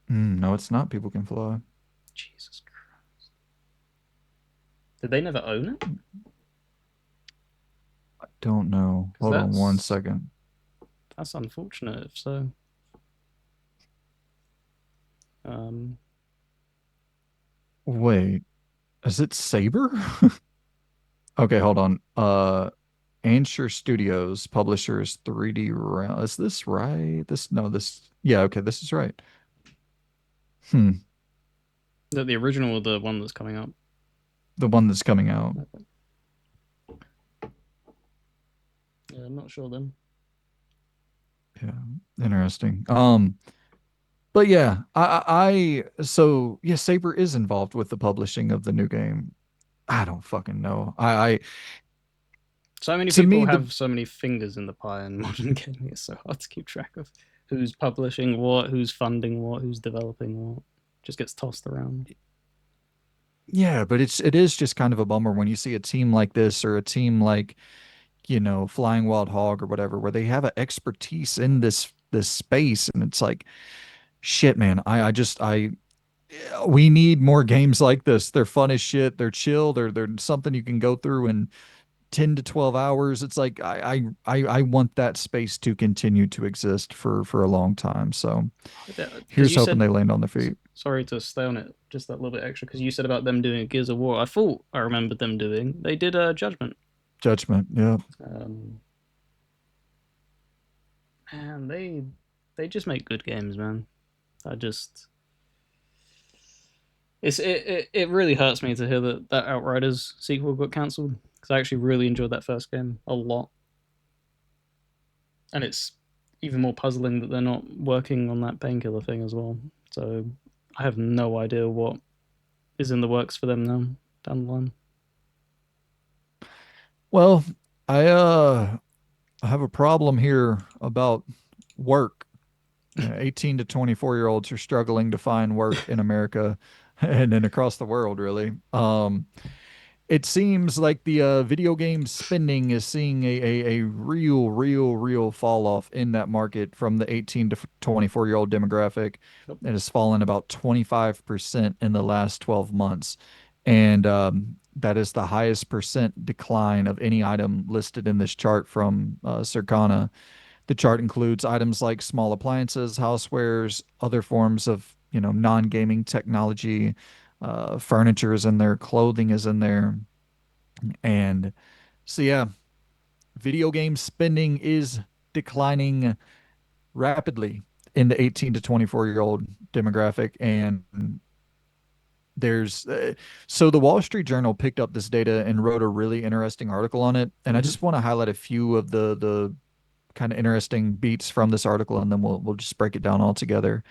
No, it's not. People can fly. Jesus Christ. Did they never own it? Don't know. Because Hold on one second. that's unfortunate if so. Um, Wait, is it Saber? Okay, hold on. Ansher Studios, publishers 3D Realm. Is this right? This no, this yeah, okay, this is right. Hmm. is that the original or the one that's coming up? The one that's coming out. Yeah, I'm not sure then. Yeah, interesting. But yeah, so yeah, Saber is involved with the publishing of the new game. I don't fucking know. So many To people me, the have so many fingers in the pie in modern gaming. It's so hard to keep track of who's publishing what, who's funding what, who's developing what. Just gets tossed around. yeah, but it is just kind of a bummer when you see a team like this, or a team like, Flying Wild Hog or whatever, where they have an expertise in this space, and it's like, shit, man. We need more games like this. They're fun as shit. They're chill. They're something you can go through in 10 to 12 hours. It's like I want that space to continue to exist for a long time. So Because here's you hoping said, they land on their feet. sorry to stay on it just that little bit extra, because you said about them doing a Gears of War. I thought I remembered them doing. They did a Judgment. Judgment. Yeah. Um, man, they just make good games, man. I just It really hurts me to hear that that Outriders sequel got cancelled because I actually really enjoyed that first game a lot, and it's even more puzzling that they're not working on that painkiller thing as well. So I have no idea what is in the works for them now down the line. Well, I have a problem here about work. 18 to 24-year-olds are struggling to find work in America and then across the world, really. It seems like the video game spending is seeing a real fall off in that market from the 18 to 24-year-old demographic. Yep. It has fallen about 25% in the last 12 months. And that is the highest percent decline of any item listed in this chart from Circana. The chart includes items like small appliances, housewares, other forms of, non-gaming technology, furniture is in there, clothing is in there. And so, yeah, video game spending is declining rapidly in the 18 to 24-year-old demographic. And there's so the Wall Street Journal picked up this data and wrote a really interesting article on it. And I Mm-hmm. just want to highlight a few of the kind of interesting beats from this article, and then we'll just break it down all together.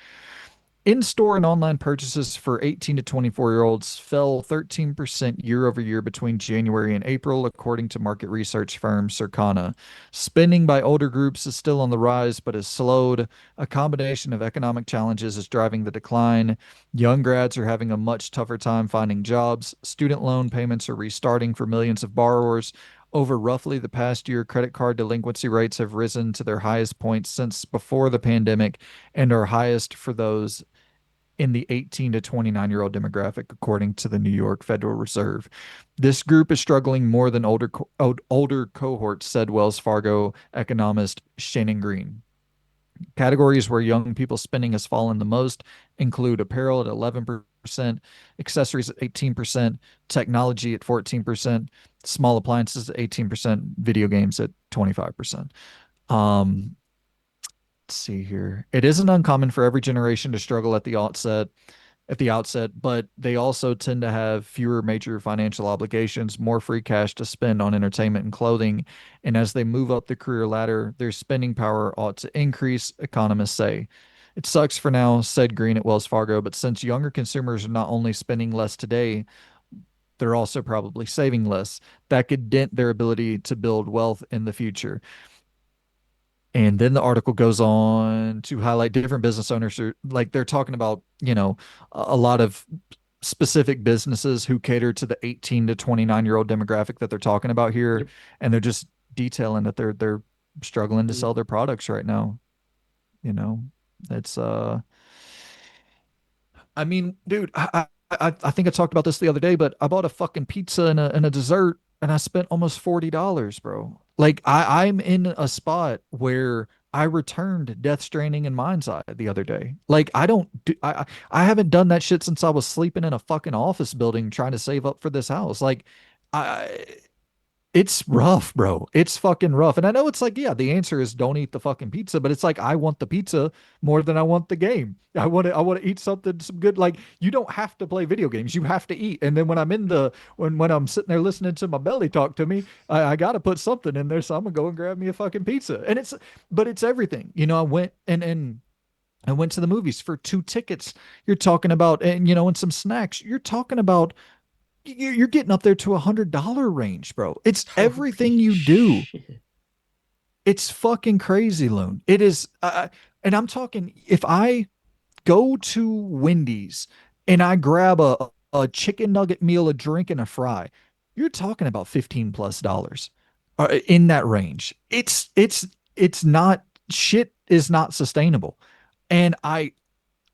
In-store and online purchases for 18 to 24-year-olds fell 13% year over year between January and April, according to market research firm Circana. Spending by older groups is still on the rise, but has slowed. A combination of economic challenges is driving the decline. Young grads are having a much tougher time finding jobs. Student loan payments are restarting for millions of borrowers. Over roughly the past year, credit card delinquency rates have risen to their highest points since before the pandemic and are highest for those in the 18 to 29-year-old demographic, according to the New York Federal Reserve. This group is struggling more than older cohorts, said Wells Fargo economist Shannon Green. Categories where young people spending has fallen the most include apparel at 11%, accessories at 18%, technology at 14%, small appliances at 18%, video games at 25%. Um, let's see here. It isn't uncommon for every generation to struggle at the outset, but they also tend to have fewer major financial obligations, more free cash to spend on entertainment and clothing. And as they move up the career ladder, their spending power ought to increase, economists say. It sucks for now, said Green at Wells Fargo, but since younger consumers are not only spending less today, they're also probably saving less. That could dent their ability to build wealth in the future. And then the article goes on to highlight different business owners like they're talking about, a lot of specific businesses who cater to the 18 to 29-year-old demographic that they're talking about here. Yep. And they're just detailing that they're struggling to Mm. sell their products right now. You know, it's I mean, dude, I think I talked about this the other day, but I bought a fucking pizza and a dessert and I spent almost $40, bro. Like I'm in a spot where I returned Death Stranding and Mind's Eye the other day. Like I don't do I haven't done that shit since I was sleeping in a fucking office building trying to save up for this house. Like I it's rough, bro. It's fucking rough. And I know it's like, yeah, the answer is don't eat the fucking pizza, but it's like I want the pizza more than I want the game. I want to eat something some good. Like you don't have to play video games. You have to eat. And then when I'm in the when I'm sitting there listening to my belly talk to me, I gotta put something in there. So I'm gonna go and grab me a fucking pizza. And it's everything. I went and I went to the movies for 2 tickets. You're talking about, and some snacks. You're talking about you're getting up there to $100 range, bro. It's everything Holy you do. shit. It's fucking crazy, Loon. It is, and I'm talking if I go to Wendy's and I grab a chicken nugget meal, a drink, and a fry, you're talking about 15 plus dollars in that range. It's not shit is not sustainable, and I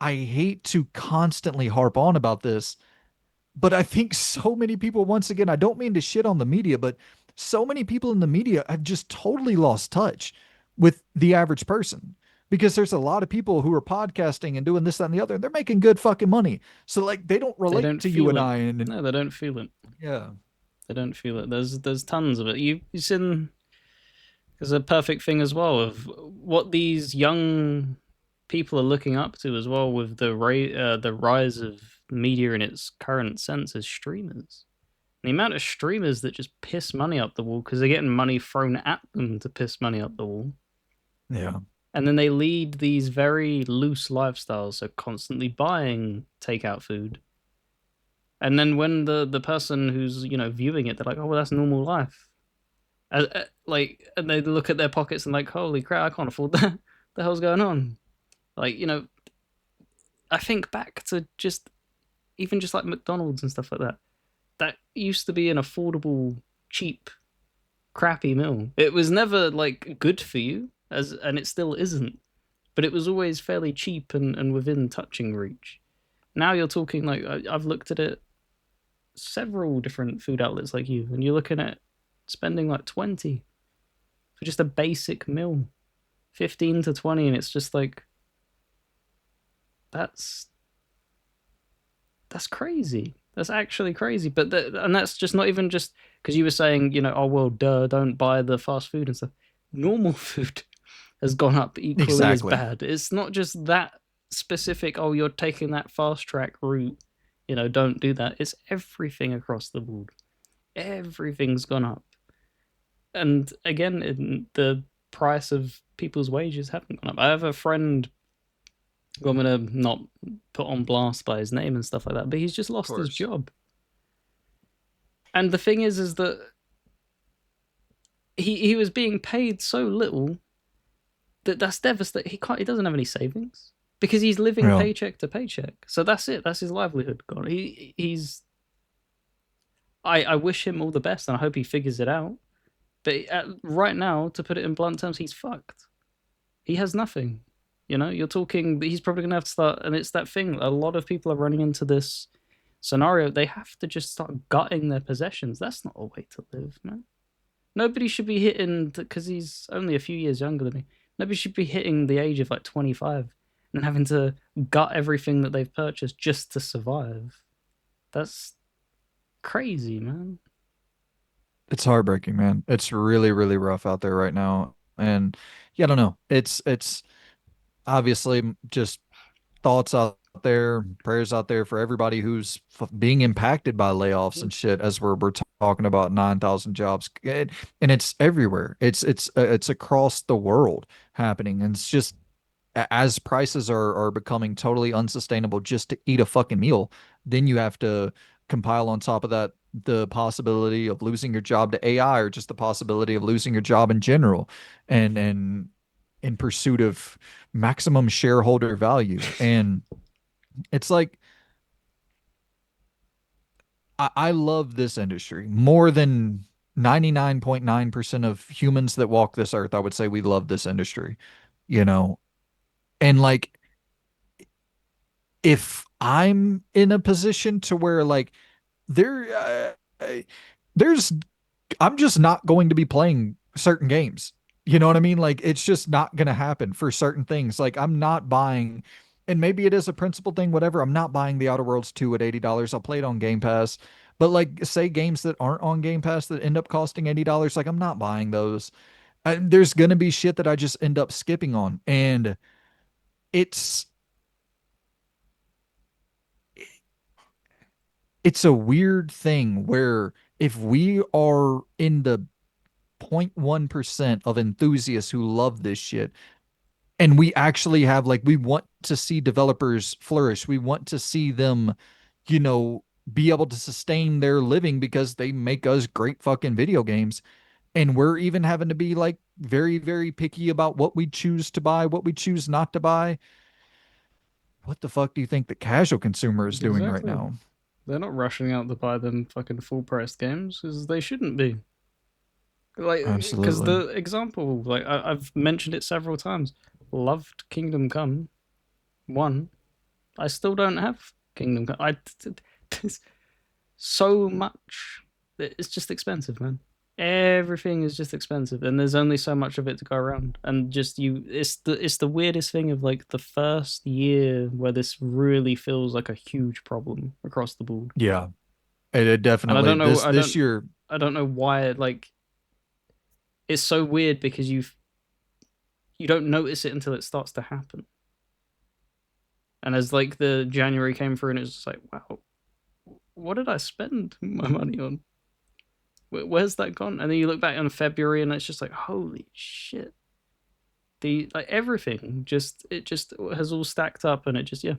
hate to constantly harp on about this, but I think so many people, once again, I don't mean to shit on the media, but so many people in the media have just totally lost touch with the average person because there's a lot of people who are podcasting and doing this, that, and the other, and they're making good fucking money. So, like, they don't They relate don't to you feel and it. I. And No, they don't feel it. yeah. They don't feel it. There's tons of it. You've seen there's a perfect thing as well of what these young people are looking up to as well with the rise of media in its current sense is streamers. The amount of streamers that just piss money up the wall because they're getting money thrown at them to piss money up the wall. Yeah. And then they lead these very loose lifestyles, so constantly buying takeout food. And then when the person who's viewing it, they're like, "Oh, well, that's normal life." And they look at their pockets and like, "Holy crap, I can't afford that. The hell's going on?" Like, I think back to just even just like McDonald's and stuff like that. That used to be an affordable, cheap, crappy meal. It was never like good for you, and it still isn't. But it was always fairly cheap and within touching reach. Now you're talking like I've looked at it several different food outlets like you, and you're looking at spending like 20 for just a basic meal, 15 to 20, and it's just like that's that's crazy. That's actually crazy. But and that's just not even just because you were saying, oh well, duh, don't buy the fast food and stuff. Normal food has gone up equally as Exactly. bad. It's not just that specific. Oh, you're taking that fast track route. Don't do that. It's everything across the board. Everything's gone up, and again, the price of people's wages haven't gone up. I have a friend who I'm gonna not put on blast by his name and stuff like that, but he's just Of lost his course. job. And the thing is that he was being paid so little that's devastating. He doesn't have any savings because he's living Yeah. paycheck to paycheck. So that's it. That's his livelihood gone. He's. I wish him all the best, and I hope he figures it out. But right now, to put it in blunt terms, he's fucked. He has nothing. You're talking. He's probably gonna have to start, and it's that thing. A lot of people are running into this scenario. They have to just start gutting their possessions. That's not a way to live, man. Nobody should be hitting because he's only a few years younger than me. Nobody should be hitting the age of like 25 and having to gut everything that they've purchased just to survive. That's crazy, man. It's heartbreaking, man. It's really, really rough out there right now. And yeah, I don't know. It's obviously just thoughts out there, prayers out there for everybody who's being impacted by layoffs and shit. As we're talking about 9,000 jobs, and it's everywhere. It's across the world happening, and it's just as prices are becoming totally unsustainable just to eat a fucking meal. Then you have to compile on top of that the possibility of losing your job to AI, or just the possibility of losing your job in general, and in pursuit of maximum shareholder value. And it's like I love this industry more than 99.9% of humans that walk this earth. I would say we love this industry, you know. And like if I'm in a position to where like there there's I'm just not going to be playing certain games. You know what I mean? Like it's just not going to happen for certain things. Like I'm not buying, and maybe it is a principal thing, whatever. I'm not buying the Outer Worlds 2 at $80. I'll play it on Game Pass. But like say games that aren't on Game Pass that end up costing $80, like I'm not buying those. There's going to be shit that I just end up skipping on. And it's it's a weird thing where if we are in the 0.1% of enthusiasts who love this shit, and we actually have like we want to see developers flourish, we want to see them, you know, be able to sustain their living because they make us great fucking video games, and we're even having to be like very, very picky about what we choose to buy, what we choose not to buy. What the fuck do you think the casual consumer is doing right Exactly. now? They're not rushing out to buy them fucking full priced games because they shouldn't be. Like, because Absolutely. the example, like, I've mentioned it several times. Loved Kingdom Come 1. I still don't have Kingdom Come. There's so much. It's just expensive, man. Everything is just expensive, and there's only so much of it to go around. And just it's the weirdest thing of like the first year where this really feels like a huge problem across the board. Yeah, it And I definitely don't know, this year. I don't know why. Like it's so weird because you don't notice it until it starts to happen. And as like the January came through, and it was just like, wow, what did I spend my money on? Where's that gone? And then you look back on February, and it's just like, holy shit, the like everything just it just has all stacked up, and it just yeah,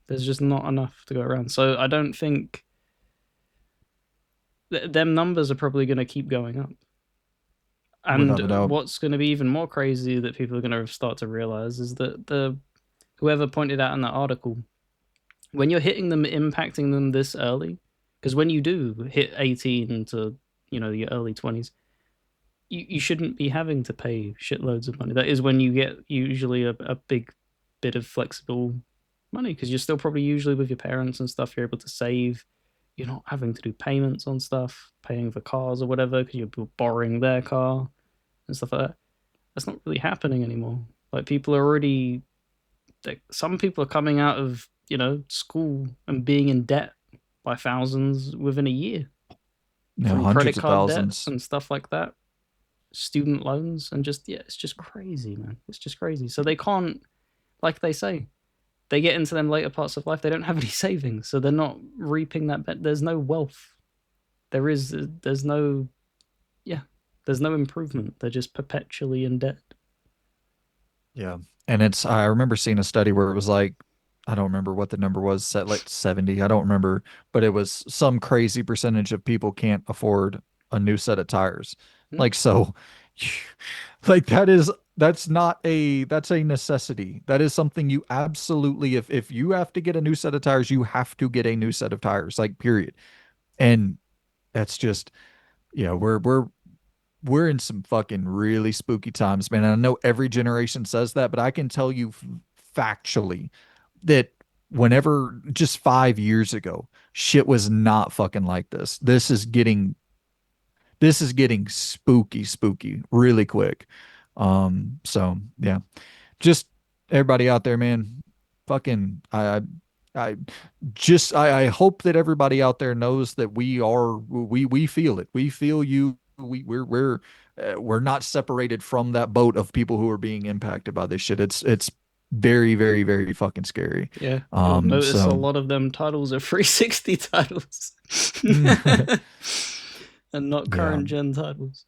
there's just not enough to go around. So I don't think them numbers are probably going to keep going up. And Without a doubt. what's going to be even more crazy that people are going to start to realize is that the whoever pointed out in that article, when you're hitting them, impacting them this early, because when you do hit 18 to your early 20s, you shouldn't be having to pay shitloads of money. That is when you get usually a big bit of flexible money, because you're still probably usually with your parents and stuff. You're able to save. You're not having to do payments on stuff, paying for cars or whatever, because you're borrowing their car and stuff like that. That's not really happening anymore. Like people are already, like, some people are coming out of school and being in debt by thousands within a year from credit Hundreds of card debt thousands. and stuff like that, student loans, and just yeah, it's just crazy, man. It's just crazy. So they can't, like they say, they get into them later parts of life, they don't have any savings, so they're not reaping that. There's no wealth. There's no yeah, there's no improvement. They're just perpetually in debt. Yeah. And I remember seeing a study where it was like, I don't remember what the number was, set like 70. I don't remember, but it was some crazy percentage of people can't afford a new set of tires. Hmm? Like, so, like that's a necessity. That is something you absolutely, if you have to get a new set of tires, you have to get a new set of tires, like, period. And that's just, yeah, we're in some fucking really spooky times, man. And I know every generation says that, but I can tell you factually that whenever just 5 years ago, shit was not fucking like this. This is getting spooky, spooky really quick. So yeah, just everybody out there, man, fucking I I hope that everybody out there knows that we feel it. We feel you. We're not separated from that boat of people who are being impacted by this shit. It's very, very, very fucking scary. Yeah, you'll notice a So lot of them titles are 360 titles and not yeah. current gen titles.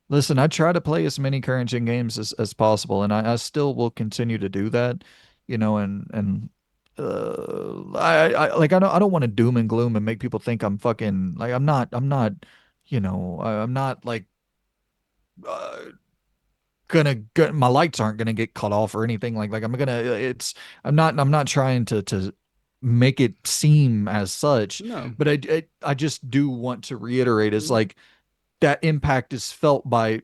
Listen, I try to play as many current gen games as possible, and I still will continue to do that, and I don't want to doom and gloom and make people think I'm fucking like I'm not, I'm not like uh, my lights aren't gonna get cut off or anything like I'm gonna it's I'm not trying to make it seem as such, No. but I just do want to reiterate is Mm, like that impact is felt by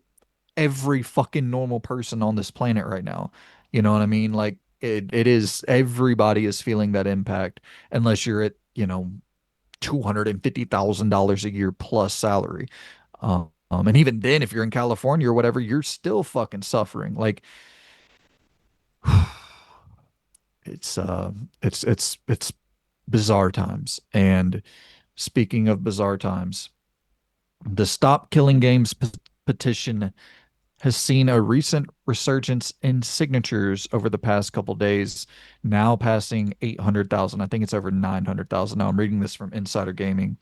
every fucking normal person on this planet right now. You know what I mean? Like it is everybody is feeling that impact unless you're at, $250,000 a year plus salary. And even then, if you're in California or whatever, you're still fucking suffering. Like it's it's bizarre times. And speaking of bizarre times, the Stop Killing Games petition has seen a recent resurgence in signatures over the past couple days, now passing 800,000. I think it's over 900,000 now. I'm reading this from Insider Gaming.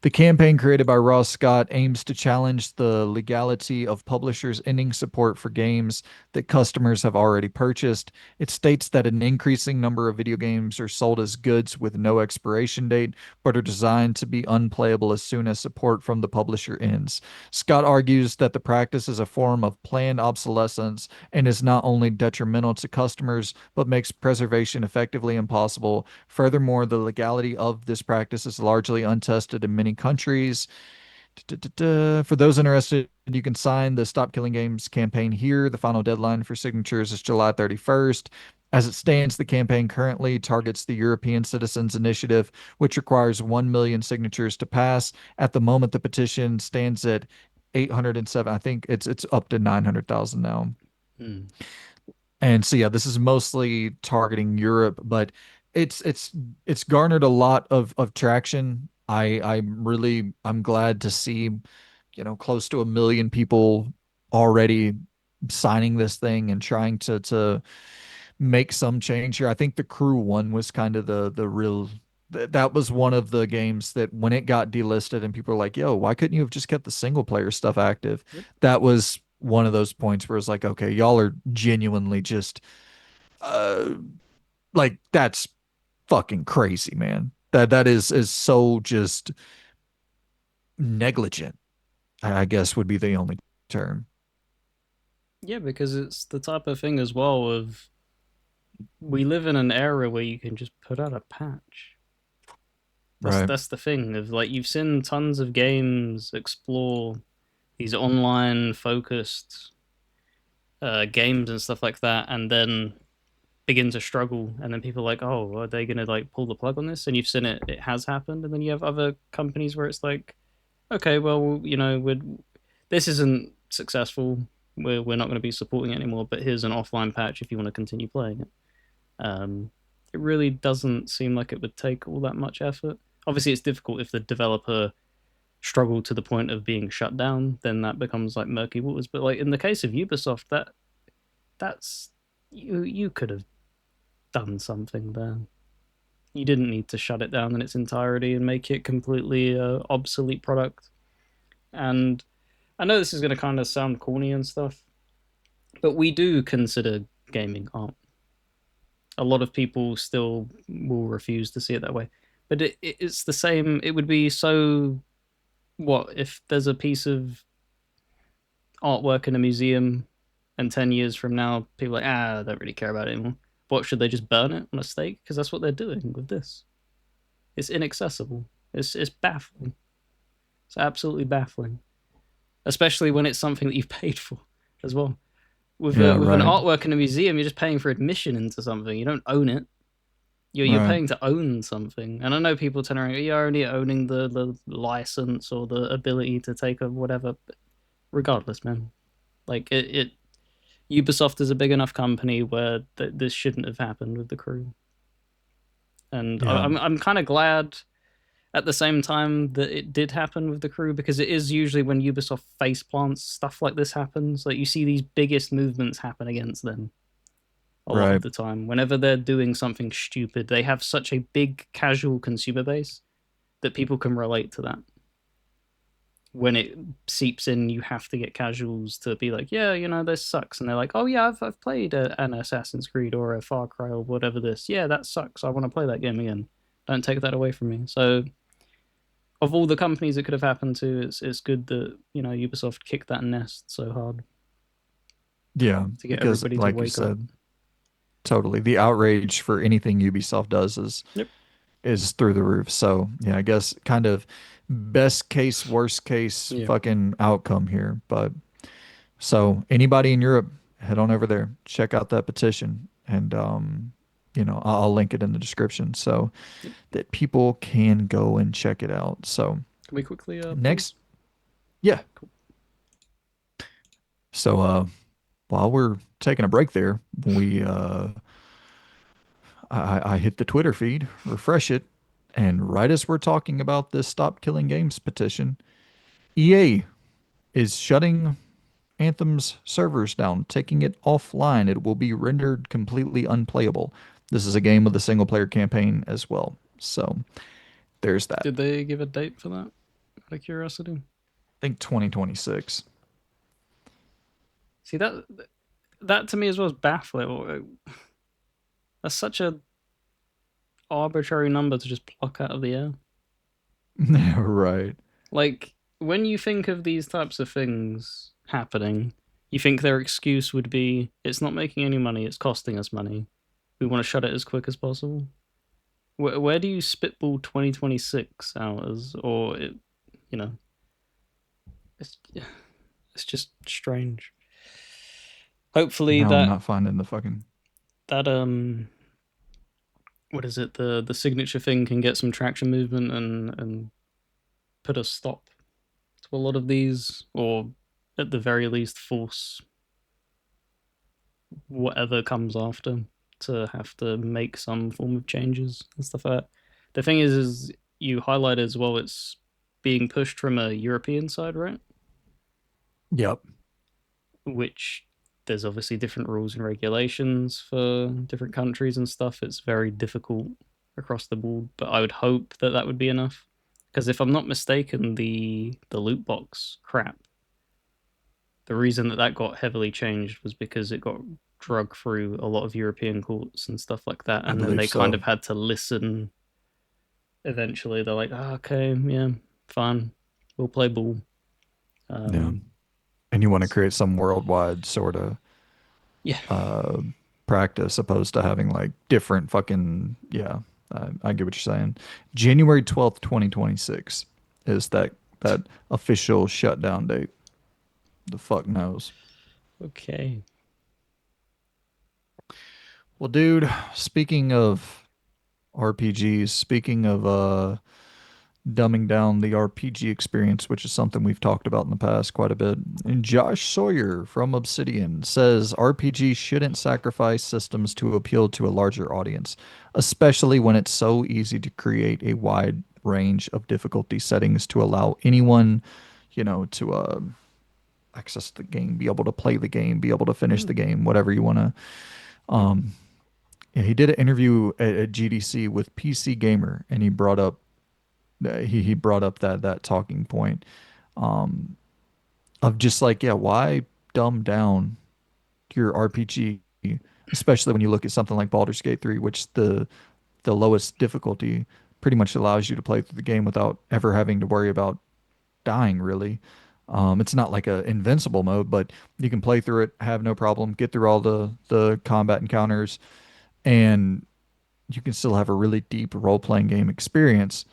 The campaign created by Ross Scott aims to challenge the legality of publishers ending support for games that customers have already purchased. It states that an increasing number of video games are sold as goods with no expiration date, but are designed to be unplayable as soon as support from the publisher ends. Scott argues that the practice is a form of planned obsolescence and is not only detrimental to customers, but makes preservation effectively impossible. Furthermore, the legality of this practice is largely untested in many countries. For those interested, you can sign the Stop Killing Games campaign here. The final deadline for signatures is July 31st. As it stands, the campaign currently targets the European Citizens Initiative, which requires 1 million signatures to pass. At the moment, the petition stands at 807. I think it's up to 900,000 now. mm, And so yeah, this is mostly targeting Europe, but it's it's garnered a lot of traction. I'm glad to see, close to 1 million people already signing this thing and trying to make some change here. I think the Crew one was kind of the real that was one of the games that when it got delisted and people were like, "Yo, why couldn't you have just kept the single player stuff active?" Yep. That was one of those points where it's like, "Okay, y'all are genuinely just uh like that's fucking crazy, man. That is so just negligent, I guess would be the only term." Yeah, because it's the type of thing as well of we live in an era where you can just put out a patch. Right. That's the thing of like you've seen tons of games explore these online focused games and stuff like that, and then begin to struggle, and then people are like, oh, are they gonna like pull the plug on this? And you've seen it has happened, and then you have other companies where it's like, okay, well, this isn't successful, we're not going to be supporting it anymore, but here's an offline patch if you want to continue playing it. um, it really doesn't seem like it would take all that much effort. Obviously it's difficult if the developer struggled to the point of being shut down, then that becomes like murky waters. But like in the case of Ubisoft, that's you could have done something there. You didn't need to shut it down in its entirety and make it completely obsolete product. And I know this is going to kind of sound corny and stuff, but we do consider gaming art. A lot of people still will refuse to see it that way, but it's the same. It would be so what if there's a piece of artwork in a museum, and 10 years from now, people are like, I don't really care about it anymore. What should they just burn it on a stake? Because that's what they're doing with this. It's inaccessible. It's baffling. It's absolutely baffling, especially when it's something that you've paid for as well. Yeah, With an right. artwork in a museum, you're just paying for admission into something. You don't own it. You're Right. paying to own something. And I know people turn around, you're only owning the license or the ability to take a whatever. But regardless, man, like it Ubisoft is a big enough company where this shouldn't have happened with the Crew. And Yeah. I'm kind of glad at the same time that it did happen with the Crew, because it is usually when Ubisoft face plants, stuff like this happens. Like you see these biggest movements happen against them a lot of Right. the time. Whenever they're doing something stupid, they have such a big casual consumer base that people can relate to that. When it seeps in, you have to get casuals to be like, yeah, this sucks. And they're like, oh, yeah, I've played an Assassin's Creed or a Far Cry or whatever this. Yeah, that sucks. I want to play that game again. Don't take that away from me. So, of all the companies it could have happened to, it's good that, Ubisoft kicked that nest so hard Yeah. to get Because, everybody to like you wake up. said, totally, the outrage for anything Ubisoft does Yep. is through the roof. So, yeah, I guess kind of best case, worst case Yeah. fucking outcome here. But so anybody in Europe, head on over there, check out that petition, and I'll link it in the description so Yep. that people can go and check it out. So Can we quickly pause? next, yeah. Cool. So while we're taking a break there, we I hit the Twitter feed, refresh it, and right as we're talking about this Stop Killing Games petition, EA is shutting Anthem's servers down, taking it offline. It will be rendered completely unplayable. This is a game with a single player campaign as well. So there's that. Did they give a date for that? Out of curiosity. I think 2026. See that to me as well is baffling. That's such a arbitrary number to just pluck out of the air. Right. Like when you think of these types of things happening, you think their excuse would be it's not making any money, it's costing us money. We want to shut it as quick as possible. Where do you spitball 2026 out as, or you know, it's it's just strange. Hopefully Now I'm that not finding the fucking. that what is it, the signature thing can get some traction movement and put a stop to a lot of these, or at the very least force whatever comes after to have to make some form of changes and stuff like that. The thing is you highlight as well, it's being pushed from a European side, right? Yep. Which there's obviously different rules and regulations for different countries and stuff. It's very difficult across the board, but I would hope that that would be enough. Because if I'm not mistaken, the loot box crap, the reason that that got heavily changed was because it got drug through a lot of European courts and stuff like that, I and then believe they kind so. of had to listen. Eventually, they're like, oh, "Okay, yeah, fine, we'll play ball." Yeah. Um, And you want to create some worldwide sort of yeah, uh practice opposed to having like different fucking yeah. I get what you're saying. January 12th, 2026 is that official shutdown date. The fuck knows. okay. Well, dude, speaking of RPGs, speaking of dumbing down the RPG experience, which is something we've talked about in the past quite a bit. And Josh Sawyer from Obsidian says RPGs shouldn't sacrifice systems to appeal to a larger audience, especially when it's so easy to create a wide range of difficulty settings to allow anyone, to access the game, be able to play the game, be able to finish Hmm. the game, whatever you want to. Um, yeah, he did an interview at GDC with PC Gamer, and he brought up that talking point um, of just like, yeah, why dumb down your RPG, especially when you look at something like Baldur's Gate 3, which the lowest difficulty pretty much allows you to play through the game without ever having to worry about dying, really. It's not like a invincible mode, but you can play through it, have no problem, get through all the combat encounters, and you can still have a really deep role-playing game experience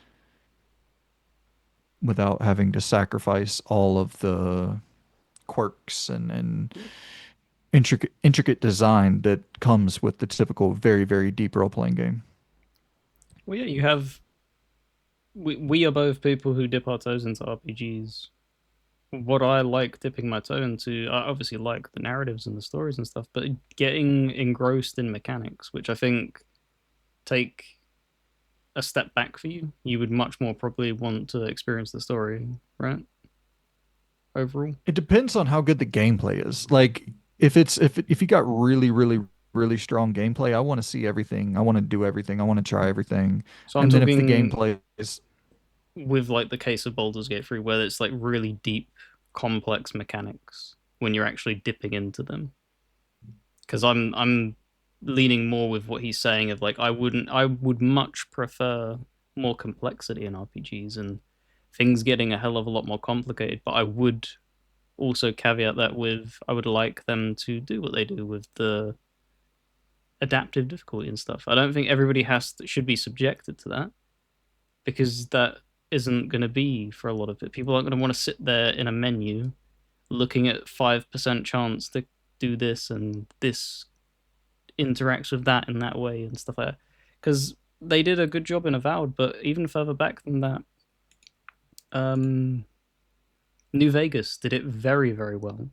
without having to sacrifice all of the quirks and intricate design that comes with the typical very very deep role playing game. Well, yeah, you have. We are both people who dip our toes into RPGs. What I like dipping my toe into, I obviously like the narratives and the stories and stuff, but getting engrossed in mechanics, which I think take a step back for you, you would much more probably want to experience the story, right? Overall. It depends on how good the gameplay is. Like if you got really strong gameplay, I want to see everything. I want to do everything. I want to try everything. So I'm And then if the talking gameplay is with like the case of Baldur's Gate 3, where it's like really deep, complex mechanics when you're actually dipping into them. Because I'm leaning more with what he's saying of like I would much prefer more complexity in RPGs and things getting a hell of a lot more complicated, but I would also caveat that with I would like them to do what they do with the adaptive difficulty and stuff. I don't think everybody should be subjected to that because that isn't going to be for a lot of it. People aren't going to want to sit there in a menu looking at 5% chance to do this and this interacts with that in that way and stuff like that. Because they did a good job in Avowed, but even further back than that, um, New Vegas did it very, very well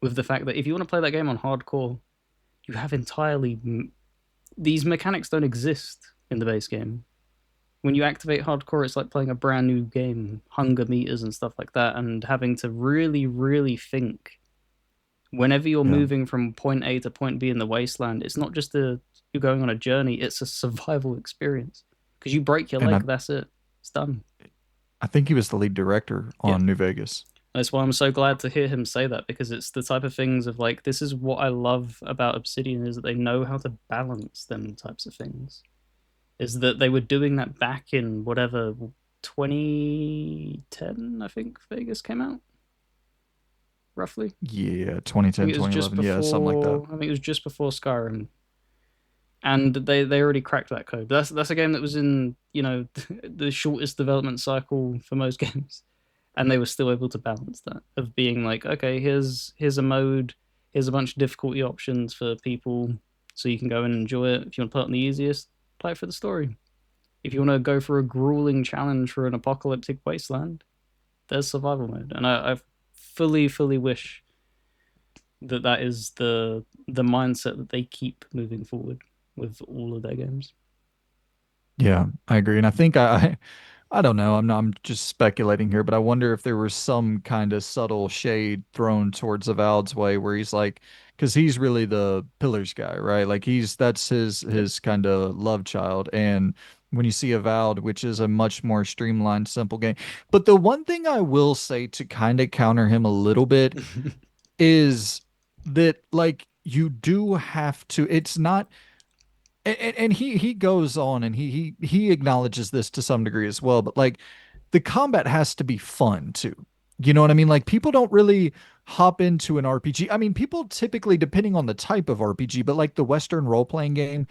with the fact that if you want to play that game on hardcore, you have entirely these mechanics don't exist in the base game. When you activate hardcore, it's like playing a brand new game, hunger meters and stuff like that, and having to really, really think whenever you're yeah. moving from point A to point B in the wasteland. It's not just you're going on a journey; it's a survival experience. Because you break your And leg, that's it. It's done. I think he was the lead director Yeah, on New Vegas. that's why I'm so glad to hear him say that because it's the type of things of like this is what I love about Obsidian is that they know how to balance them types of things. Is that they were doing that back in whatever 2010, I think Vegas came out roughly. Yeah, I think 2010, it was just 2011. Yeah, something like that. before. I think it was just before Skyrim, and they already cracked that code. That's a game that was in the shortest development cycle for most games, and they were still able to balance that of being like, okay, here's a mode, here's a bunch of difficulty options for people, so you can go and enjoy it. If you want to play it on the easiest, play it for the story. If you want to go for a grueling challenge for an apocalyptic wasteland, there's survival mode, and I fully wish that that is the mindset that they keep moving forward with all of their games. Yeah, I agree. And I think I I don't know. I'm just speculating here, but I wonder if there was some kind of subtle shade thrown towards Avowed's way where he's like, because he's really the Pillars guy, right? Like that's Yep. his kind of love child. And when you see Avowed, which is a much more streamlined, simple game. But the one thing I will say to kind of counter him a little bit is that like you do have to, it's not and he goes on and he acknowledges this to some degree as well, but like the combat has to be fun too. You know what I mean? Like people don't really hop into an RPG. I mean, people typically, depending on the type of RPG, but like the Western role-playing game,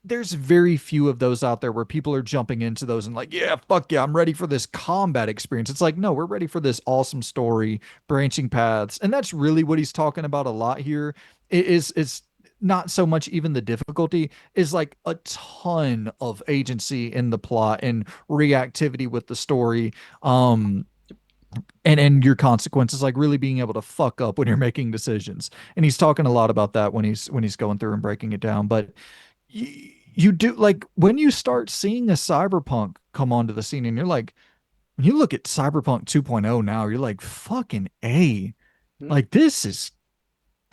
there's very few of those out there where people are jumping into those and like, yeah, fuck yeah, I'm ready for this combat experience. It's like, no, we're ready for this awesome story, branching paths. And that's really what he's talking about a lot here. It's not so much even the difficulty, is like a ton of agency in the plot and reactivity with the story. And your consequences, like really being able to fuck up when you're making decisions. And he's talking a lot about that when he's going through and breaking it down. But you do like when you start seeing a cyberpunk come onto the scene and you're like, when you look at cyberpunk 2.0 now, you're like, fucking A, Mm. like this is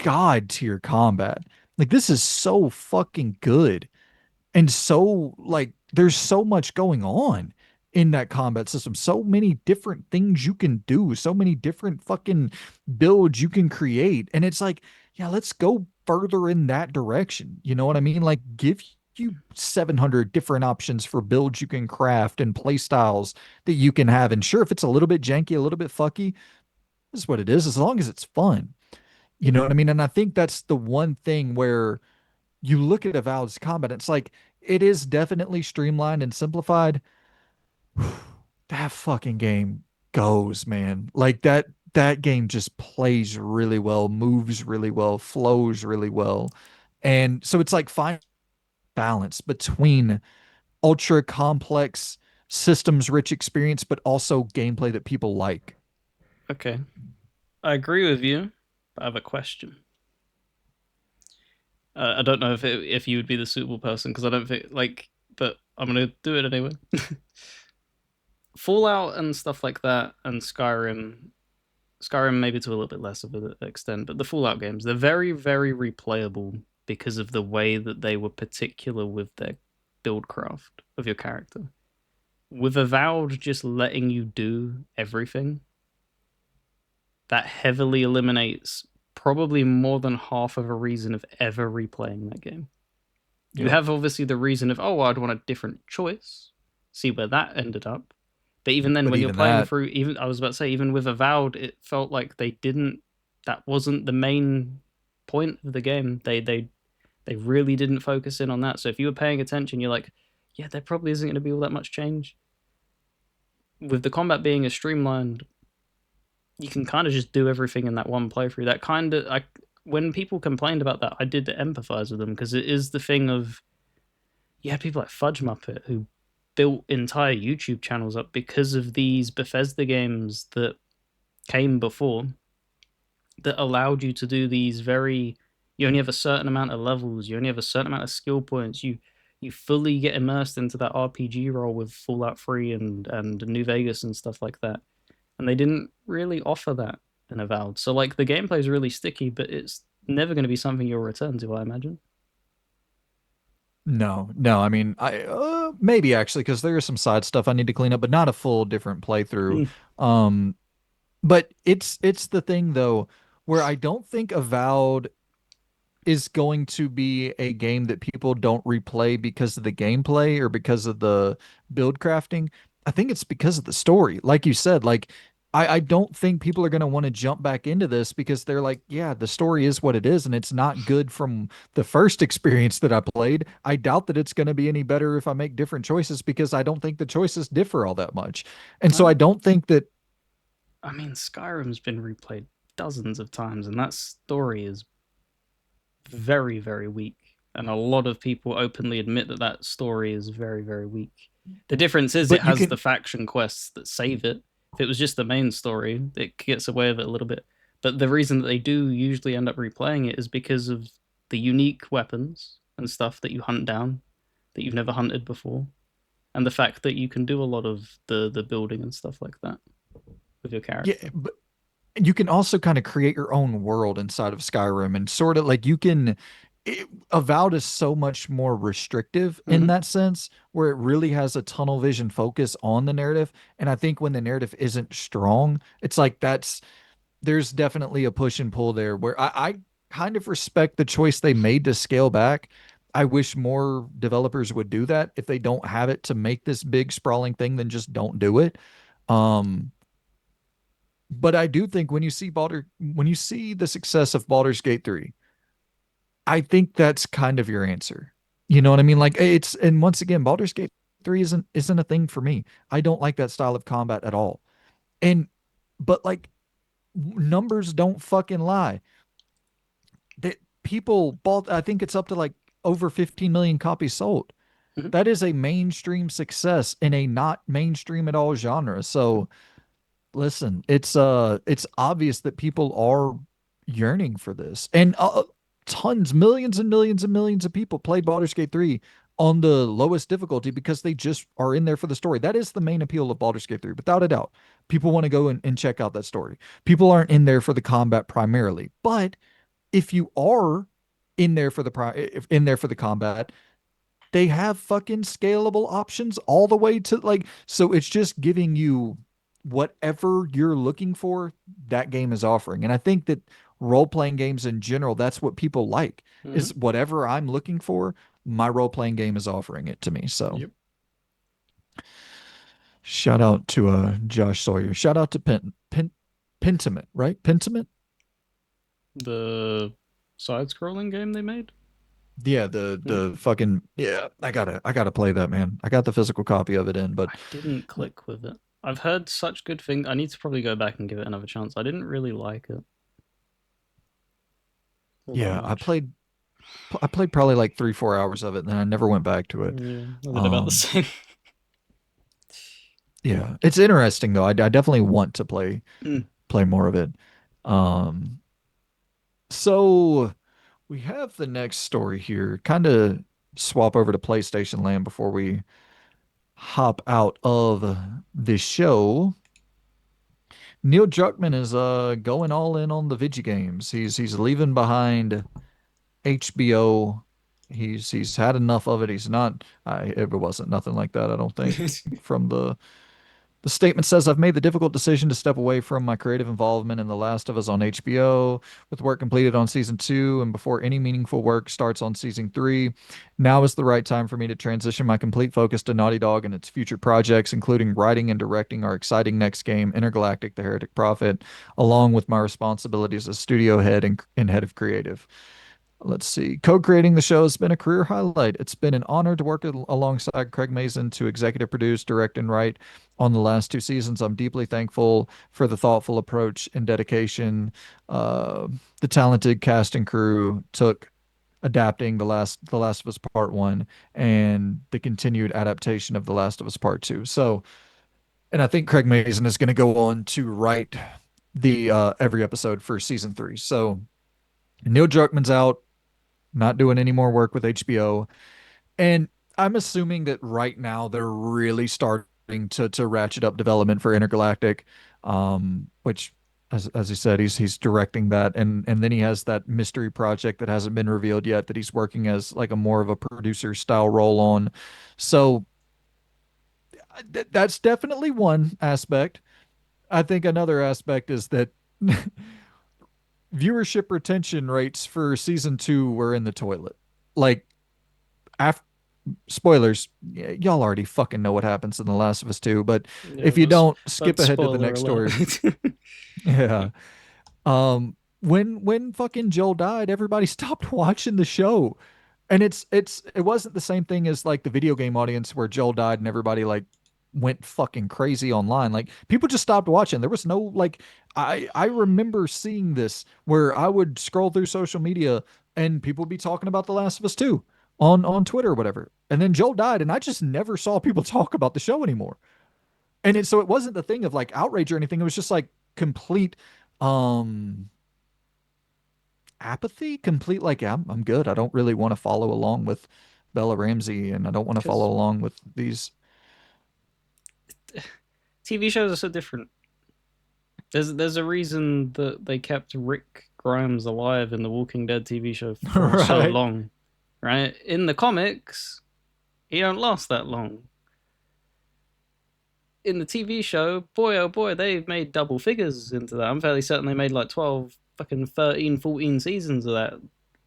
god tier combat. Like this is so fucking good. And so like there's so much going on in that combat system, so many different things you can do, so many different fucking builds you can create, and it's like, yeah, let's go further in that direction. You know what I mean? Like give you 700 different options for builds you can craft and play styles that you can have. And sure, if it's a little bit janky, a little bit fucky, this is what it is, as long as it's fun. You know what I mean? And I think that's the one thing where you look at Avowed's combat, it's like it is definitely streamlined and simplified. That fucking game goes, man. Like that game just plays really well, moves really well, flows really well. And so it's like fine balance between ultra complex systems rich experience, but also gameplay that people like. Okay, I agree with you, but I have a question. I don't know if you would be the suitable person because I don't think like, but I'm gonna do it anyway. Fallout and stuff like that, and Skyrim maybe to a little bit less of an extent, but the Fallout games, they're very, very replayable because of the way that they were particular with their build craft of your character. With Avowed just letting you do everything, that heavily eliminates probably more than half of a reason of ever replaying that game. You Yep. have obviously the reason of, oh, I'd want a different choice, see where that ended up. But even then, But when you're even playing that, through, even I was about to say, even with Avowed, it felt like they didn't. That wasn't the main point of the game. They really didn't focus in on that. So if you were paying attention, you're like, yeah, there probably isn't going to be all that much change. With the combat being as streamlined, you can kind of just do everything in that one playthrough. That kind of, I when people complained about that, I did empathize with them because it is the thing of, you had people like Fudge Muppet who built entire YouTube channels up because of these Bethesda games that came before, that allowed you to do these very, you only have a certain amount of levels, you only have a certain amount of skill points, you fully get immersed into that RPG role with Fallout 3 and New Vegas and stuff like that. And they didn't really offer that in Avowed. So like the gameplay is really sticky, but it's never going to be something you'll return to, I imagine. no, no. I mean, I maybe actually because there is some side stuff I need to clean up, but not a full different playthrough. Mm. Um, but it's the thing though where I don't think Avowed is going to be a game that people don't replay because of the gameplay or because of the build crafting. I think it's because of the story. Like you said, like I don't think people are going to want to jump back into this because they're like, yeah, the story is what it is and it's not good from the first experience that I played. I doubt that it's going to be any better if I make different choices because I don't think the choices differ all that much. And so I Well, don't think that I mean, Skyrim's been replayed dozens of times, and that story is very, very weak. And a lot of people openly admit that that story is very, very weak. The difference is it but you has the can faction quests that save it. If it was just the main story, it gets away with it a little bit. But the reason that they do usually end up replaying it is because of the unique weapons and stuff that you hunt down that you've never hunted before, and the fact that you can do a lot of the building and stuff like that with your Yeah, character. but you can also kind of create your own world inside of Skyrim and sort of like you can Avowed is so much more restrictive in Hmm. that sense where it really has a tunnel vision focus on the narrative. And I think when the narrative isn't strong, it's like there's definitely a push and pull there where I kind of respect the choice they made to scale back. I wish more developers would do that. If they don't have it to make this big sprawling thing, then just don't do it. Um, but I do think when you see the success of Baldur's Gate 3, I think that's kind of your answer. You know what I mean? Like it's and once again, Baldur's Gate 3 isn't a thing for me. I don't like that style of combat at all. And but like numbers don't fucking lie. That people bought, I think it's up to like over 15 million copies sold. Hmm. That is a mainstream success in a not mainstream at all genre. So listen, it's obvious that people are yearning for this. And tons, millions and millions and millions of people play Baldur's Gate 3 on the lowest difficulty because they just are in there for the story. That is the main appeal of Baldur's Gate 3, without a doubt. People want to go and check out that story. People aren't in there for the combat primarily. But if you are in there for the combat, they have fucking scalable options all the way to like so it's just giving you whatever you're looking for that game is offering. And I think that role-playing games in general, that's what people like Hmm. is whatever I'm looking for, my role-playing game is offering it to me. So Yep. shout out to Josh Sawyer. Shout out to Pentiment, right? Pentiment? The side-scrolling game they made. Yeah, Yeah. the fucking yeah, I gotta play that, man. I got the physical copy of it in, but I didn't click with it. I've heard such good things. I need to probably go back and give it another chance. I didn't really like it all that yeah, much. I played probably like 3 4 hours of it, and then I never went back to it. Yeah, I did about the Um, same. yeah, it's interesting though. I definitely want to Mm. play more of it. Um, so we have the next story here. Kind of swap over to PlayStation Land before we hop out of the show. Neil Druckmann is going all in on the video games. He's leaving behind HBO. He's had enough of it. He's not. It wasn't nothing like that. I don't think from the statement says, I've made the difficult decision to step away from my creative involvement in The Last of Us on HBO, with work completed on season two and before any meaningful work starts on season three. Now is the right time for me to transition my complete focus to Naughty Dog and its future projects, including writing and directing our exciting next game, Intergalactic: The Heretic Prophet, along with my responsibilities as studio head and head of creative. Let's see. Co-creating the show has been a career highlight. It's been an honor to work alongside Craig Mazin to executive produce, direct, and write on the last two seasons. I'm deeply thankful for the thoughtful approach and dedication the talented cast and crew took adapting the Last of Us Part One and the continued adaptation of The Last of Us Part Two. So, and I think Craig Mazin is going to go on to write the every episode for season three. So Neil Druckmann's out, not doing any more work with HBO. And I'm assuming that right now they're really starting to ratchet up development for Intergalactic, which as he said, he's directing that, and then he has that mystery project that hasn't been revealed yet that he's working as like a more of a producer style role on. So that's definitely one aspect. I think another aspect is that viewership retention rates for season two were in the toilet. Like after spoilers, y'all already fucking know what happens in The Last of Us 2, but Yeah, if you don't, but skip ahead to the spoiler next alert. story. Yeah. When fucking Joel died, everybody stopped watching the show. And it wasn't the same thing as like the video game audience where Joel died and everybody like went fucking crazy online. Like people just stopped watching. There was no like I remember seeing this where I would scroll through social media and people would be talking about The Last of Us 2 on Twitter or whatever. And then Joel died and I just never saw people talk about the show anymore. And so it wasn't the thing of like outrage or anything. It was just like complete um apathy, complete like yeah, I'm good. I don't really want to follow along with Bella Ramsey and I don't want to follow Because along with these. TV shows are so different. There's a reason that they kept Rick Grimes alive in the Walking Dead TV show for so Right. long, right? In the comics, he don't last that long. In the TV show, boy oh boy, they've made double figures into that. I'm fairly certain they made like 12, fucking 13, 14 seasons of that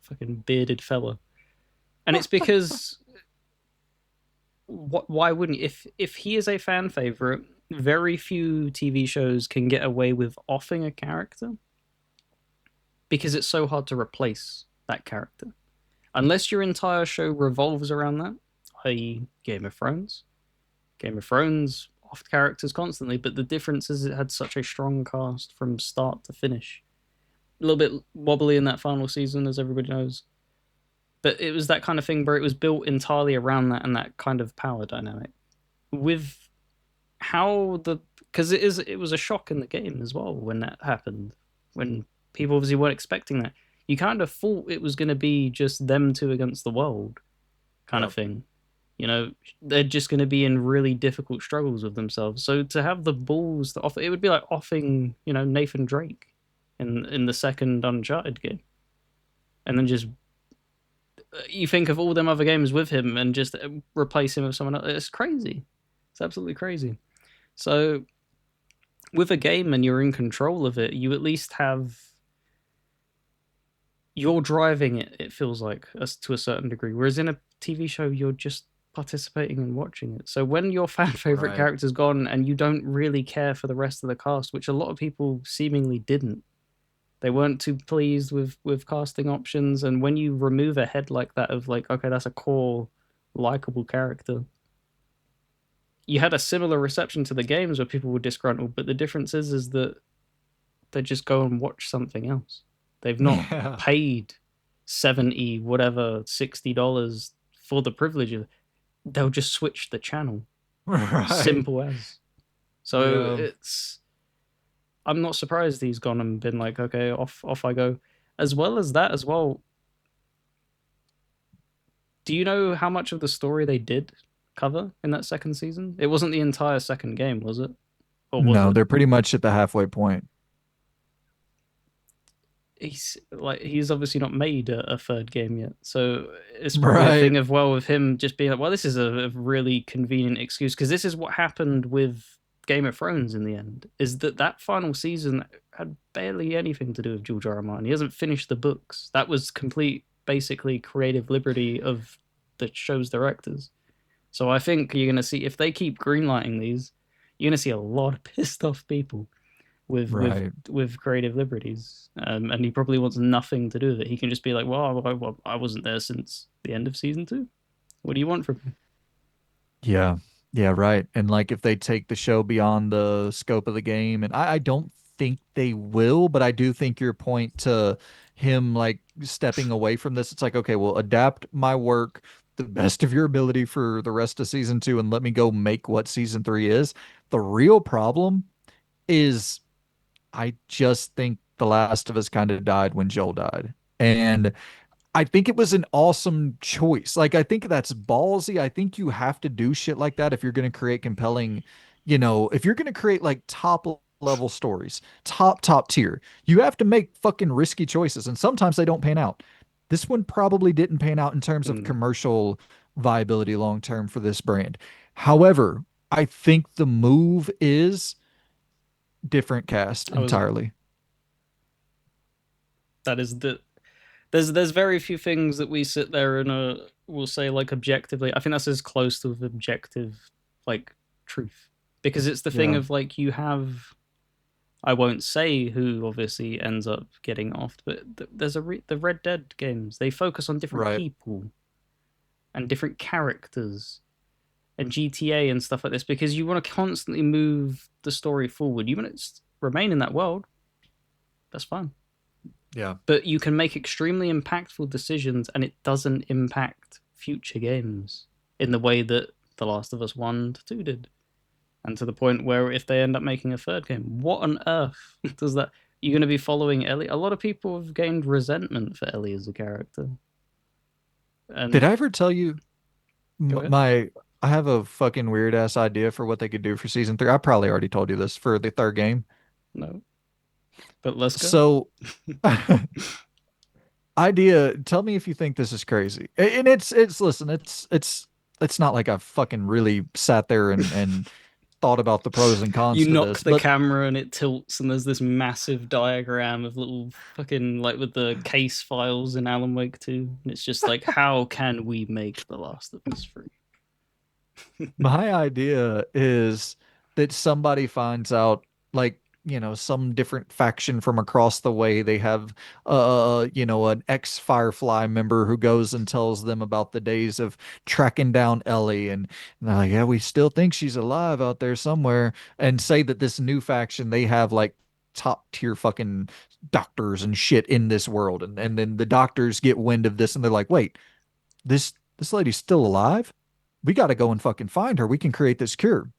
fucking bearded fella. And it's because why wouldn't you? If he is a fan favorite, very few TV shows can get away with offing a character because it's so hard to replace that character. Unless your entire show revolves around that, i.e., Game of Thrones. Game of Thrones offed characters constantly, but the difference is it had such a strong cast from start to finish. A little bit wobbly in that final season, as everybody knows, but it was that kind of thing where it was built entirely around that and that kind of power dynamic. With how the because it was a shock in the game as well when that happened, when people obviously weren't expecting that. You kind of thought it was going to be just them two against the world kind of Yep. thing. You know, they're just going to be in really difficult struggles with themselves. So to have the balls to offer, it would be like offing, Nathan Drake in the second Uncharted game, and then just you think of all them other games with him and just replace him with someone else. It's crazy. It's absolutely crazy. So with a game and you're in control of it, you at least have you're driving it. It feels like as to a certain degree. Whereas in a TV show, you're just participating and watching it. So when your fan favorite Right. character's gone and you don't really care for the rest of the cast, which a lot of people seemingly didn't, they weren't too pleased with casting options. And when you remove a head like that of like, okay, that's a core likable character, you had a similar reception to the games where people were disgruntled, but the difference is that they just go and watch something else. They've not Yeah. paid 70 whatever $60 for the privilege of they'll just switch the channel. Right. Simple as. So Yeah. I'm not surprised he's gone and been like, okay, off I go. As well as that as well, do you know how much of the story they did cover in that second season? It wasn't the entire second game, was it? Or was No, it? they're pretty much at the halfway point. He's obviously not made a third game yet, so it's probably a Right. thing of well with him just being like, well, this is a really convenient excuse because this is what happened with Game of Thrones in the end. Is that final season had barely anything to do with George R. R. Martin. He hasn't finished the books. That was complete, basically creative liberty of the show's directors. So I think you're gonna see if they keep greenlighting these, you're gonna see a lot of pissed off people with with Right. with creative liberties, and he probably wants nothing to do with it. He can just be like, "Well, I wasn't there since the end of season two. What do you want from me?" Yeah. Yeah, right. And like if they take the show beyond the scope of the game, and I don't think they will, but I do think your point to him like stepping away from this, it's like, okay, well, adapt my work the best of your ability for the rest of season two and let me go make what season three is. The real problem is I just think The Last of Us kind of died when Joel died. And I think it was an awesome choice. Like, I think that's ballsy. I think you have to do shit like that if you're going to create compelling, if you're going to create like top level stories, top tier, you have to make fucking risky choices. And sometimes they don't pan out. This one probably didn't pan out in terms of Mm. commercial viability long term for this brand. However, I think the move is different cast I was entirely. that is the there's very few things that we sit there and will say like objectively. I think that's as close to objective like truth because it's the thing Yeah. of like you have. I won't say who obviously ends up getting offed, but there's the Red Dead games. They focus on different Right. people and different characters and GTA and stuff like this because you want to constantly move the story forward. You want to remain in that world. That's fine. Yeah. But you can make extremely impactful decisions and it doesn't impact future games in the way that The Last of Us 1 to 2 did. And to the point where if they end up making a third game, what on earth does that? You're going to be following Ellie. A lot of people have gained resentment for Ellie as a character. Did And I ever tell you go ahead. my I have a fucking weird ass idea for what they could do for season three. I probably already told you this for the third game. No, but let's go. So, idea, tell me if you think this is crazy. And it's listen, it's not like I fucking really sat there and thought about the pros and You cons to knock this, the but camera and it tilts, and there's this massive diagram of little fucking like with the case files in Alan Wake 2. And it's just like, how can we make The Last of Us free? my idea is that somebody finds out, like, some different faction from across the way. They have, an ex-Firefly member who goes and tells them about the days of tracking down Ellie. And they're like, yeah, we still think she's alive out there somewhere. And say that this new faction, they have like top tier fucking doctors and shit in this world. And then the doctors get wind of this and they're like, wait, this lady's still alive. We got to go and fucking find her. We can create this cure.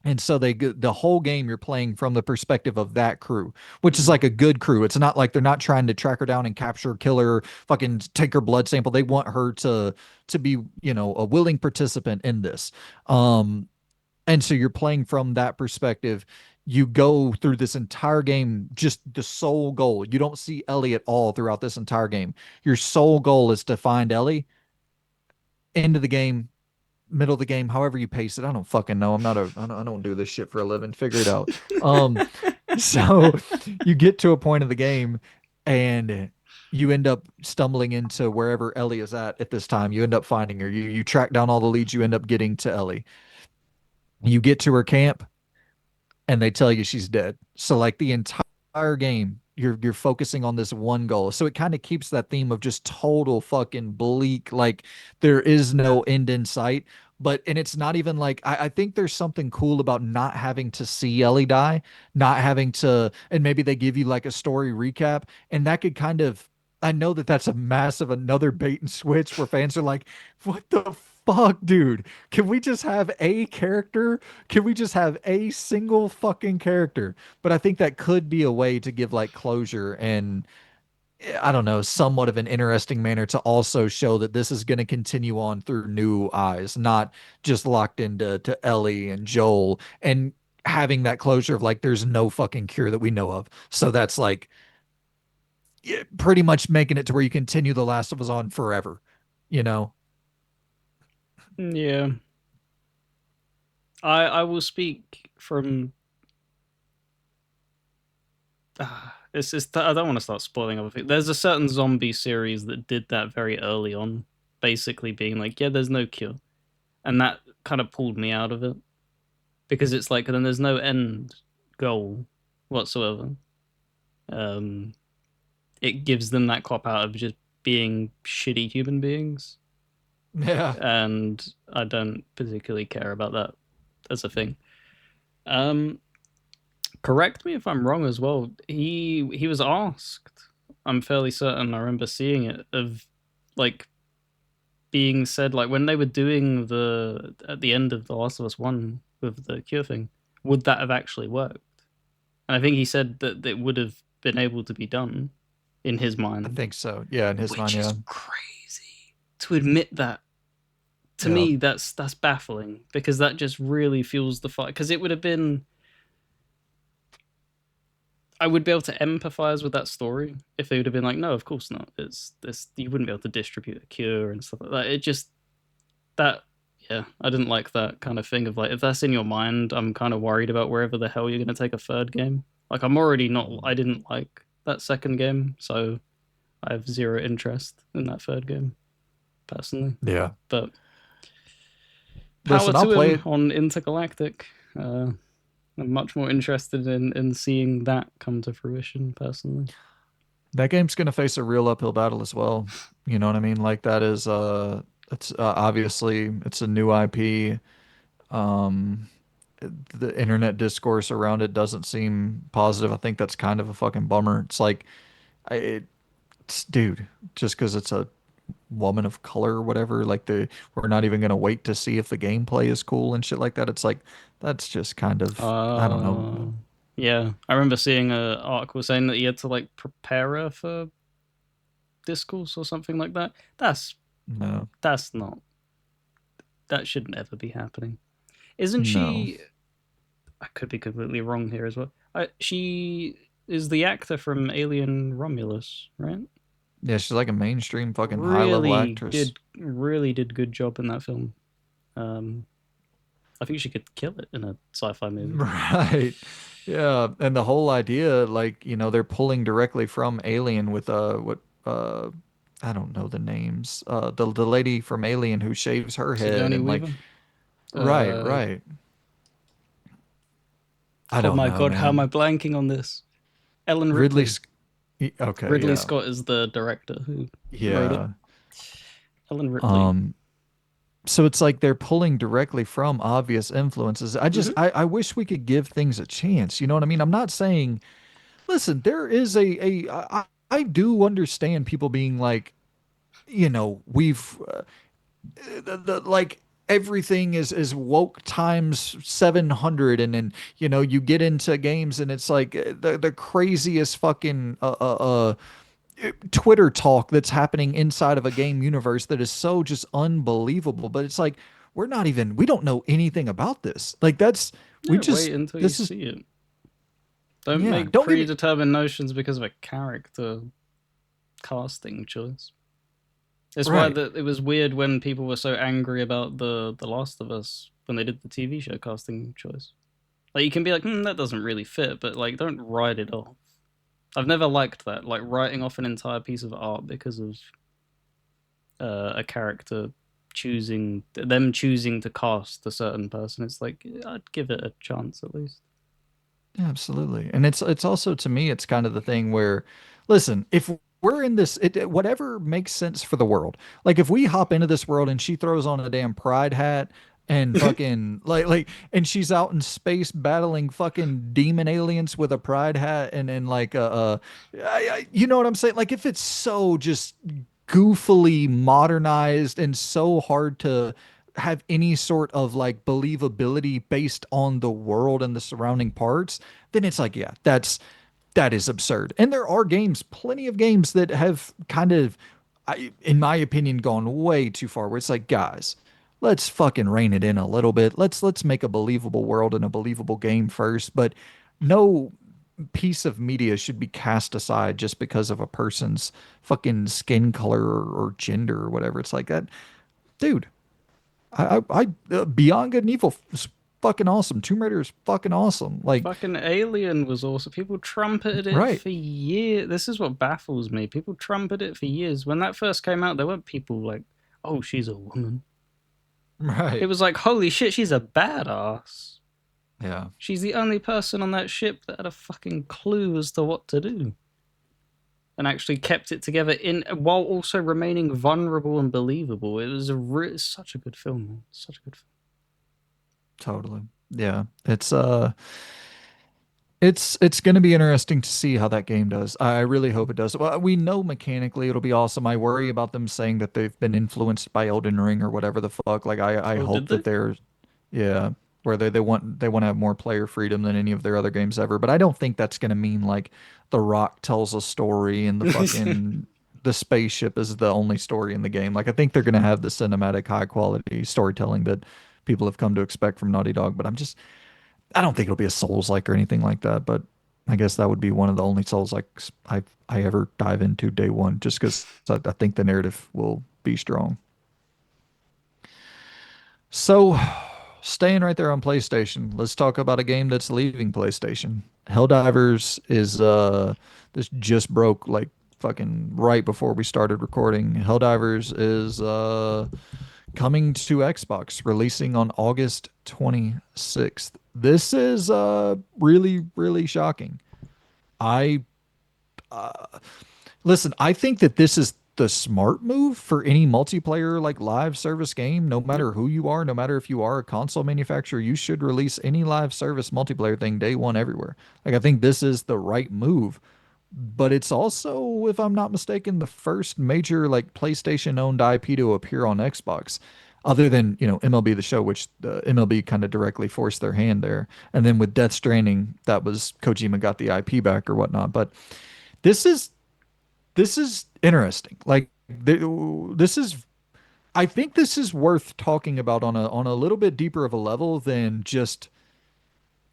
And so the whole game you're playing from the perspective of that crew, which is Mm. like a good crew. It's not like they're not trying to track her down and capture, kill her, fucking take her blood sample. They want her to be, a willing participant in this. And so you're playing from that perspective. You go through this entire game, just the sole goal. You don't see Ellie at all throughout this entire game. Your sole goal is to find Ellie. End of the game, middle of the game, however you pace it. I don't fucking know. I don't do this shit for a living. Figure it out. Um, so you get to a point of the game and you end up stumbling into wherever Ellie is at this time. You end up finding her. You track down all the leads. You end up getting to Ellie. You get to her camp and they tell you she's dead. So like the entire game, you're focusing on this one goal. So it kind of keeps that theme of just total fucking bleak, like there is no end in sight. But and it's not even like I think there's something cool about not having to see Ellie die, not having to, and maybe they give you like a story recap, and that could kind of, I know that that's a massive another bait and switch where fans are like, what the fuck, dude? Can we just have a character? Can we just have a single fucking character? But I think that could be a way to give like closure and, I don't know, somewhat of an interesting manner to also show that this is going to continue on through new eyes, not just locked into Ellie and Joel, and having that closure of like there's no fucking cure that we know of. So that's like, yeah, pretty much making it to where you continue The Last of Us on forever, you know? Yeah, I will speak from. It's just I don't want to start spoiling other things. There's a certain zombie series that did that very early on, basically being like, yeah, there's no cure, and that kind of pulled me out of it because it's like then there's no end goal whatsoever. Um, it gives them that cop out of just being shitty human beings, Yeah. and I don't particularly care about that as a thing. Um, Correct me if I'm wrong as well. He was asked. I'm fairly certain. I remember seeing it of like being said like when they were doing the at the end of The Last of Us One with the cure thing. Would that have actually worked? And I think he said that it would have been able to be done in his I mind, think so. Yeah, in his mind, which is yeah. crazy to admit that. To Yeah. me, that's baffling because that just really fuels the fight. Because it would have been I would be able to empathize with that story if they would have been like, no, of course not. It's this you wouldn't be able to distribute a cure and stuff like that. It just that yeah, I didn't like that kind of thing of like if that's in your mind, I'm kind of worried about wherever the hell you're gonna take a third game. Like I'm already not I didn't like that second game, so I have zero interest in that third game, personally. Yeah. But power Listen, I'll to play him it. on Intergalactic. Uh, I'm much more interested in seeing that come to fruition personally. That game's gonna face a real uphill battle as well. You know what I mean? Like that is it's obviously it's a new IP. Um the internet discourse around it doesn't seem positive. I think that's kind of a fucking bummer. It's like it's dude, just because it's a woman of color or whatever, like we're not even gonna wait to see if the gameplay is cool and shit like that. It's like that's just kind of, I don't know. Uh, yeah, I remember seeing a article saying that he had to like prepare her for discourse or something like that. That's No. that's not. that should never be happening. Isn't No. she? I could be completely wrong here as well. She is the actor from Alien Romulus, right? Yeah, she's like a mainstream fucking high level actress. Really did good job in that film. Um, I think she could kill it in a sci-fi movie. Right. Yeah, and the whole idea, like, they're pulling directly from Alien with what I don't know the names. The lady from Alien who shaves her head Sigourney and like Weaver. right, Uh, right. I oh don't my know, god, how am I man. blanking on this? Ellen Ridley Ripley. Sc- okay, Ridley yeah. Scott is the director who wrote it. Yeah. Ellen Ripley. Um so it's like they're pulling directly from obvious influences. Hmm. I wish we could give things a chance. You know what I mean? I'm not saying listen, there is I do understand people being like, we've like everything is woke times 700 and then you get into games and it's like the craziest fucking Twitter talk that's happening inside of a game universe that is so just unbelievable, but it's like we don't know anything about this. Like we Yeah, just wait until you this is see it. Don't yeah, make don't get me predetermined notions because of a character casting choice. It's why right. that it was weird when people were so angry about the Last of Us when they did the TV show casting choice. Like you can be like, that doesn't really fit, but like don't write it off. I've never liked that, like writing off an entire piece of art because of a character choosing to cast a certain person. It's like I'd give it a chance at least. Yeah, absolutely. And it's also to me it's kind of the thing where listen, if we're in this whatever makes sense for the world. Like if we hop into this world and she throws on a damn pride hat and fucking and she's out in space battling fucking demon aliens with a pride hat and like you know what I'm saying? Like if it's so just goofily modernized and so hard to have any sort of like believability based on the world and the surrounding parts, then it's like, yeah, that is absurd. And there are games, plenty of games that have kind of, in my opinion, gone way too far. Where it's like, guys, let's fucking rein it in a little bit. Let's make a believable world and a believable game first. But no piece of media should be cast aside just because of a person's fucking skin color or gender or whatever. It's like that, dude. Beyond Good and Evil is fucking awesome. Tomb Raider is fucking awesome. Like, Fucking Alien was also people trumpeted it right, for years. This is what baffles me. People trumpeted it for years. When that first came out, there weren't people like, "Oh, she's a woman." It right, was like, "Holy shit, she's a badass." yeah, She's the only person on that ship that had a fucking clue as to what to do and actually kept it together in while also remaining vulnerable and believable. It was such a good film, man. Such a good film. totally, yeah. It's going to be interesting to see how that game does. I really hope it does. Well, we know mechanically it'll be awesome. I worry about them saying that they've been influenced by Elden Ring or whatever the fuck. Like I Oh, did hope they? that they're yeah, where they want to have more player freedom than any of their other games ever. But I don't think that's going to mean like The Rock tells a story and the spaceship is the only story in the game. Like I think they're going to have the cinematic high quality storytelling that people have come to expect from Naughty Dog, but I don't think it'll be a Souls like or anything like that, but I guess that would be one of the only Souls likes I ever dive into day one, just because I think the narrative will be strong. So, staying right there on PlayStation, let's talk about a game that's leaving PlayStation. Helldivers is this just broke like fucking right before we started recording. Helldivers is coming to Xbox, releasing on August 26th. This is really really shocking. I listen, I think that this is the smart move for any multiplayer like live service game, no Yep. matter who you are, no matter if you are a console manufacturer, you should release any live service multiplayer thing day one everywhere. Like I think this is the right move. But it's also, if I'm not mistaken, the first major like PlayStation owned IP to appear on Xbox. Other than, MLB The Show, which MLB kind of directly forced their hand there. And then with Death Stranding, that was Kojima got the IP back or whatnot. But this is this is interesting. Like this is I think this is worth talking about on a little bit deeper of a level than just,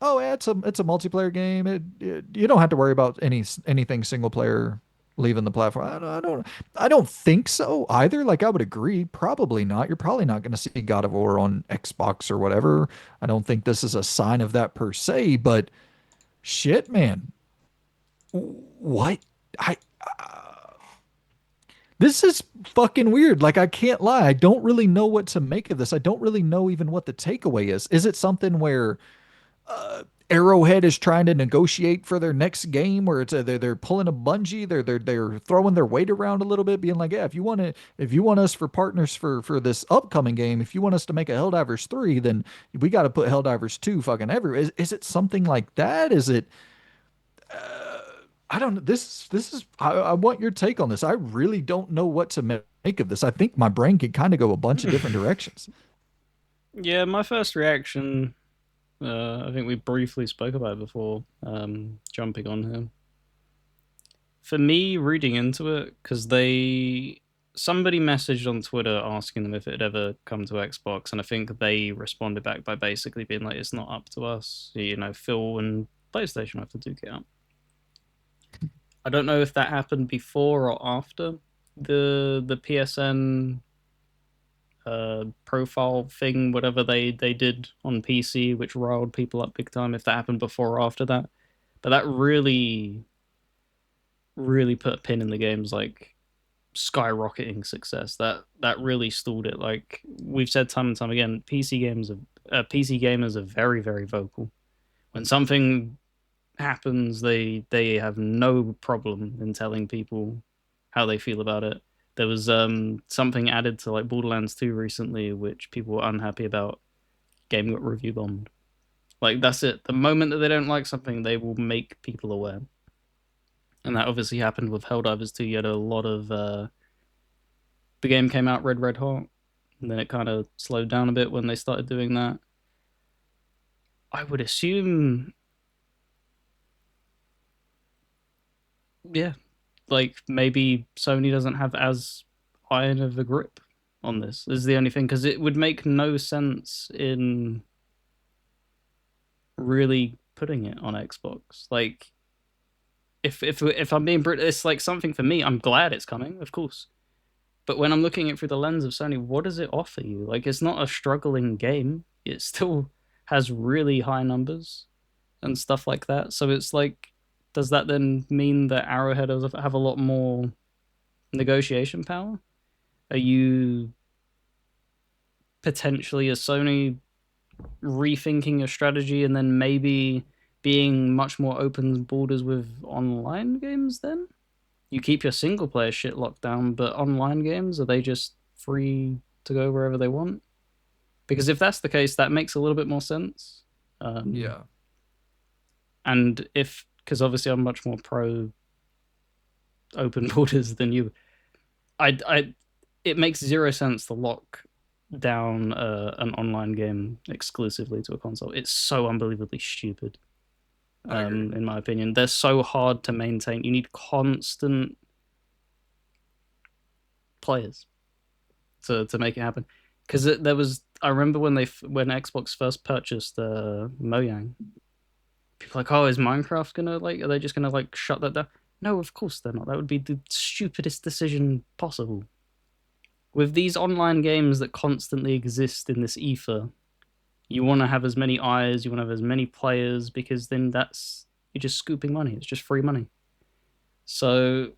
oh yeah, it's a multiplayer game. You don't have to worry about anything single player leaving the platform. I don't think so either. Like I would agree, probably not. You're probably not going to see God of War on Xbox or whatever. I don't think this is a sign of that per se, but shit, man. What? I This is fucking weird. Like I can't lie. I don't really know what to make of this. I don't really know even what the takeaway is. Is it something where Arrowhead is trying to negotiate for their next game, where they're pulling a bungee, they're throwing their weight around a little bit, being like, yeah, if you want us for partners for this upcoming game, if you want us to make a Helldivers 3, then we got to put Helldivers 2 fucking everywhere. Is it something like that? Is it I don't know. This is I want your take on this. I really don't know what to make of this. I think my brain could kind of go a bunch of different directions. Yeah, my first reaction, I think we briefly spoke about it before, jumping on him. For me, reading into it, because somebody messaged on Twitter asking them if it had ever come to Xbox, and I think they responded back by basically being like, "It's not up to us." You know, Phil and PlayStation have to duke it out. I don't know if that happened before or after the PSN profile thing, whatever they did on PC, which riled people up big time. If that happened before or after that, but that really put a pin in the game's like skyrocketing success. That really stalled it. Like we've said time and time again, PC gamers are very vocal. When something happens, they have no problem in telling people how they feel about it. There was something added to like Borderlands 2 recently, which people were unhappy about. Game got review bombed. Like that's it. The moment that they don't like something, they will make people aware. And that obviously happened with Helldivers 2. You had a lot of the game came out red hot, and then it kind of slowed down a bit when they started doing that. I would assume, yeah, like maybe Sony doesn't have as iron of a grip on this. Is the only thing because it would make no sense in really putting it on Xbox. Like if I'm being brutal, it's like something for me. I'm glad it's coming, of course. But when I'm looking at it through the lens of Sony, what does it offer you? Like it's not a struggling game. It still has really high numbers and stuff like that. So it's like, does that then mean that Arrowhead have a lot more negotiation power? Are you potentially a Sony rethinking your strategy and then maybe being much more open borders with online games then? You keep your single player shit locked down, but online games, are they just free to go wherever they want? Because if that's the case, that makes a little bit more sense. Um, Yeah. and if, because obviously I'm much more pro open borders than you, I, it makes zero sense to lock down an online game exclusively to a console. It's so unbelievably stupid, I agree. in my opinion. They're so hard to maintain. You need constant players to make it happen. Because there was, I remember when Xbox first purchased Mojang, people were like, oh, is Minecraft gonna like? Are they just gonna like shut that down? No, of course they're not. That would be the stupidest decision possible. With these online games that constantly exist in this ether, you want to have as many eyes, you want to have as many players, because then that's you're just scooping money. It's just free money. So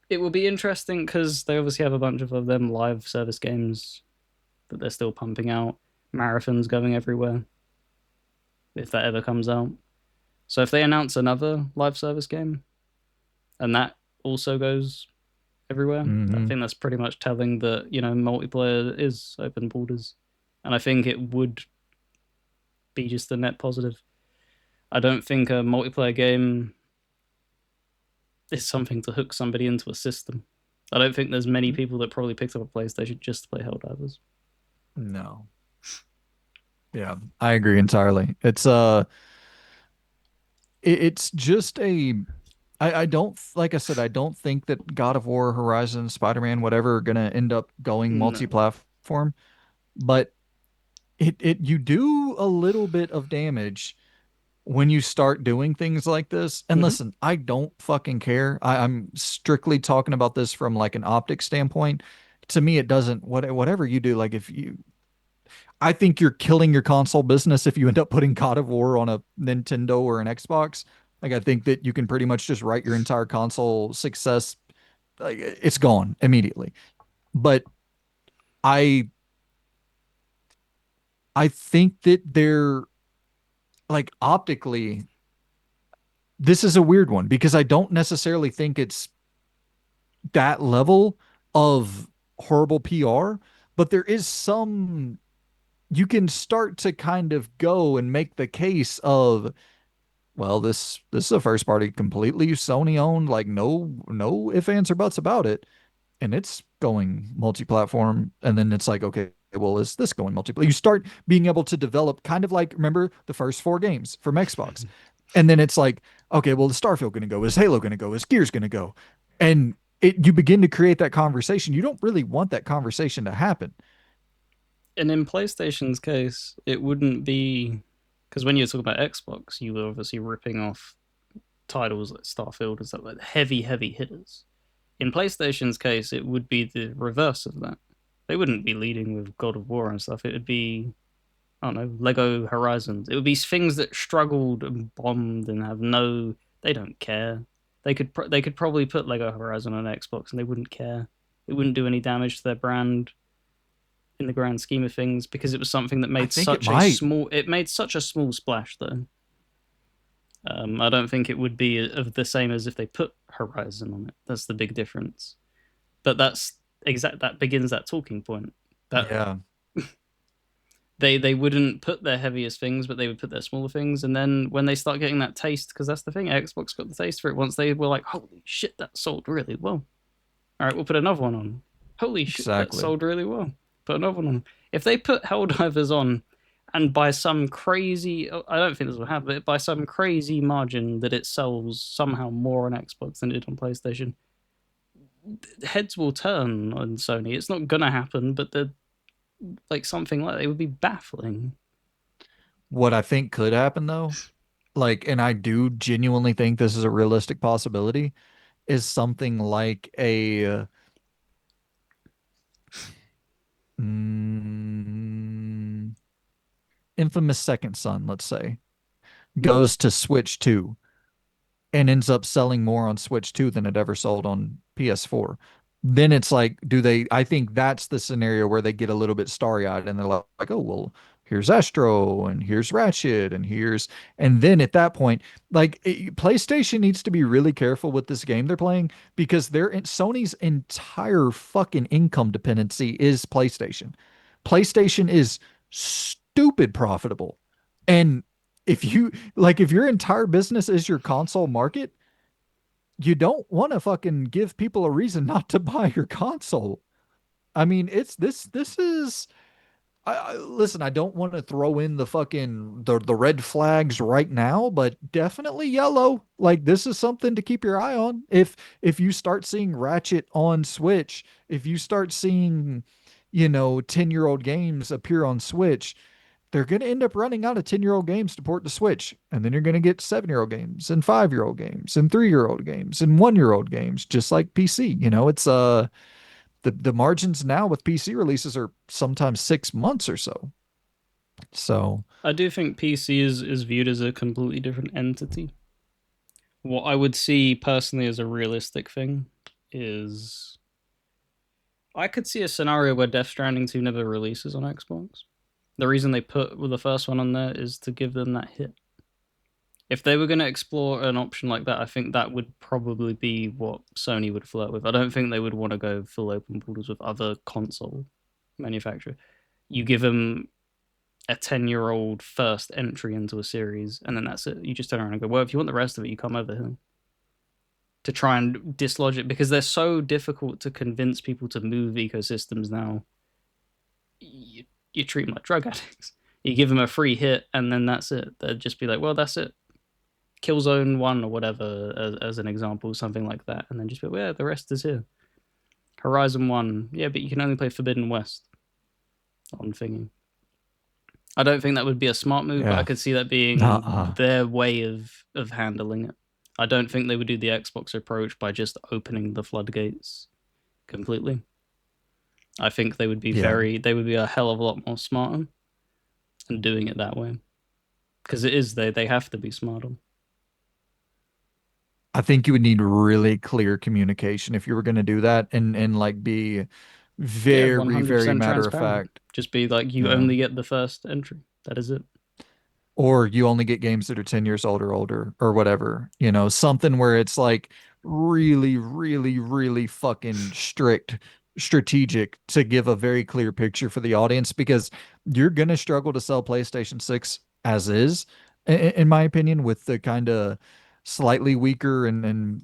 it will be interesting because they obviously have a bunch of them live service games that they're still pumping out, marathons going everywhere if that ever comes out. So if they announce another live service game and that also goes everywhere, I Hmm. think that's pretty much telling that, you know, multiplayer is open borders. And I think it would be just a net positive. I don't think a multiplayer game is something to hook somebody into a system. I don't think there's many people that probably picked up a PlayStation just to play Helldivers. No. Yeah, I agree entirely. It's just a I don't, like I said, I don't think that God of War, Horizon, Spider-Man, whatever, are gonna end up going No. multi-platform. But it you do a little bit of damage when you start doing things like this. And Hmm. listen, I don't fucking care. I'm strictly talking about this from like an optic standpoint. To me, it doesn't, whatever you do, like if you, I think you're killing your console business if you end up putting God of War on a Nintendo or an Xbox. Like I think that you can pretty much just write your entire console success. Like it's gone immediately. But I I think that they're like optically, this is a weird one because I don't necessarily think it's that level of horrible PR, but there is some, you can start to kind of go and make the case of, well, this is a first party completely Sony owned, like no ifs, ands, or buts about it. And it's going multi-platform. And then it's like, okay, well, is this going multiplayer? You start being able to develop kind of like, remember the first four games from Xbox. And then it's like, okay, well, is Starfield going to go? Is Halo going to go? Is Gears going to go? And you begin to create that conversation. You don't really want that conversation to happen. And in PlayStation's case, it wouldn't be because when you're talking about Xbox, you were obviously ripping off titles like Starfield and stuff like heavy, heavy hitters. In PlayStation's case, it would be the reverse of that. They wouldn't be leading with God of War and stuff. It would be, I don't know, Lego Horizons. It would be things that struggled and bombed and have no. They don't care. They could probably put Lego Horizon on Xbox and they wouldn't care. It wouldn't do any damage to their brand in the grand scheme of things because it was something that I made think it such a might. small. It made such a small splash though. I don't think it would be of the same as if they put Horizon on it. That's the big difference. But that's exact. That begins that talking point. That Yeah. they wouldn't put their heaviest things, but they would put their smaller things. And then when they start getting that taste, because that's the thing, Xbox got the taste for it. Once they were like, "Holy shit, that sold really well." All right, we'll put another one on. Holy shit, that Exactly. sold really well. Put another one on. If they put Helldivers on, and by some crazy, I don't think this will happen, but by some crazy margin that it sells somehow more on Xbox than it did on PlayStation, heads will turn on Sony. It's not gonna happen, but the like something like that, it would be baffling. What I think could happen though, like, and I do genuinely think this is a realistic possibility, is something like a mm, infamous Second Son, let's say, goes to Switch 2 and ends up selling more on Switch 2 than it ever sold on PS4. Then it's like, do they? I think that's the scenario where they get a little bit starry-eyed and they're like, oh, well, here's Astro and here's Ratchet and here's, and then at that point, like PlayStation needs to be really careful with this game they're playing because Sony's entire fucking income dependency is PlayStation. PlayStation is stupid profitable. And if you like, if your entire business is your console market, you don't want to fucking give people a reason not to buy your console. I mean, it's this is listen, I don't want to throw in the fucking the red flags right now, but definitely yellow. Like this is something to keep your eye on. If you start seeing Ratchet on Switch, if you start seeing, 10-year-old games appear on Switch, they're going to end up running out of 10-year-old games to port to Switch. And then you're going to get 7-year-old games and 5-year-old games and 3-year-old games and 1-year-old games, just like PC. It's the margins now with PC releases are sometimes 6 months or so. So I do think PC is viewed as a completely different entity. What I would see personally as a realistic thing is I could see a scenario where Death Stranding 2 never releases on Xbox. The reason they put the first one on there is to give them that hit. If they were going to explore an option like that, I think that would probably be what Sony would flirt with. I don't think they would want to go full open borders with other console manufacturer. You give them a 10-year-old first entry into a series, and then that's it. You just turn around and go, well, if you want the rest of it, you come over here to try and dislodge it because they're so difficult to convince people to move ecosystems now. You treat them like drug addicts. You give them a free hit, and then that's it. They'd just be like, well, that's it. Killzone 1 or whatever as an example, something like that, and then just be like, well, yeah, the rest is here. Horizon 1, yeah, but you can only play Forbidden West on thingy. I don't think that would be a smart move, but I Yeah. could see that being Uh-uh. their way of handling it. I don't think they would do the Xbox approach by just opening the floodgates completely. I think Yeah. they would be a hell of a lot more smarter and doing it that way. Because it is they have to be smarter. I think you would need really clear communication if you were going to do that and like be Yeah, very, very 100% matter of transparent. fact. Just be like you Yeah. only get the first entry. That is it. Or you only get games that are 10 years old or older or whatever, something where it's like really, really, really fucking strategic to give a very clear picture for the audience because you're going to struggle to sell PlayStation 6 as is, in my opinion, with the kind of slightly weaker and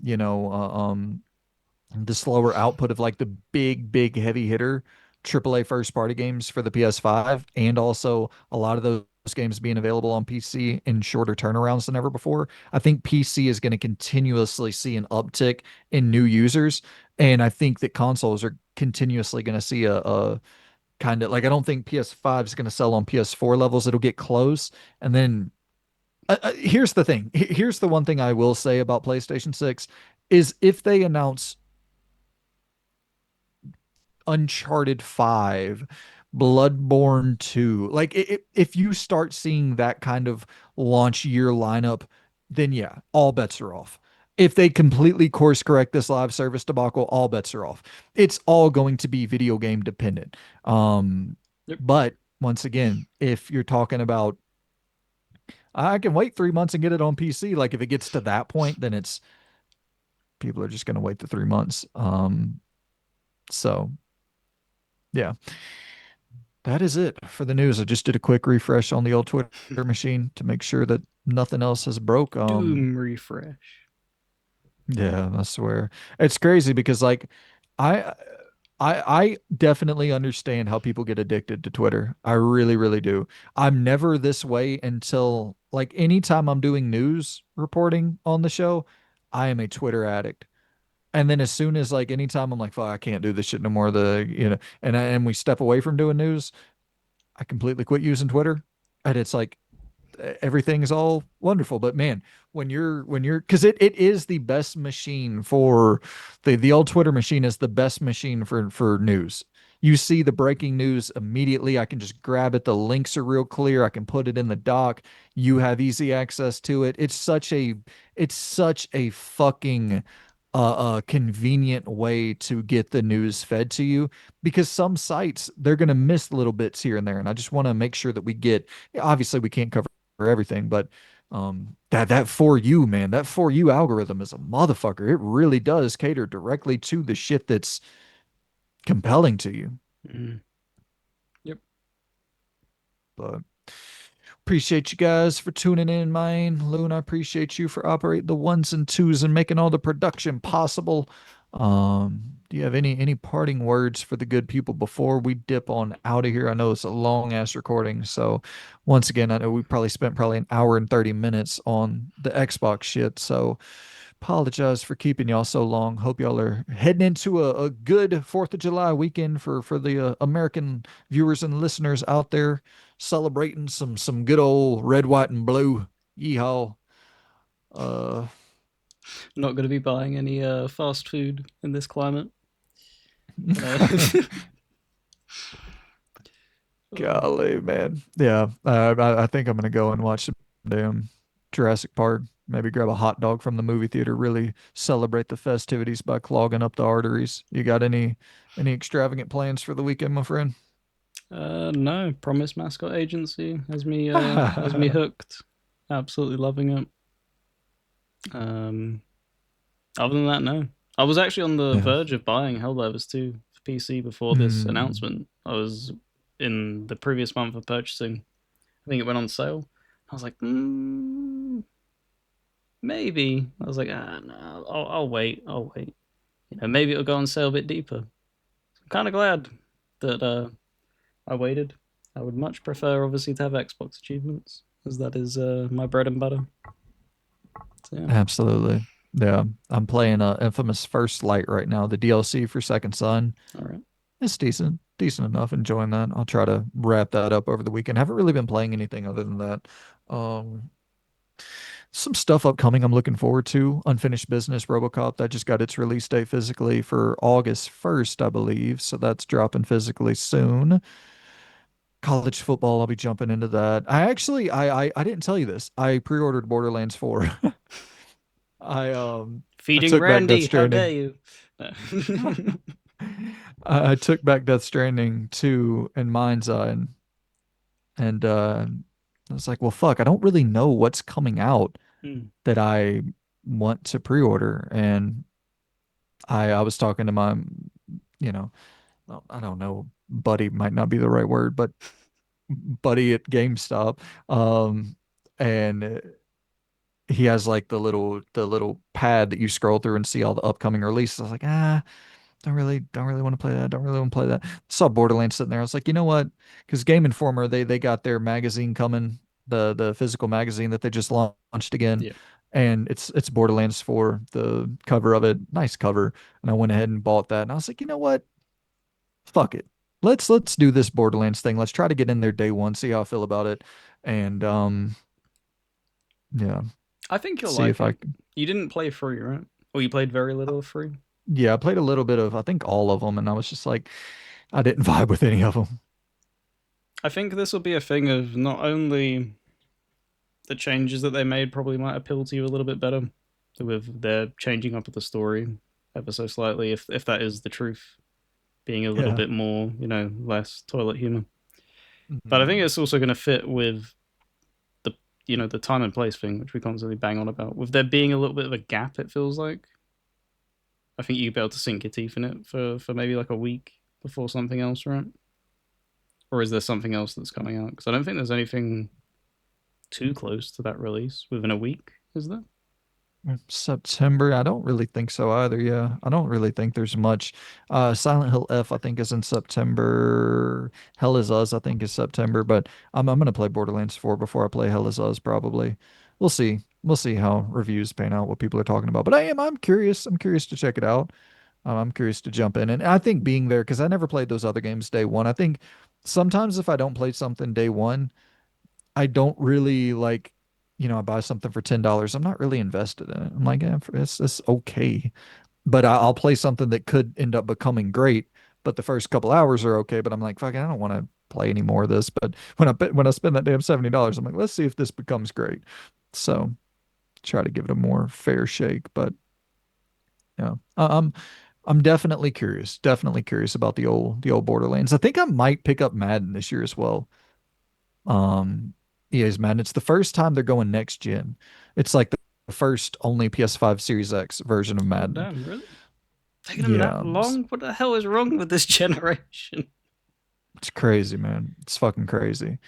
the slower output of like the big heavy hitter AAA first party games for the PS5 and also a lot of those games being available on PC in shorter turnarounds than ever before. I think PC is going to continuously see an uptick in new users and I think that consoles are continuously going to see a kind of like I don't think PS5 is going to sell on PS4 levels. It'll get close and then here's the thing. Here's the one thing I will say about PlayStation 6 is if they announce Uncharted 5, Bloodborne 2. Like if you start seeing that kind of launch year lineup, then yeah, all bets are off. If they completely course correct this live service debacle, all bets are off. It's all going to be video game dependent. Um, Yep. but once again, if you're talking about I can wait 3 months and get it on PC, like if it gets to that point, then it's people are just going to wait the 3 months. So yeah. That is it for the news. I just did a quick refresh on the old Twitter machine to make sure that nothing else has broke. Doom refresh. Yeah, I swear. It's crazy because like I I definitely understand how people get addicted to Twitter. I really, really do. I'm never this way until like anytime I'm doing news reporting on the show, I am a Twitter addict. And then as soon as like anytime I'm like, fuck, I can't do this shit no more, and we step away from doing news, I completely quit using Twitter. And it's like everything's all wonderful. But man, when you're because it is the best machine for the old Twitter machine is the best machine for news. You see the breaking news immediately. I can just grab it. The links are real clear. I can put it in the doc. You have easy access to it. It's such a fucking convenient way to get the news fed to you because some sites they're going to miss little bits here and there and I just want to make sure that we get obviously we can't cover everything but that for you man that for you algorithm is a motherfucker. It really does cater directly to the shit that's compelling to you. Mm. Yep. But appreciate you guys for tuning in, man. Loon, I appreciate you for operating the ones and twos and making all the production possible. Do you have any parting words for the good people before we dip on out of here? I know it's a long ass recording, so once again, I know we probably spent probably an hour and 30 minutes on the Xbox shit. So apologize for keeping y'all so long. Hope y'all are heading into a good 4th of July weekend for the American viewers and listeners out there celebrating some good old red, white, and blue. Yeehaw. Uh, Not going to be buying any fast food in this climate. Uh, oh. Golly, man. Yeah, I think I'm gonna go and watch some damn Jurassic Park. Maybe grab a hot dog from the movie theater. Really celebrate the festivities by clogging up the arteries. You got any extravagant plans for the weekend, my friend? No, Promise Mascot Agency has me hooked. Absolutely loving it. Um, Other than that, no. I was actually on the Yeah. verge of buying Helldivers 2 for PC before this Mm, announcement. I was in the previous month of purchasing. I think it went on sale. I was like, maybe. I was like, no, I'll wait. I'll wait. Maybe it'll go on sale a bit deeper. I'm kind of glad that I waited. I would much prefer, obviously, to have Xbox achievements, as that is my bread and butter. So yeah, Absolutely. Yeah. I'm playing Infamous First Light right now, the DLC for Second Son. all right. It's decent, decent enough. Enjoying that. I'll try to wrap that up over the weekend. Haven't really been playing anything other than that. Um, some stuff upcoming I'm looking forward to. Unfinished Business RoboCop that just got its release date physically for August 1st, I believe. So that's dropping physically soon. College football, I'll be jumping into that. I didn't tell you this. I pre-ordered Borderlands 4. I Feeding took back Death Randy, how dare Stranding. you? No. I took back Death Stranding 2 in Mind's Eye, and I was like, well, fuck, I don't really know what's coming out Hmm. that I want to pre-order. And I was talking to my, you know, well, I don't know, buddy might not be the right word, but buddy at GameStop. Um, and he has like the little pad that you scroll through and see all the upcoming releases. I was like, don't really want to play that. Don't really want to play that. Saw Borderlands sitting there. I was like, you know what? Because Game Informer, they got their magazine coming, the physical magazine that they just launched again. Yeah. And it's Borderlands 4, the cover of it, nice cover. And I went ahead and bought that. And I was like, you know what? Fuck it. Let's do this Borderlands thing. Let's try to get in there day one, see how I feel about it. And yeah, I think you'll see like if I it. can. You didn't play free, right? Or you played very little of free? Yeah, I played a little bit of, I think all of them, and I was just like, I didn't vibe with any of them. I think this will be a thing of not only the changes that they made probably might appeal to you a little bit better with their changing up of the story ever so slightly, if that is the truth, being a little Yeah. bit more, less toilet humor. But I think Mhm. it's also going to fit with the the time and place thing, which we constantly bang on about. With there being a little bit of a gap, it feels like I think you'd be able to sink your teeth in it for maybe like a week before something else, right? Or is there something else that's coming out? Because I don't think there's anything too close to that release within a week, is there? September, I don't really think so either. Yeah, I don't really think there's much. Silent Hill F, I think, is in September. Hell is Us, I think, is September. But I'm gonna play Borderlands 4 before I play Hell is Us, probably. We'll see. We'll see how reviews pan out, what people are talking about. But I'm curious. I'm curious to check it out. I'm curious to jump in, and I think being there because I never played those other games day one. I think sometimes if I don't play something day one, I don't really like, I buy something for $10. I'm not really invested in it. I'm like, it's okay. But I'll play something that could end up becoming great. But the first couple hours are okay. But I'm like, fuck, I don't want to play any more of this. But when I spend that damn $70, I'm like, let's see if this becomes great. So try to give it a more fair shake. But yeah, I'm definitely curious about the old Borderlands. I think I might pick up Madden this year as well. EA's Madden. It's the first time they're going next gen. It's like the first only PS5 Series X version of Oh Madden. damn, really? Taking them that Yeah, long? What the hell is wrong with this generation? it's crazy, man. It's fucking crazy.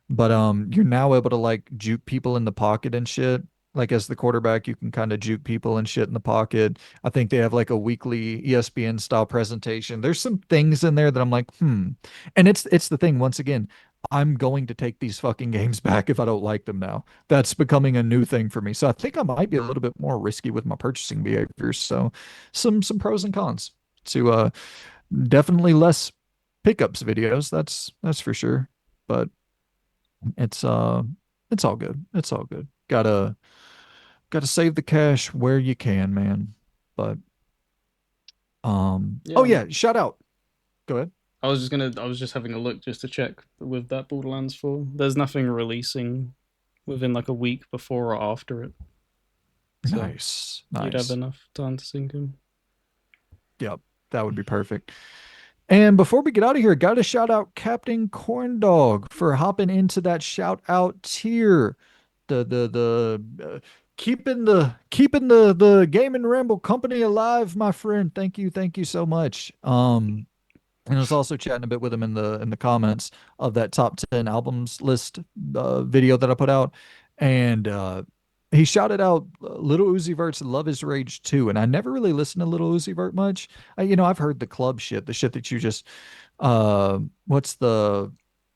But you're now able to like juke people in the pocket and shit. Like as the quarterback, you can kind of juke people and shit in the pocket. I think they have like a weekly ESPN style presentation. There's some things in there that I'm like, hmm. And it's the thing, once again, I'm going to take these fucking games back if I don't like them now. That's becoming a new thing for me. So I think I might be a little bit more risky with my purchasing behaviors. So some pros and cons to definitely less pickups videos. That's for sure. But it's uh it's all good. It's all good. Gotta save the cash where you can, man. But oh Yeah. yeah, shout out. Go ahead. I was just having a look just to check with that Borderlands 4. There's nothing releasing within like a week before or after it. So Nice. you'd have Nice. enough time to sink in. Yep. That would be perfect. And before we get out of here, gotta shout out Captain Corndog for hopping into that shout out tier. The keeping the Game and Ramble company alive, my friend. Thank you so much. And I was also chatting a bit with him in the comments of that top 10 albums list video that I put out. And he shouted out Little Uzi Vert's Love is Rage 2. And I never really listened to Little Uzi Vert much. I've heard the club shit, the shit that you just, what's the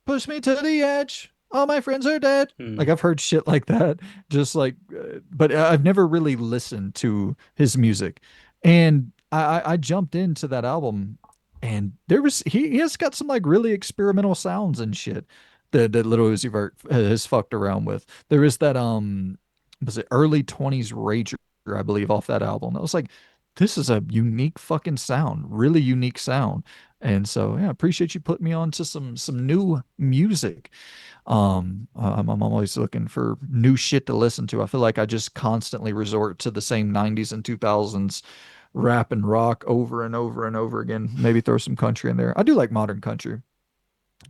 push me to the edge? all my friends are dead. Hmm. Like I've heard shit like that, just like, but I've never really listened to his music. And I jumped into that album, and there was he has got some like really experimental sounds and shit that Little Uzi Vert has fucked around with. There is that was it early 20s Rager, I believe, off that album. I was like, this is a unique fucking sound, really unique sound. And so yeah, I appreciate you putting me on to some new music. I'm always looking for new shit to listen to. I feel like I just constantly resort to the same 90s and 2000s rap and rock over and over and over again. Maybe throw some country in there. I do like modern country,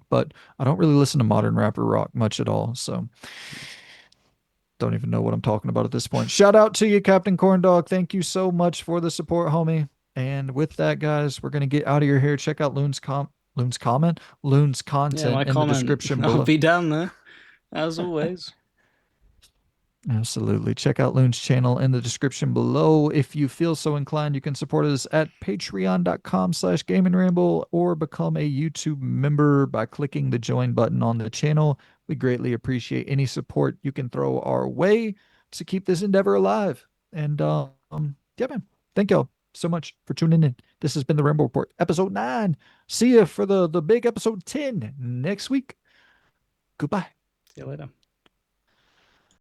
but I don't really listen to modern rap or rock much at all. So don't even know what I'm talking about at this point. Shout out to you, Captain Corndog. Thank you so much for the support, homie. And with that, guys, we're gonna get out of your hair. Check out Loon's Yeah, content my in the comment. description I'll below. be down there as always. Absolutely. Check out Loon's channel in the description below. If you feel so inclined, you can support us at patreon.com/gamingramble or become a YouTube member by clicking the join button on the channel. We greatly appreciate any support you can throw our way to keep this endeavor alive. And yeah, man. Thank y'all so much for tuning in. This has been the Ramble Report, episode 9. See you for the big episode 10 next week. Goodbye. See you later.